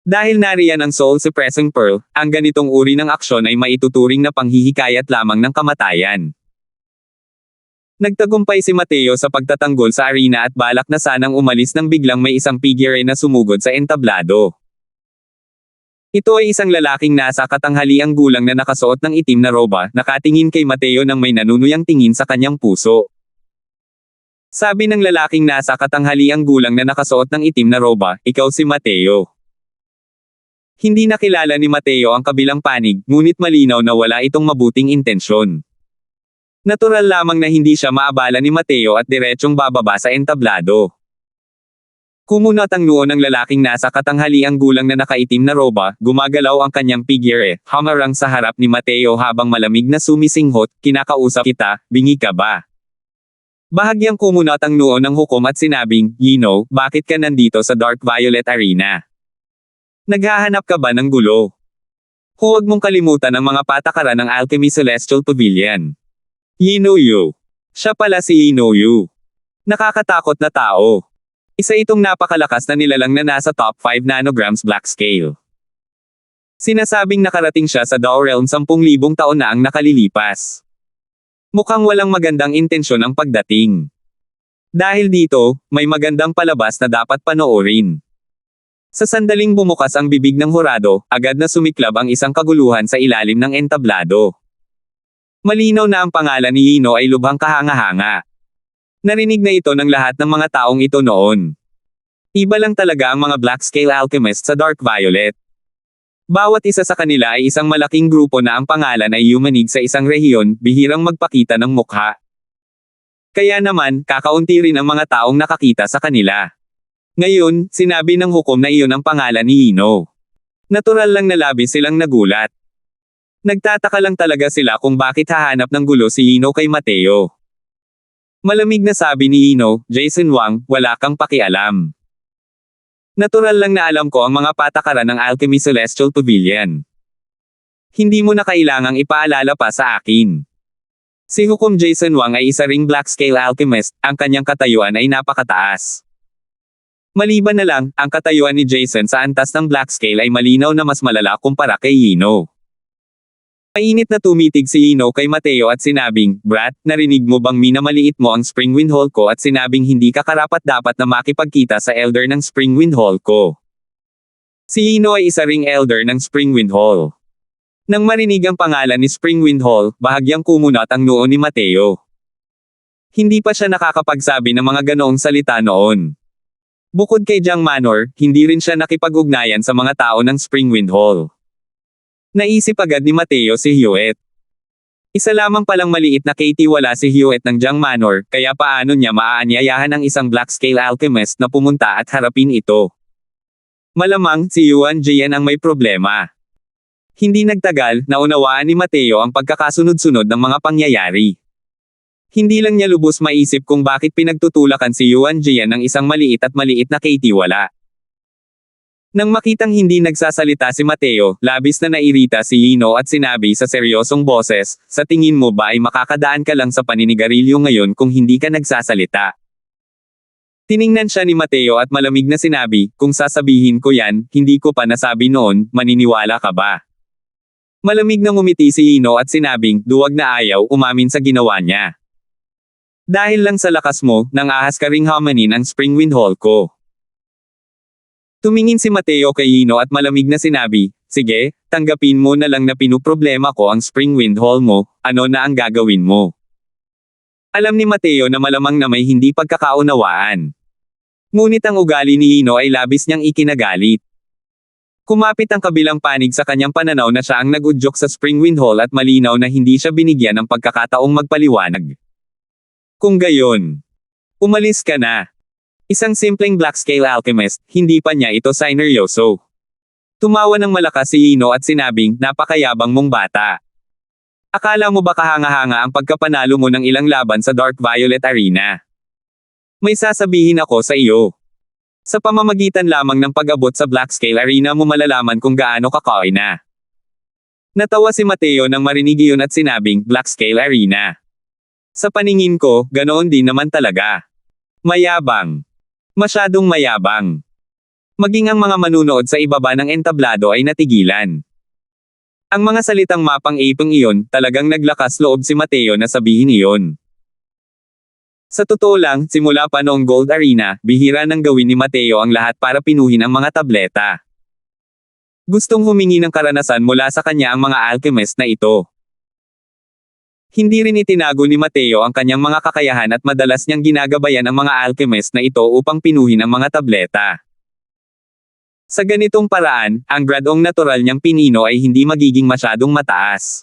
Dahil nariyan ang Soul Suppressing Pearl, ang ganitong uri ng aksyon ay maituturing na panghihikayat lamang ng kamatayan. Nagtagumpay si Mateo sa pagtatanggol sa arena at balak na sanang umalis nang biglang may isang figure na sumugod sa entablado. Ito ay isang lalaking nasa katanghaliang gulang na nakasuot ng itim na roba, nakatingin kay Mateo nang may nanunuyang tingin sa kanyang puso. Sabi ng lalaking nasa katanghaliang gulang na nakasuot ng itim na roba, "Ikaw si Mateo." Hindi nakilala ni Mateo ang kabilang panig, ngunit malinaw na wala itong mabuting intensyon. Natural lamang na hindi siya maabala ni Mateo at diretsong bababa sa entablado. Kumunot ang noo ng lalaking nasa katanghaliang gulang na nakaitim na roba, gumagalaw ang kanyang figure, hamarang sa harap ni Mateo habang malamig na sumisinghot, "Kinakausap kita, bingi ka ba?" Bahagyang kumunot ang noo ng hukom at sinabing, "Yino, bakit ka nandito sa Dark Violet Arena? Naghahanap ka ba ng gulo? Huwag mong kalimutan ang mga patakaran ng Alchemy Celestial Pavilion." Yinoyu. Siya pala si Yinoyu. Nakakatakot na tao. Isa itong napakalakas na nilalang na nasa top 5 nanograms black scale. Sinasabing nakarating siya sa Dao Realm 10,000 taon na ang nakalilipas. Mukhang walang magandang intensyon ang pagdating. Dahil dito, may magandang palabas na dapat panoorin. Sa sandaling bumukas ang bibig ng hurado, agad na sumiklab ang isang kaguluhan sa ilalim ng entablado. Malinaw na ang pangalan ni Yino ay lubhang kahanga-hanga. Narinig na ito ng lahat ng mga taong ito noon. Iba lang talaga ang mga black scale alchemists sa Dark Violet. Bawat isa sa kanila ay isang malaking grupo na ang pangalan ay yumanig sa isang rehiyon, bihirang magpakita ng mukha. Kaya naman, kakaunti rin ang mga taong nakakita sa kanila. Ngayon, sinabi ng hukom na iyon ang pangalan ni Yino. Natural lang na labis silang nagulat. Nagtataka lang talaga sila kung bakit hahanap ng gulo si Yino kay Mateo. Malamig na sabi ni Yino, "Jason Wang, wala kang pakialam. Natural lang na alam ko ang mga patakaran ng Alchemy Celestial Pavilion. Hindi mo na kailangang ipaalala pa sa akin." Si Hukom Jason Wang ay isa ring black scale alchemist, ang kanyang katayuan ay napakataas. Maliban na lang, ang katayuan ni Jason sa antas ng black scale ay malinaw na mas malala kumpara kay Yino. Mainit na tumitig si Yino kay Mateo at sinabing, "Brat, narinig mo bang minamaliit mo ang Springwind Hall ko at sinabing hindi ka karapat-dapat na makipagkita sa elder ng Springwind Hall ko?" Si Yino ay isa ring elder ng Springwind Hall. Nang marinig ang pangalan ni Springwind Hall, bahagyang kumunat ang noo ni Mateo. Hindi pa siya nakakapagsabi ng mga ganoong salita noon. Bukod kay Jiang Manor, hindi rin siya nakipag-ugnayan sa mga tao ng Springwind Hall. Naisip agad ni Mateo si Hewitt. Isa lamang palang maliit na katiwala si Hewitt ng Jiang Manor, kaya paano niya maaanyayahan ang isang black scale alchemist na pumunta at harapin ito? Malamang, si Yuan Jian ang may problema. Hindi nagtagal, naunawaan ni Mateo ang pagkakasunod-sunod ng mga pangyayari. Hindi lang niya lubos maisip kung bakit pinagtutulakan si Yuan Jian ng isang maliit na katiwala. Nang makitang hindi nagsasalita si Mateo, labis na nairita si Yino at sinabi sa seryosong boses, "Sa tingin mo ba ay makakadaan ka lang sa paninigarilyo ngayon kung hindi ka nagsasalita?" Tiningnan siya ni Mateo at malamig na sinabi, "Kung sasabihin ko yan, hindi ko pa nasabi noon, maniniwala ka ba?" Malamig na ngumiti si Yino at sinabing, "Duwag na ayaw umamin sa ginawa niya. Dahil lang sa lakas mo, nang ahas ka ring hamanin ang Springwind Hall ko." Tumingin si Mateo kay Yino at malamig na sinabi, "Sige, tanggapin mo na lang na pinuproblema ko ang Springwind Hall mo, ano na ang gagawin mo?" Alam ni Mateo na malamang na may hindi pagkakaunawaan. Ngunit ang ugali ni Ino ay labis niyang ikinagalit. Kumapit ang kabilang panig sa kanyang pananaw na siya ang nag-udyok sa Spring Wind Hall at malinaw na hindi siya binigyan ng pagkakataong magpaliwanag. Kung gayon, umalis ka na. Isang simpleng black-scale alchemist, hindi pa niya ito sineryoso. Tumawa ng malakas si Ino at sinabing, napakayabang mong bata. Akala mo ba kahanga-hanga ang pagkapanalo mo ng ilang laban sa Dark Violet Arena? May sasabihin ako sa iyo. Sa pamamagitan lamang ng pag-abot sa Black Scale Arena mo malalaman kung gaano ka-coy na. Natawa si Mateo nang marinig iyon at sinabing, Black Scale Arena. Sa paningin ko, ganoon din naman talaga. Mayabang. Masyadong mayabang. Maging ang mga manunood sa ibaba ng entablado ay natigilan. Ang mga salitang mapang-ipang iyon, talagang naglakas loob si Mateo na sabihin iyon. Sa totoo lang, simula pa noong Gold Arena, bihira nang gawin ni Mateo ang lahat para pinuhin ang mga tableta. Gustong humingi ng karanasan mula sa kanya ang mga alchemist na ito. Hindi rin itinago ni Mateo ang kanyang mga kakayahan at madalas niyang ginagabayan ang mga alchemist na ito upang pinuhin ang mga tableta. Sa ganitong paraan, ang gradong natural niyang pinino ay hindi magiging masyadong mataas.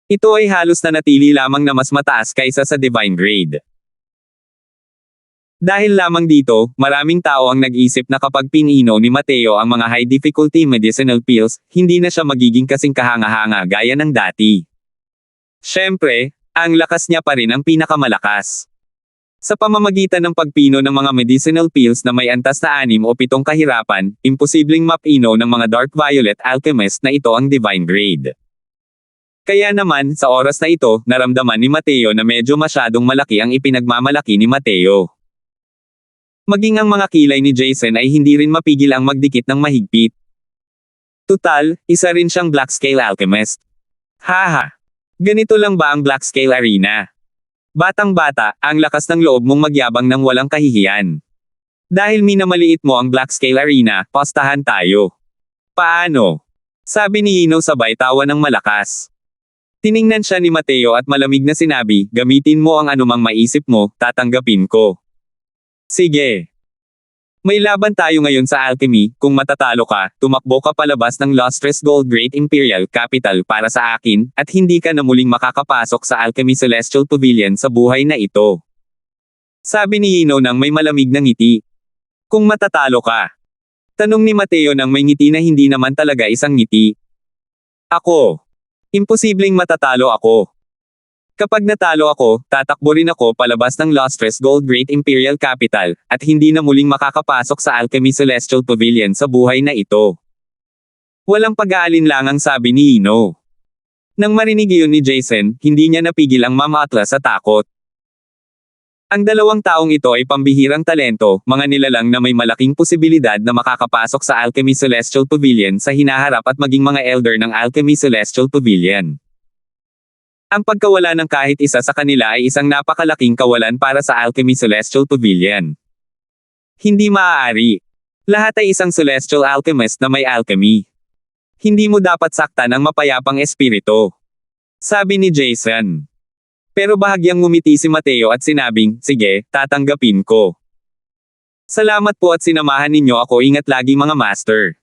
Ito ay halos nanatili lamang na mas mataas kaysa sa divine grade. Dahil lamang dito, maraming tao ang nag-isip na kapag pinino ni Mateo ang mga high difficulty medicinal pills, hindi na siya magiging kasing kahanga-hanga gaya ng dati. Siyempre, ang lakas niya pa rin ang pinakamalakas. Sa pamamagitan ng pagpino ng mga medicinal pills na may antas na 6 o 7 kahirapan, imposibleng mapino ng mga Dark Violet alchemist na ito ang divine grade. Kaya naman, sa oras na ito, naramdaman ni Mateo na medyo masyadong malaki ang ipinagmamalaki ni Mateo. Maging ang mga kilay ni Jason ay hindi rin mapigil ang magdikit ng mahigpit. Tutal, isa rin siyang Black Scale Alchemist. Haha! Ganito lang ba ang Black Scale Arena? Batang-bata, ang lakas ng loob mong magyabang ng walang kahihiyan. Dahil minamaliit mo ang Black Scale Arena, pastahan tayo. Paano? Sabi ni Ino sabay tawa ng malakas. Tiningnan siya ni Mateo at malamig na sinabi, gamitin mo ang anumang maisip mo, tatanggapin ko. Sige. May laban tayo ngayon sa alchemy, kung matatalo ka, tumakbo ka palabas ng Lustrous Gold Great Imperial Capital para sa akin, at hindi ka na muling makakapasok sa Alchemy Celestial Pavilion sa buhay na ito. Sabi ni Ino nang may malamig na ngiti. Kung matatalo ka. Tanong ni Mateo nang may ngiti na hindi naman talaga isang ngiti. Ako. Imposibleng matatalo ako. Kapag natalo ako, tatakbo rin ako palabas ng Lustrous Gold Great Imperial Capital, at hindi na muling makakapasok sa Alchemy Celestial Pavilion sa buhay na ito. Walang pag-aalinlangang sabi ni Ino. Nang marinig iyon ni Jason, hindi niya napigil ang mamatla sa takot. Ang dalawang taong ito ay pambihirang talento, mga nilalang na may malaking posibilidad na makakapasok sa Alchemy Celestial Pavilion sa hinaharap at maging mga elder ng Alchemy Celestial Pavilion. Ang pagkawala ng kahit isa sa kanila ay isang napakalaking kawalan para sa Alchemy Celestial Pavilion. Hindi maaari. Lahat ay isang Celestial Alchemist na may alchemy. Hindi mo dapat saktan ang mapayapang espiritu. Sabi ni Jason. Pero bahagyang ngumiti si Mateo at sinabing, sige, tatanggapin ko. Salamat po at sinamahan ninyo ako, ingat lagi mga master.